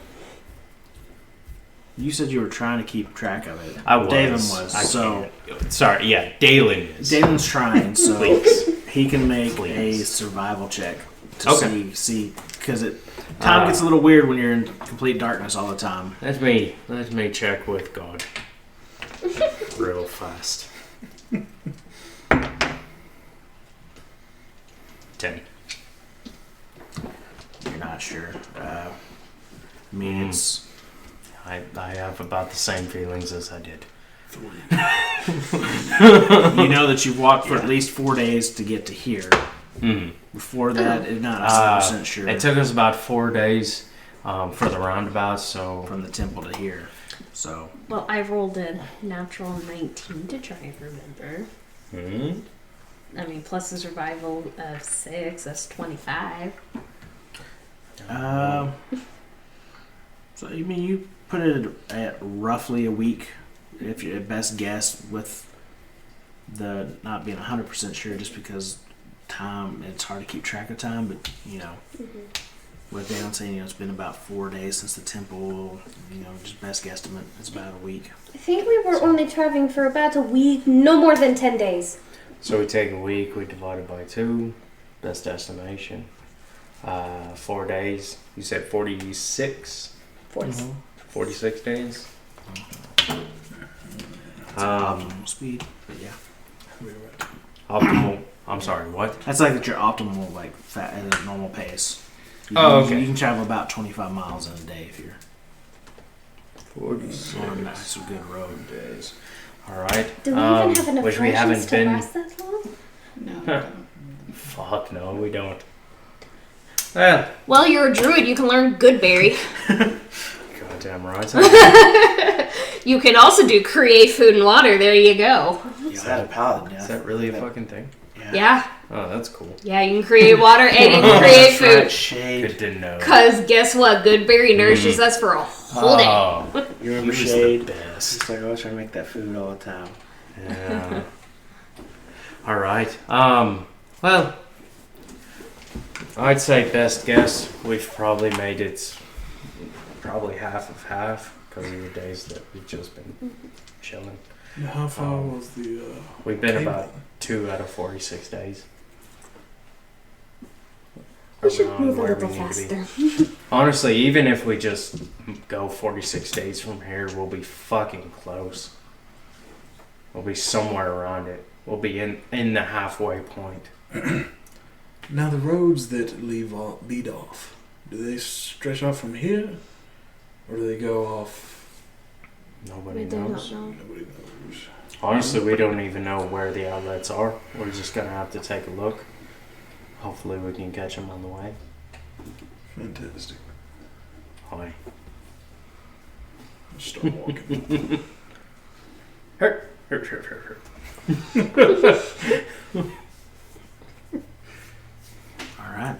You said you were trying to keep track of it. I was. Dalen was. I So can't. Sorry, yeah, Dalen is. Dalen's trying, so Please. he can make a Please. survival check to Okay. see because time gets a little weird when you're in complete darkness all the time. Let me check with God. Real fast. 10. You're not sure. I mean, it's I have about the same feelings as I did. you know that you've walked for at least 4 days to get to here. Before that, it's not 100% sure. It took us about 4 days for the roundabout, so From the temple to here. So Well, I rolled a natural 19 to try and remember. I mean, plus a survival of 6, that's 25. so you mean you put it at roughly a week, if you're at best guess, with the not being 100% sure, just because time, it's hard to keep track of time, but what they don't say, it's been about 4 days since the temple, just best guesstimate, it's about a week. I think we were only traveling for about a week, no more than 10 days. So we take a week, we divide it by 2, best estimation. 4 days, you said 46? 46 days? Optimal speed, but yeah. Optimal, I'm sorry, what? That's like at your optimal, like, at a normal pace. You can travel about 25 miles in a day if you're 46. on some good road days. Alright. Do we even have enough which we rations haven't to been. last that long? No. Fuck no, we don't. Well, Well, you're a druid, you can learn Goodberry. goddamn right. You can also do create food and water, there you go. Is that a paladin? Is that really a fucking thing? Yeah. Oh, that's cool. Yeah, you can create water and you can create food. Shade. Good to know. Because guess what? Goodberry nourishes us for a whole day. Oh, You he remember was Shade? the best. It's like I was trying to make that food all the time. Yeah. All right. Well, I'd say best guess we've probably made it probably half of half because of the days that we've just been chilling. How far was the? We've been cave about then? 2 out of 46 days. We should Around move a where little we need to be. faster. Honestly, even if we just go 46 days from here, we'll be fucking close. We'll be somewhere around it. We'll be in the halfway point. Now the roads that lead off, do they stretch off from here, or do they go off? Nobody We do knows. not know. Nobody knows. Honestly, we don't even know where the outlets are. We're just gonna have to take a look. Hopefully, we can catch them on the way. Fantastic. Hi. Start walking. Hurt. All right.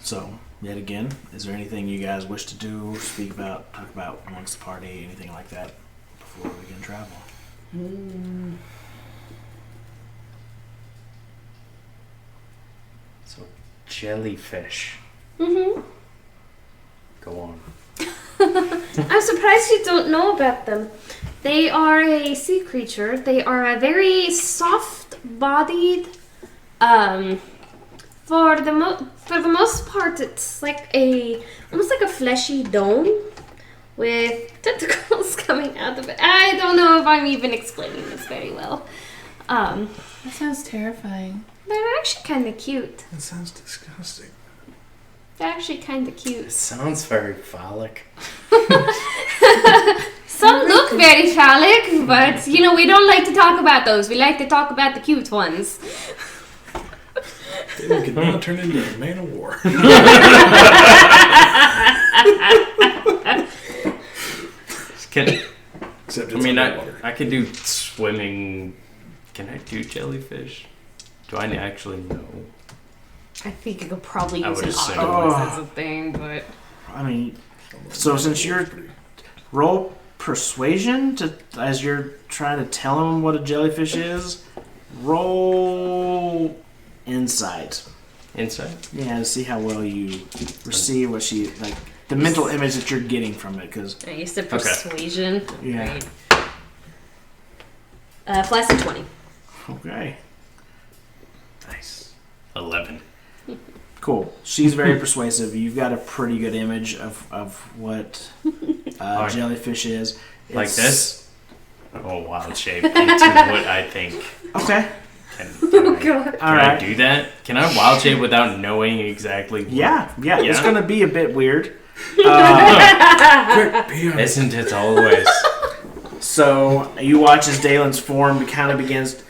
So, yet again, is there anything you guys wish to do, talk about amongst the party, anything like that before we begin travel? jellyfish. Mm-hmm. Go on. I'm surprised you don't know about them. They are a sea creature. They are a very soft-bodied. For the most part, it's like almost like a fleshy dome with tentacles coming out of it. I don't know if I'm even explaining this very well. That sounds terrifying. They're actually kind of cute. That sounds disgusting. They're actually kind of It cute. sounds very phallic. Some look very phallic, but we don't like to talk about those. We like to talk about the cute ones. They could not turn into a man of war. Except it's underwater. I could do swimming. Can I do jellyfish? Do I actually know? I think you could probably I use would an assume. octopus as a thing, but I mean, so since you're roll persuasion as you're trying to tell him what a jellyfish is, roll insight. Insight? Yeah, to see how well you receive what she the mental image that you're getting from it. Because you said persuasion. yeah, Right. Flash of 20. okay, Nice. 11. cool. She's very persuasive. You've got a pretty good image of what jellyfish is. Like It's- this? Oh, wild shape into what I think. Okay. Can God. I, I do that? Can I wild shape without knowing exactly what? Yeah. It's Yeah? gonna be a bit weird. Quick, pee on it. Isn't it always? So you watch as Dalen's form kind of begins,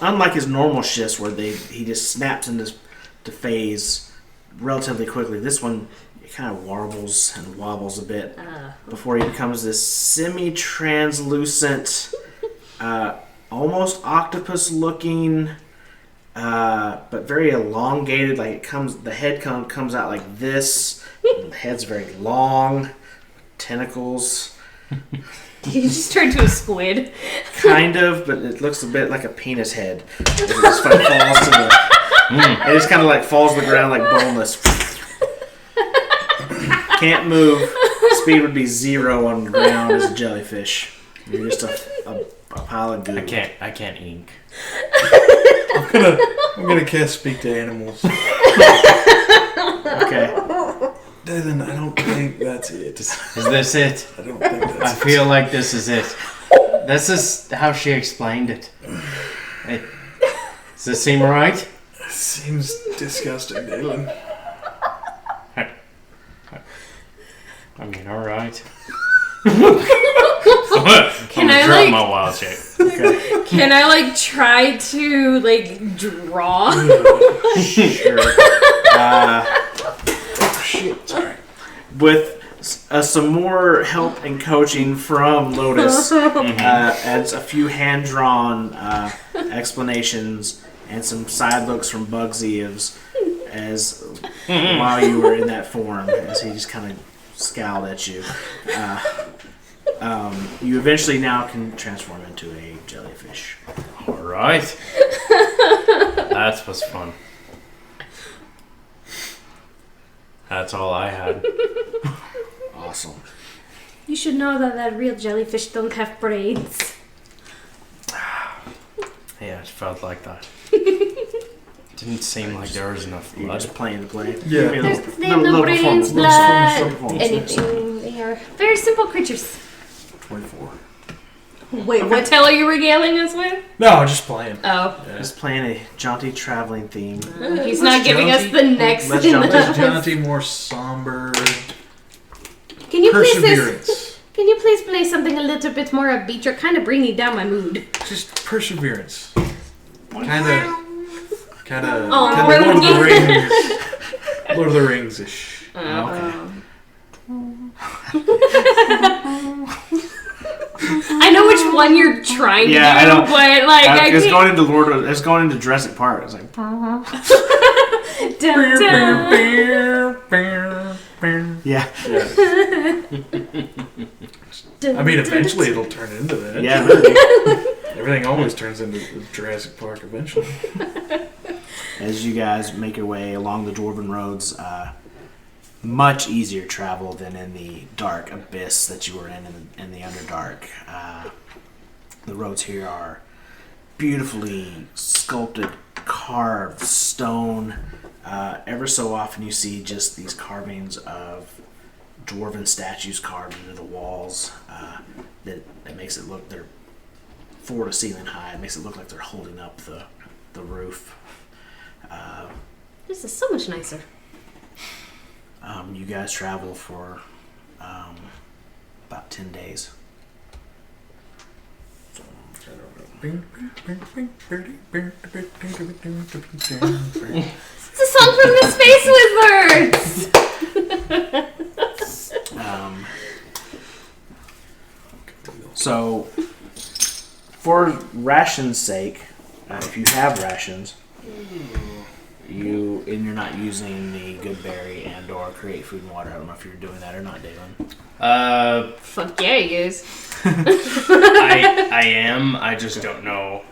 unlike his normal shifts where he just snaps into phase relatively quickly. This one it kind of warbles and wobbles a bit before he becomes this semi-translucent, almost octopus-looking, but very elongated. Like the head comes out like this. The head's very long, tentacles. You just turned to a squid. Kind of, but it looks a bit like a penis head. It just falls to the. It just kind of like falls to the ground like boneless. Can't move. Speed would be 0 on the ground as a jellyfish. You're just a pile of goo. I can't ink. I'm gonna cast Speak to Animals. Okay. Dylan, I don't think that's it. Is this it? I don't think that's I feel like this is it. This is how she explained it. Does this seem right? it. Seems disgusting, Dylan. I mean, all right. Can I, drop like- my wild shape? Okay. Can I try to draw? Sure. Shit. Sorry. With some more help and coaching from Lotus, adds a few hand-drawn explanations and some side looks from Bugsy as while you were in that form, as he just kind of scowled at you. You eventually now can transform into a jellyfish. All right. That was fun. That's all I had. Awesome. You should know that real jellyfish don't have brains. Yeah, it felt like that. Didn't seem like there was enough You're blood. just playing the play. Yeah. Give me a They have no brains, performance, blood, performance. anything. They are very simple creatures. 24. Wait, what tale are you regaling us with? No, just playing. Oh. Just playing a jaunty traveling theme. He's not giving us the next. Let's jump Less jaunty, more somber. Can you please Perseverance. Can you please play something a little bit more upbeat? You're kind of bringing down my mood. Just perseverance. Kind of Oh, Lord of the Rings. Lord of the Rings-ish. Okay. I know which one you're trying to do, Yeah, I know. but I It's can't. going into It's going into Jurassic Park. It's like. Dun, dun. Yeah. I mean, eventually it'll turn into that. Yeah. Really. Everything always turns into Jurassic Park eventually. as you guys make your way along the dwarven roads, much easier travel than in the dark abyss that you were in the Underdark. The roads here are beautifully sculpted, carved stone. Ever so often you see just these carvings of dwarven statues carved into the walls. That makes it look, they're floor to ceiling high. It makes it look like they're holding up the roof. This is so much nicer. You guys travel for about 10 days. It's a song from the Space Wizards! So, for ration's sake, if you have rations, you're not using the good berry and or create food and water. I don't know if you're doing that or not, Dalen. Fuck yeah, he is. I am. I just don't know.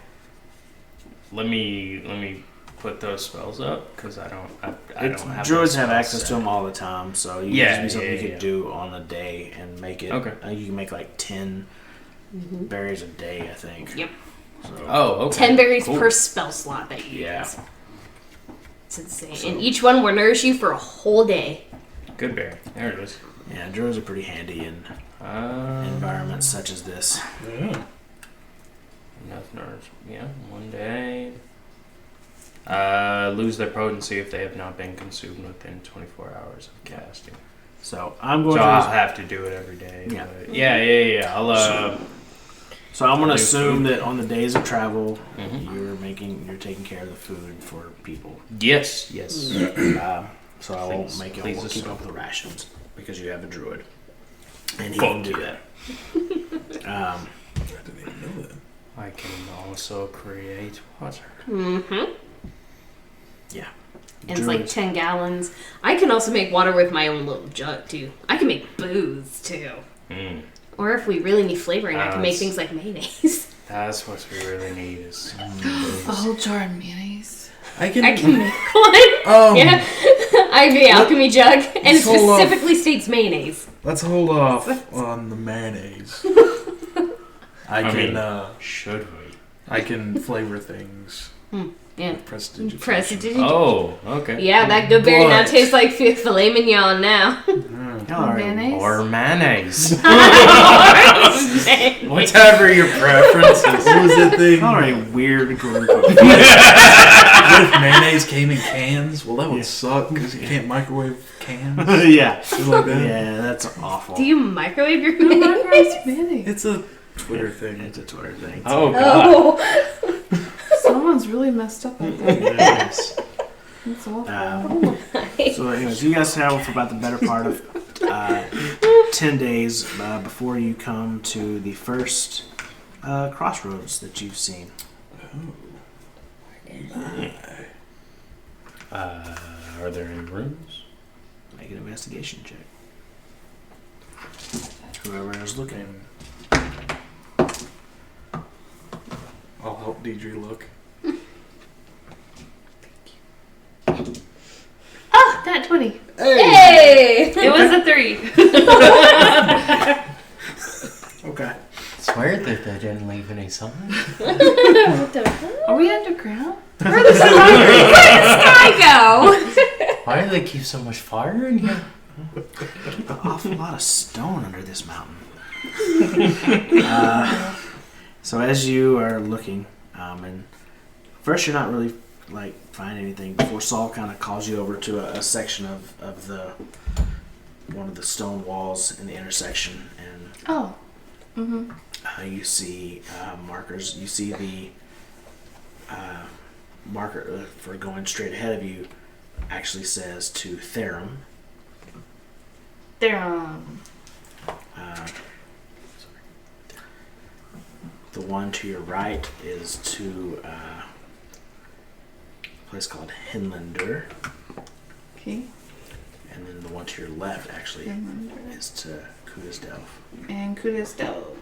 Let me put those spells up because I don't have. Druids those have spells access set. to them all the time, so you Yeah, be something yeah, you could yeah. do on a day and make it. Okay. You can make like 10 berries a day, I think. Yep. So, Oh, okay. 10 berries Cool. per spell slot that you Yeah. use. It's insane. And each one will nourish you for a whole day. Good berry. There it is. yeah, druids are pretty handy in environments such as this. Yeah. Enough nerves. Yeah, one day. Lose their potency if they have not been consumed within 24 hours of casting. So I'm going So I'll to. have to do it every day. Yeah. But yeah. I'll. So I'm going to do assume food. that on the days of travel, Mhm. you're taking care of the food for people. Yes. So I won't Please- make you please all keep assume. up with the rations because you have a druid, and he Fuck can do yeah. that. I didn't even know that. I can also create water. Mm-hmm. Yeah. And it's like Druids- 10 gallons. I can also make water with my own little jug, too. I can make booze, too. Mm. Or if we really need flavoring, I can make That's- things like mayonnaise. That's what we really need is. A whole jar of mayonnaise. I can. I can make one. Yeah. I have the alchemy jug, and it let's hold off. specifically states mayonnaise. Let's hold off on the mayonnaise. I can. Should we? I can flavor things. Yeah. with prestidigitation. Prestidigitation. Oh, okay. Yeah, that good berry now But- tastes like filet mignon now. All right. Mayonnaise? Or mayonnaise. Whatever your preference is. What was that thing? All right, weird group of What if mayonnaise came in cans? Well, that would suck because you can't microwave cans. yeah. Things like that. Yeah, that's awful. Do you microwave your Who mayonnaise? microwaves mayonnaise? It's a Twitter thing. It's a Twitter thing. Oh, God. Oh. Someone's really messed up out there. Yes. That's awful. So, anyways, you guys travel for about the better part of 10 days before you come to the first crossroads that you've seen. Are there any rooms? Make an investigation check. Whoever is looking. I'll help Deidre look. Oh, that 20. Hey! It was a 3. Okay. Swear that they didn't leave any sign. Are we underground? Where does the sky go? Why do they keep so much fire in here? Keep an awful lot of stone under this mountain. So as you are looking, and first you're not really like finding anything before Saul kind of calls you over to a section of the one of the stone walls in the intersection, and Oh. Mm-hmm. you see markers. You see the marker for going straight ahead of you actually says to Therum. There. The one to your right is to a place called Hinlander, Okay. and then the one to your left actually Hinlander. is to Kudasdelf. And Kudos Dove.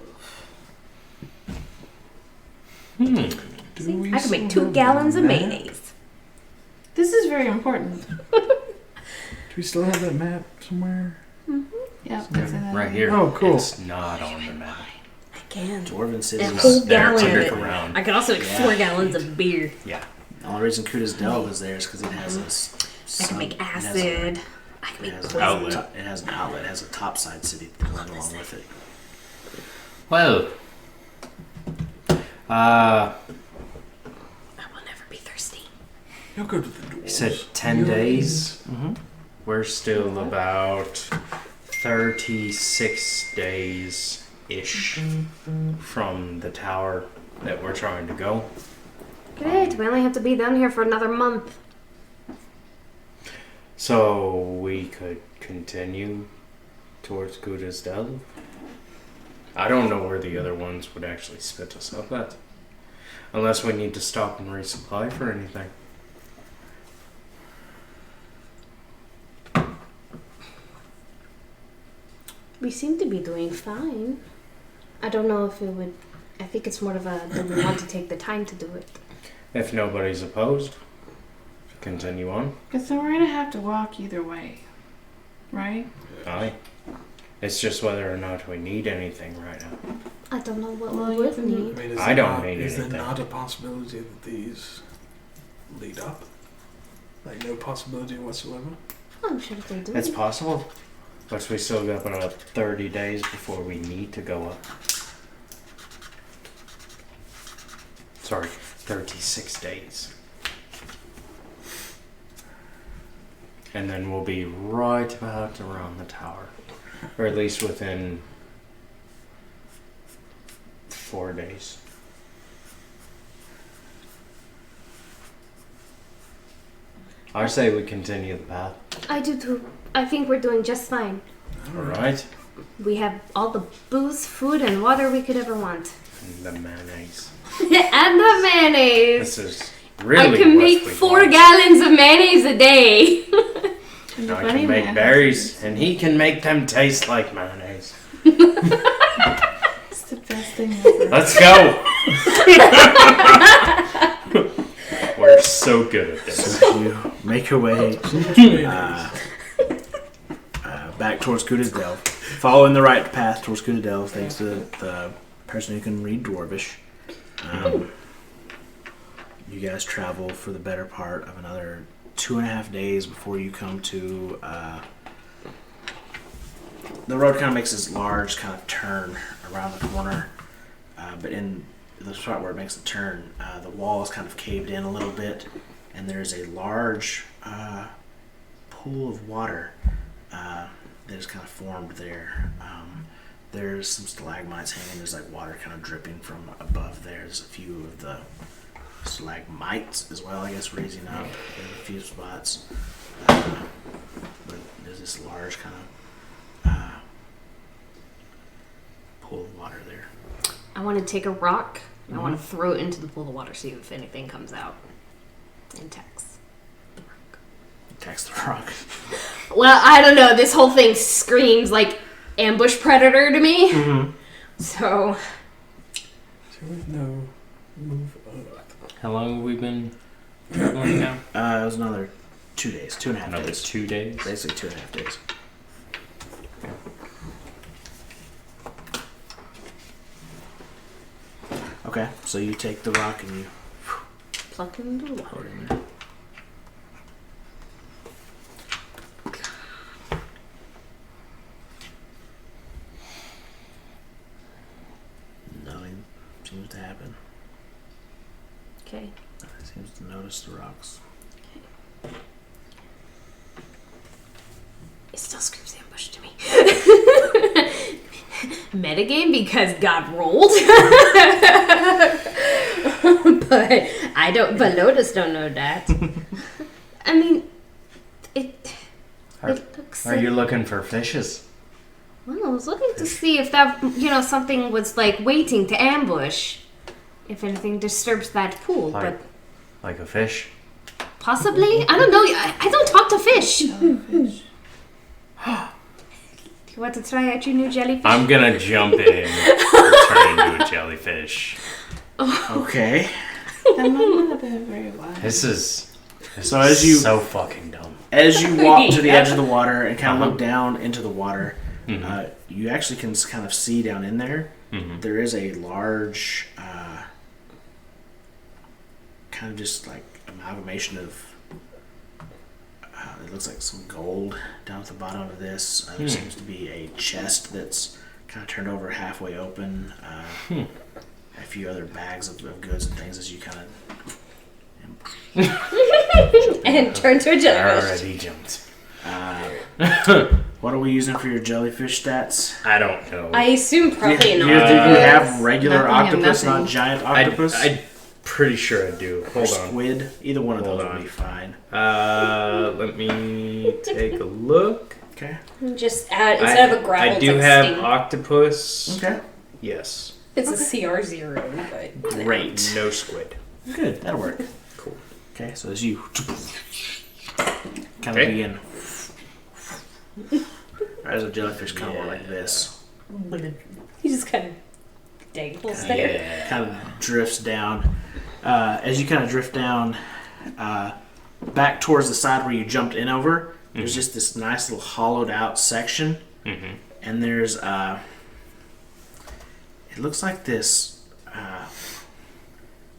I can make 2 gallons of mayonnaise. very important. Do we still have that map somewhere? Yep, that's in Right here. Oh, cool. It's not on the map. I can. Dwarven A cities. whole They're gallon of it. underground. I can also make 4 gallons of beer. Yeah. The only reason Kuda's Delve is there is because it has this. I can make acid. I can It make has, poison. outlet. it has an outlet. It has a topside city to run along with it. Well, I will never be thirsty. You'll go to the doors. you said 10 days. Mm-hmm. We're still about 36 days ish from the tower that we're trying to go. Great. We only have to be down here for another month. So we could continue towards Kuda's Delve. I don't know where the other ones would actually spit us up at. Unless we need to stop and resupply for anything. We seem to be doing fine. I don't know if it would. I think it's more of a. Do we want to take the time to do it? If nobody's opposed, continue on. Because then we're gonna have to walk either way, right? Aye. It's just whether or not we need anything right now. I don't know what Well, we you would can- need. I mean, I don't need Is there anything. not a possibility that these lead up? Like no possibility whatsoever? I'm sure they do. It's possible. But we still got about 30 days before we need to go up. Sorry, 36 days. And then we'll be right about around the tower. Or at least within 4 days. I say we continue the path. I do too. I think we're doing just fine. Alright? We have all the booze, food, and water we could ever want. And the mayonnaise. And the mayonnaise. This is really I can what make we 4 want. gallons of mayonnaise a day. And I bunny can make man berries, and he can make them taste like mayonnaise. It's the best thing ever. Let's go! We're so good at this. You make your way back towards Kuda's Delve. Following the right path towards Kuda's Delve, thanks to the person who can read Dwarvish. You guys travel for the better part of another 2.5 days before you come to the road. Kind of makes this large kind of turn around the corner, but in the spot where it makes the turn, the wall is kind of caved in a little bit, and there's a large pool of water that is kind of formed there. There's some stalagmites hanging. There's like water kind of dripping from above there. There's a few of the stalagmites as well, I guess, raising up in a few spots. But there's this large kind of pool of water there. I want to take a rock. I want to throw it into the pool of water, see if anything comes out. And tax the rock. Tax the rock. Well, I don't know. This whole thing screams like ambush predator to me. Mm-hmm. So, No. Move up. How long have we been traveling now? It was another 2 days, 2.5 Another days. 2 days. Basically 2.5 days. Okay, so you take the rock and you plunk it into the throw water. it in there. Nothing seems to happen. Okay. Nothing seems to notice the rocks. It still screams ambush to me. Metagame because God rolled. But I don't. But Lotus don't know that. I mean, it looks. Are you looking for fishes? Well, I was looking to see if that something was like waiting to ambush. If anything disturbs that pool, Like- but Like a fish? possibly I don't know. I don't talk to fish. Do you want to try out your new jellyfish? I'm gonna jump in and turn into a jellyfish. Okay. That might not have been very wise. This So as you so fucking dumb. As you walk to the edge of the water and kind of look down into the water, you actually can kind of see down in there. There is a large, kind of just like amalgamation of. It looks like some gold down at the bottom of this. There seems to be a chest that's kind of turned over halfway open. A few other bags of goods and things as you kind of. And turn to a jellyfish. Already jumped. What are we using for your jellyfish stats? I don't know. I assume probably Do an you have regular Nothing and octopus, nothing. not giant octopus? I'm pretty sure I do. or Hold on. squid? Either one of Hold those on. will be fine. Let me take a look. Okay. Just add instead of a gravel. I do it's have like sting. octopus. Okay. Yes. It's a CR0, but Great. No squid. Good. That'll work. Cool. Okay. So as you kind of Okay. begin, as a jellyfish kind of work like this, he just kind of dangles there. kind of drifts down. As you kind of drift down, back towards the side where you jumped in over, there's just this nice little hollowed out section, and there's it looks like this,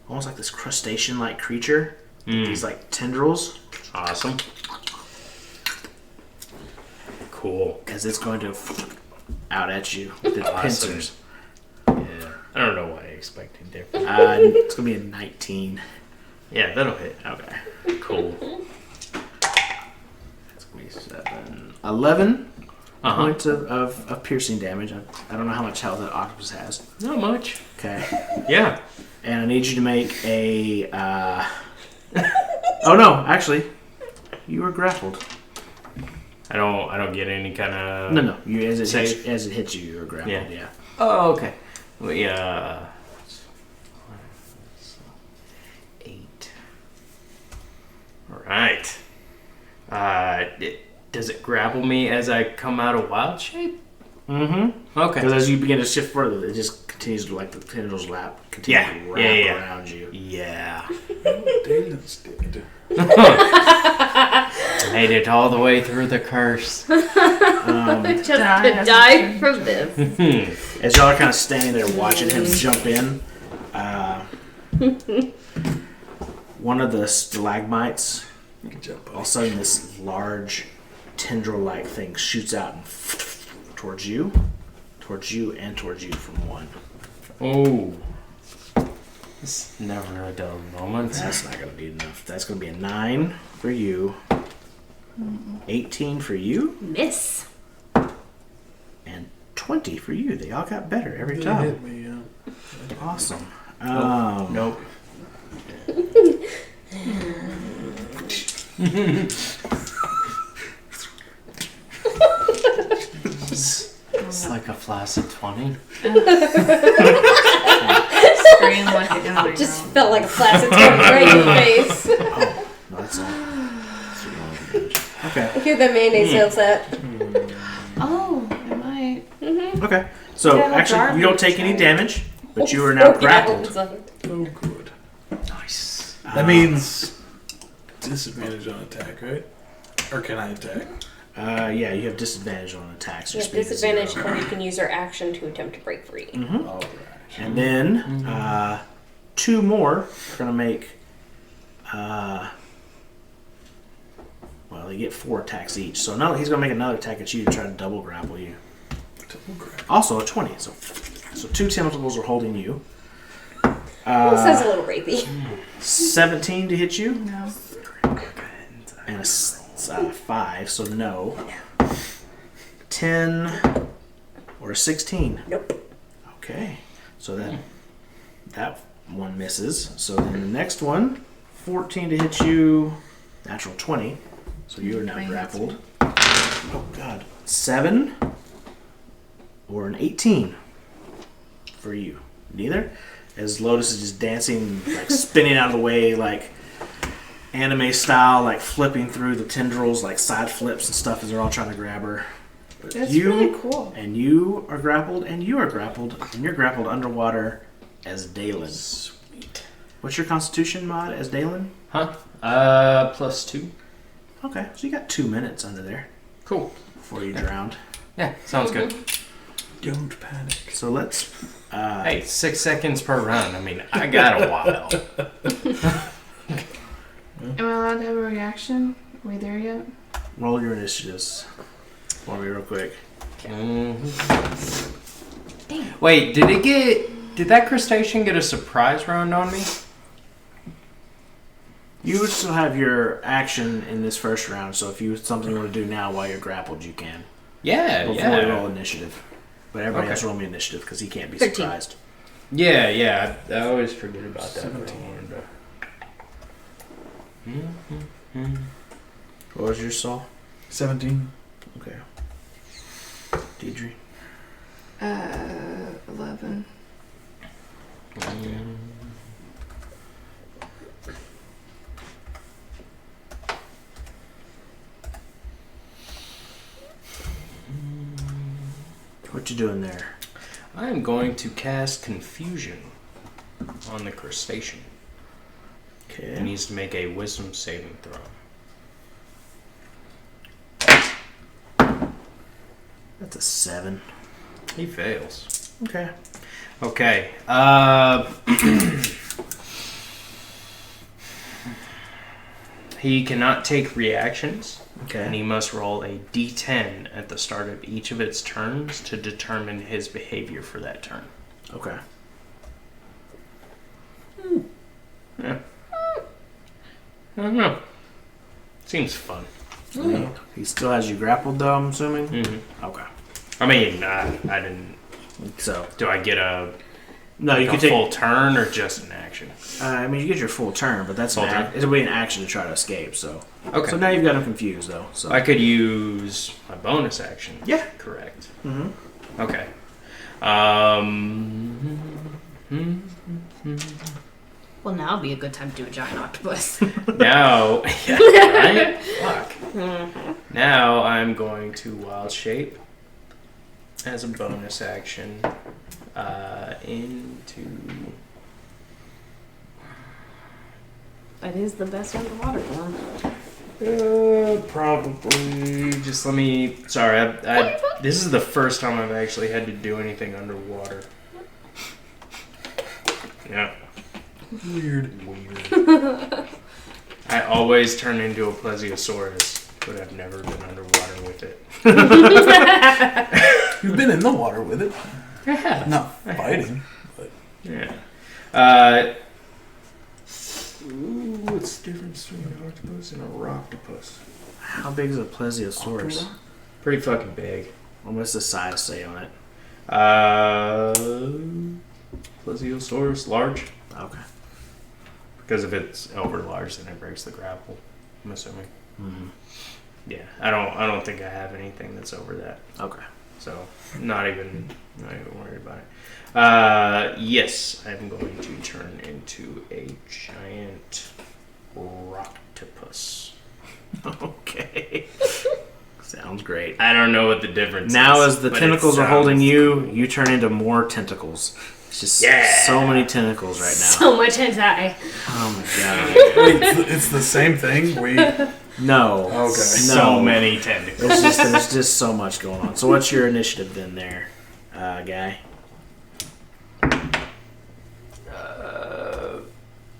almost like this crustacean-like creature. These like tendrils, Awesome. Cool. as it's going to out at you with its Awesome. pincers. Yeah. I don't know why I expected different. It's gonna be a 19. Yeah, that'll hit. Okay. Cool. That's gonna be 7. 11 Uh-huh. points of piercing damage. I don't know how much health that octopus has. Not much. Okay. Yeah. And I need you to make a. Oh no! Actually, you were grappled. I don't get any kind of. No. You as it Save. hits you, were grappled. Yeah. Yeah. Oh, okay. Well, yeah. 8. All right. Does it grapple me as I come out of wild shape? Mm-hmm. Okay. Because as you begin to shift further, it just continues to, like the tendrils continue to wrap around you. Yeah. Daylights did. Made it all the way through the curse. Just to die from this. As y'all are kind of standing there watching him jump in, one of the stalagmites, all of a sudden this large tendril-like thing shoots out and towards you, and towards you from one. Oh. It's never a dull moment. That's not going to be enough. That's going to be a 9 for you, 18 for you, Miss. and 20 for you. They all got better every They time. hit me, yeah. Awesome. Nope. It's like a flaccid 20. Scream like a guy. Just felt like a flaccid tongue right in your face. No, that's all. That's your own advantage. Okay. Hear the mayonnaise sales at. Oh, it might. Okay. So Yeah, actually, you don't take any right. damage, but you are now 4 grappled. gallons of it. Oh, good. Nice. That means disadvantage on attack, right? Or can I attack? Yeah, you have disadvantage on attacks. You have disadvantage, or you can use your action to attempt to break free. All right. And then 2 more are gonna make. Well, they get 4 attacks each. So now he's gonna make another attack at you to try to double grapple you. Double grab. Also a 20. So 2 tentacles are holding you. That sounds a little rapey. 17 to hit you, No. and a 5. So no. 10 or a 16. Nope. Okay. So that one misses. So then the next one, 14 to hit you, natural 20. So you are now 20 hits grappled. Oh God. 7 or an 18 for you. Neither. As Lotus is just dancing, like spinning out of the way, like anime style, like flipping through the tendrils, like side flips and stuff as they're all trying to grab her. But That's you really cool. and you are grappled, and you're grappled underwater as Dalen. Sweet. What's your constitution mod as Dalen? Huh? +2. Okay, so you got 2 minutes under there Cool. before you drowned. Yeah, sounds good. Don't panic. So let's. Hey, 6 seconds per round. I mean, I got a while. Am I allowed to have a reaction? Are we there yet? Roll your initiatives for me real quick. Wait, did that crustacean get a surprise round on me? You would still have your action in this first round, so if something you want to do now while you're grappled, you can. Yeah, Before we roll initiative. But everybody else roll me initiative because he can't be 13. surprised. Yeah. I always forget about that. 17. What was your Saul? 17. Okay. Deidre? 11. What you doing there? I'm going to cast Confusion on the crustacean. Okay. He needs to make a Wisdom saving throw. That's a 7. He fails. Okay. Okay. He cannot take reactions, and Okay. he must roll a d10 at the start of each of its turns to determine his behavior for that turn. Okay. Yeah. I don't know. Seems fun. He still has you grappled, though, I'm assuming? Mm-hmm. Okay. I mean, I didn't. So, Do I get a no, you a can take. full turn or just an action? I mean, you get your full turn, but that's Full turn? it'll be an action to try to escape. So, Okay. So now you've got him confused, though. So I could use my bonus action. Yeah. Correct. Mm-hmm. Okay. Well, now would be a good time to do a giant octopus. Now, yeah, right? Fuck. Now I'm going to wild shape as a bonus action into. It is the best underwater form. Probably. Just let me. Sorry, I this is the first time I've actually had to do anything underwater. Yeah. Weird. I always turn into a plesiosaurus, but I've never been underwater with it. You've been in the water with it. Yeah. Not fighting. But Yeah. What's the difference between an octopus and a roctopus? How big is a plesiosaurus? Pretty fucking big. What does the size say on it? Plesiosaurus large. Okay. Because if it's over large, then it breaks the grapple. I'm assuming. Mm-hmm. Yeah, I don't think I have anything that's over that. Okay. So not even worried about it. Yes, I'm going to turn into a giant roctopus. Okay. Sounds great. I don't know what the difference Now, is. as the but tentacles it are holding sounds you, cool. you turn into more tentacles. It's just Yeah. so many tentacles right now. So much hentai. Oh my god. wait, it's the same thing. No. Okay. No. So many tentacles. There's just so much going on. So what's your initiative then there, guy?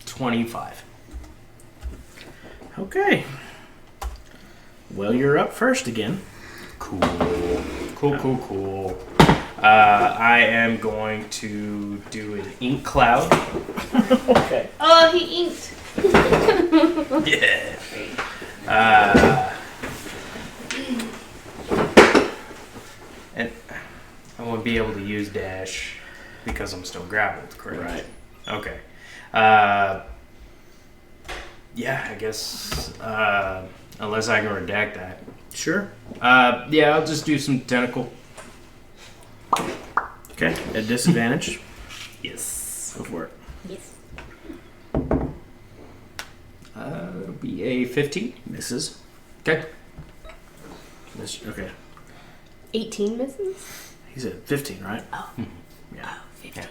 25. Okay. Well, you're up first again. Cool. I am going to do an ink cloud. Okay. Oh, he inked. Yeah. And I won't be able to use dash because I'm still grappled, correct? Right. Okay. Yeah, I guess unless I can redact that. Sure. Yeah, I'll just do some tentacle. Okay. At disadvantage. Yes. Go for it. Yes. It'll be a 15. Misses. Okay. Okay. 18 misses? He said 15, right? Oh. Yeah. 15.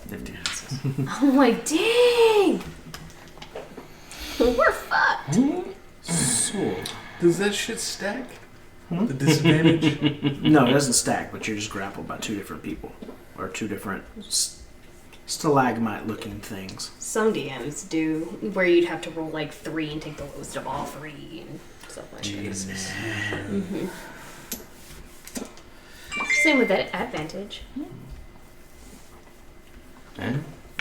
15. I'm like, dang! We're fucked. So, Does that shit stack? The disadvantage? no, it doesn't stack, but you're just grappled by two different people. Or two different stalagmite-looking things. Some DMs do, where you'd have to roll like 3 and take the lowest of all 3 and stuff like Jesus. that. Same with that advantage.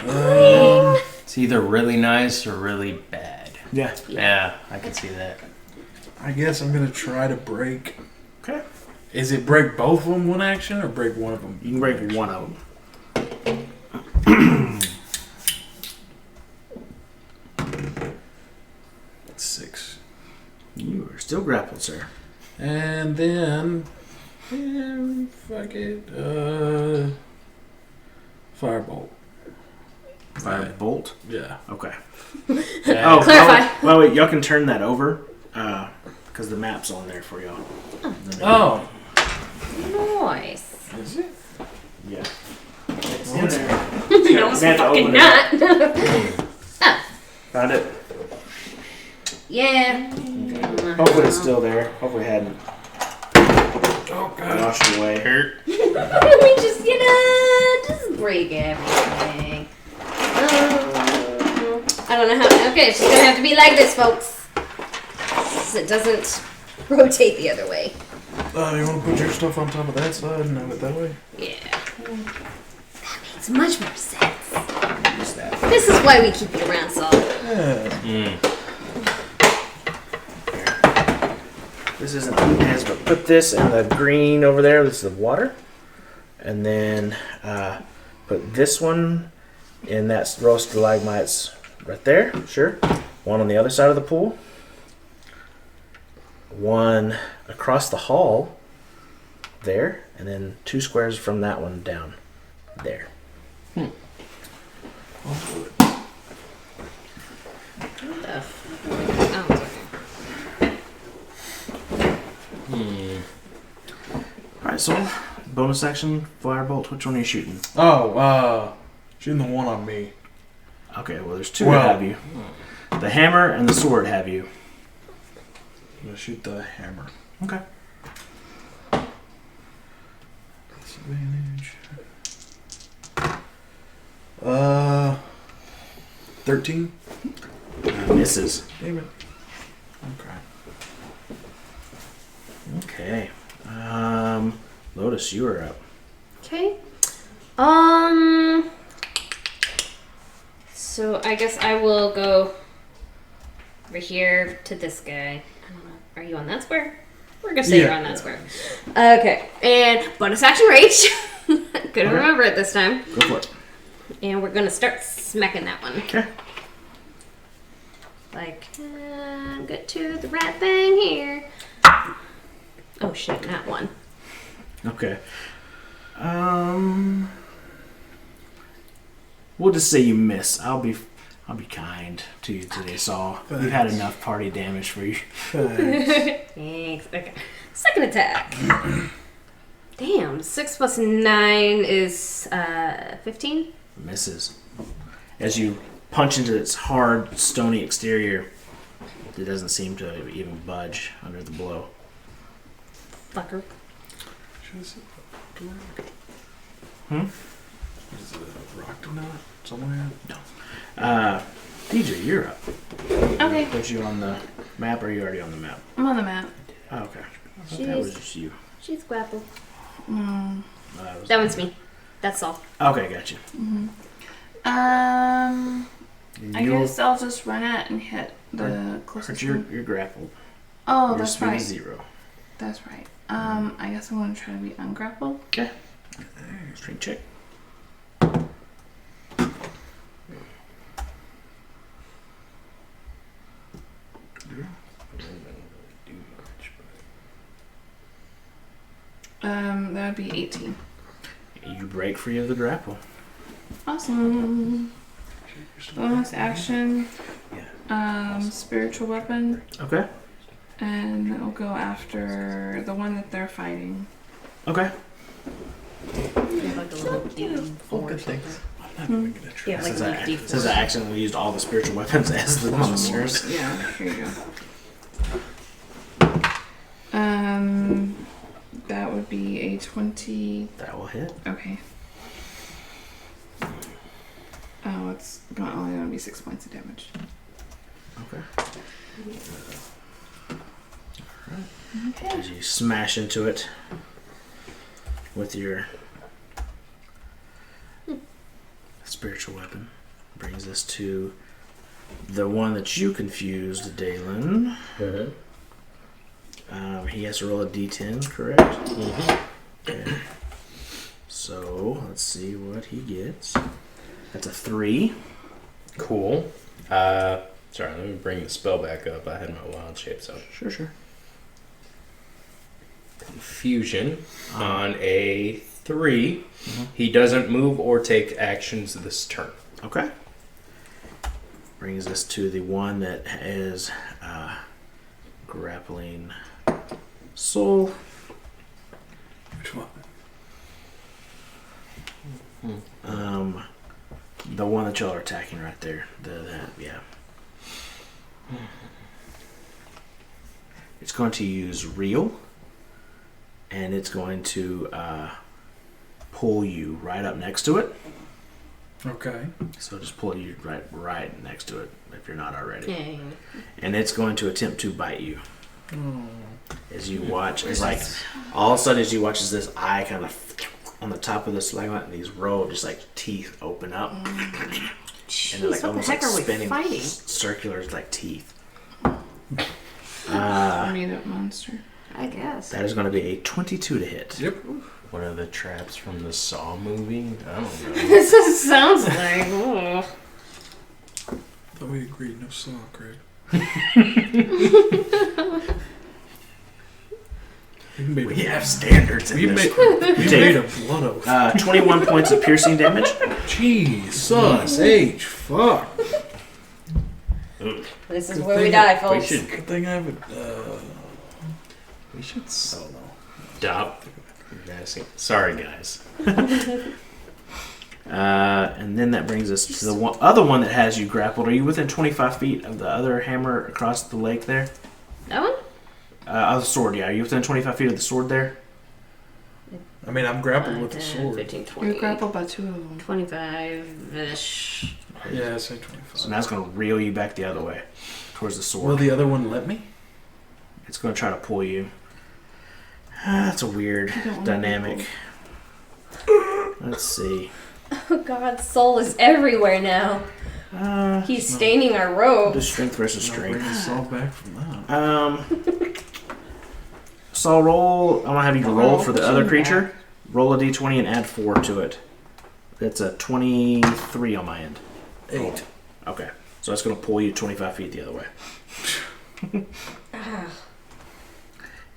It's either really nice or really bad. Yeah. Yeah, I can see that. I guess I'm gonna try to break. Okay. Is it break both of them one action or break one of them? You can break one of them. That's 6. You are still grappled, sir. And then, fuck it. Firebolt. Firebolt? Yeah. Okay. Yeah. Clarify. Well, wait, y'all can turn that over, because the map's on there for y'all. Oh. Nice. Is it? Yeah. Well, it's- No, it's We have to fucking open it not. Found it? Yeah. Hopefully it's still there. Hopefully it hadn't Oh, God. washed away. We just, just break everything. I don't know how. Okay, it's just gonna have to be like this, folks. So it doesn't rotate the other way. You want to put your stuff on top of that side and have it that way? Yeah. That makes much more sense. Just that. This is why we keep you around, Saul. Yeah. This isn't as, but put this in the green over there. This is the water. And then put this one in that row of stalagmites right there. Sure. One on the other side of the pool. One across the hall there. And then 2 squares from that one down there. Alright, so bonus action, firebolt. Which one are you shooting? Oh, shooting the one on me. Okay, well, there's 2 that have you. The hammer and the sword have you. I'm gonna shoot the hammer. Okay. Disadvantage. 13. Misses. Damn it. Okay. Okay. Lotus, you are up. Okay. So I guess I will go over here to this guy. I don't know. Are you on that square? We're gonna say you're on that square. Okay. And bonus action rage. Couldn't remember it this time. Go for it. And we're gonna start smacking that one. Okay. Like, get to the right thing here. Oh shit, not one. Okay. We'll just say you miss. I'll be kind to you today, Saul. You've had enough party damage for you. Thanks. Okay. Second attack. Damn. 6 plus 9 is 15. Misses. As you punch into its hard, stony exterior, it doesn't seem to even budge under the blow. Fucker. Is Hmm? it a rock or not? Somewhere? DJ, you're up. Okay, Put you on the map, or are you already on the map? I'm on the map. Oh, okay. I thought that was just you. She's grappled. Was That one's me. That's all. Okay, gotcha. I You'll- guess I'll just run it and hit the closest one. You're grappled. Oh, Your that's speed right. is 0. That's right. I guess I'm gonna try to be ungrappled. Okay. Strength check. That would be 18. You break free of the grapple. Awesome. Bonus action. Spiritual weapon, Okay. and it'll go after the one that they're fighting. Okay. Like a little demon form or something. Yeah, like Since I D4. accidentally used all the spiritual weapons as the monsters. Yeah, here you go. That would be a 20. That will hit. Okay. Oh, it's only going to be 6 points of damage. Okay. Okay. As you smash into it with your spiritual weapon, brings us to the one that you confused, Dalen. He has to roll a d10, correct? Mm-hmm. Okay. So let's see what he gets. That's a 3. Cool. Sorry, let me bring the spell back up. I had my wild shapes out. Sure. Confusion on a 3. He doesn't move or take actions this turn. Okay. Brings us to the one that is grappling soul. Which one? The one that y'all are attacking right there. Yeah. It's going to use reel, and it's going to pull you right up next to it. Okay. So just pull you right next to it if you're not already. Yeah. And it's going to attempt to bite you. As you watch, it's like all of a sudden as you watch as this eye kind of on the top of the stalagmite, and these row of just like teeth open up, and they're like Jeez, what almost the like heck are we spinning fighting? circular like teeth. Made up monster. I guess. That is going to be a 22 to hit. Yep. What are the traps from the Saw movie? I don't know. This sounds like. Oh. Thought we agreed no saw, Craig. We have standards in We this. made a blood oath. 21 points of piercing damage. Jesus H. Fuck. This is where we die, folks. Good thing I have a. We should stop. Sorry, guys. And then that brings us to the other one that has you grappled. Are you within 25 feet of the other hammer across the lake there? That one? Of the sword, yeah. Are you within 25 feet of the sword there? I mean, I'm grappled with the 10, sword. 15, 20. You're grappled by 2 of them. 25-ish. Yeah, I say 25. So now it's going to reel you back the other way towards the sword. Will the other one let me? It's going to try to pull you. That's a weird dynamic. Let's see. Oh god, soul is everywhere now. He's staining our robe. Do strength versus I'll bring strength. the saw back from that. So I'll roll. I'm gonna have you roll for the other Back. creature. Roll a d20 and add 4 to it. That's a 23 on my end. 8. Okay, so that's gonna pull you 25 feet the other way,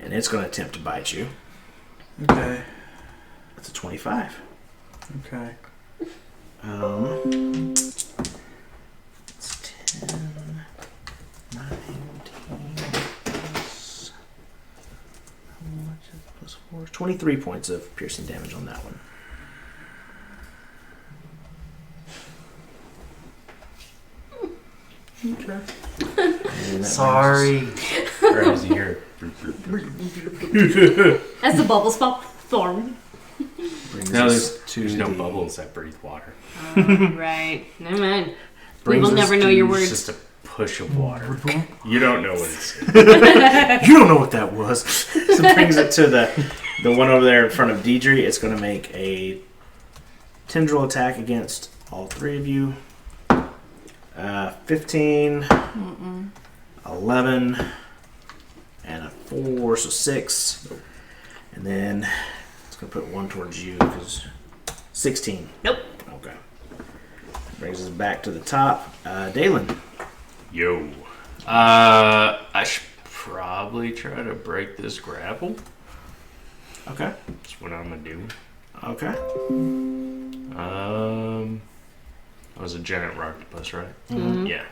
and it's gonna attempt to bite you. Okay. That's a 25. Okay. It's 10, 19 plus, how much is plus 4? 23 points of piercing damage on that one. Okay. And that Sorry. Or as you hear, As the bubbles form. brings no, us there's no bubbles that breathe water. Right. Never mind. We brings will us never know to- your It's words. just a push of water. You don't know what it's. You don't know what that was. So it brings it to the one over there in front of Deidre. It's going to make a tendril attack against all 3 of you. 15, 11, and a 4, so 6. And then it's going to put 1 towards you because 16. Nope. Okay. Brings us back to the top. Dalen. Yo. I should probably try to break this grapple. Okay. That's what I'm gonna do. Okay. I was a giant octopus, right? Mhm. Yeah.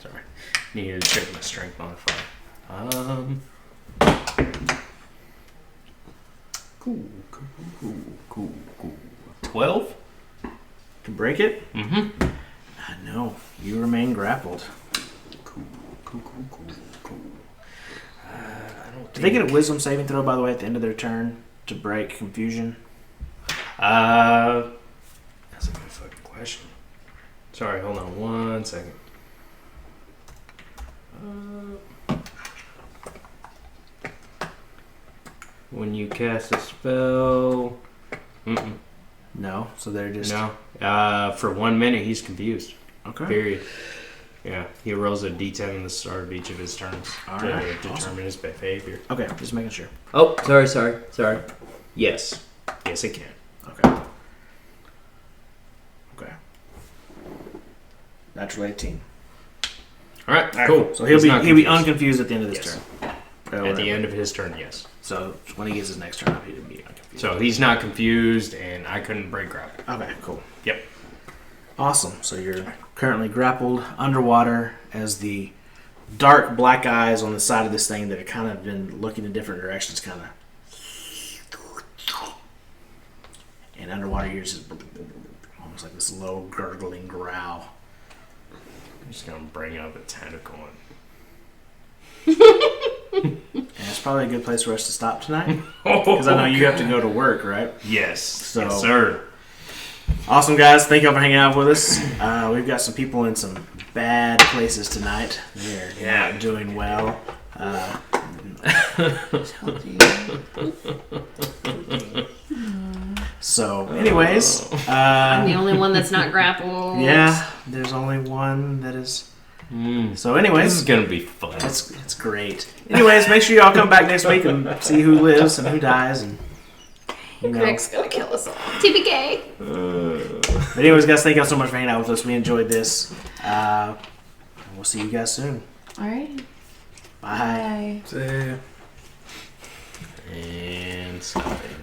Sorry. Needed to check my strength modifier. Cool. 12? to break it? Mm-hmm. No, you remain grappled. Cool. I don't Do they get a wisdom saving throw, by the way, at the end of their turn to break confusion? That's a good fucking question. Sorry, hold on 1 second. When you cast a spell... No, so they're just... No. For 1 minute, he's confused. Okay. Period. Yeah, he rolls a d10 at the start of each of his turns All to right. determine his behavior. Okay, just making sure. Oh, sorry. Yes. Yes, it can. Okay. Natural 18. All right, cool. So he'll He's not be confused. unconfused at the end of this Yes. turn. At the end of his turn, yes. So when he gets his next turn up, he'll be unconfused. So he's not confused, and I couldn't break grapple. Okay, cool. Yep. Awesome. So you're currently grappled underwater as the dark black eyes on the side of this thing that have kind of been looking in different directions kind of... And underwater you're just almost like this low gurgling growl. I'm just going to bring up a tentacle. And it's probably a good place for us to stop tonight. Because I know you have to go to work, right? Yes. Yes, sir. Awesome, guys. Thank y'all for hanging out with us. We've got some people in some bad places tonight. They're not doing well. So, anyways. I'm the only one that's not grappled. Yeah, there's only one that is. So, anyways. This is going to be fun. It's great. Anyways, make sure y'all come back next week and see who lives and who dies. And Greg's gonna kill us all. TPK. But anyways, guys, thank y'all so much for hanging out with us. We enjoyed this. We'll see you guys soon. All right. Bye. Bye. See ya. And stop it.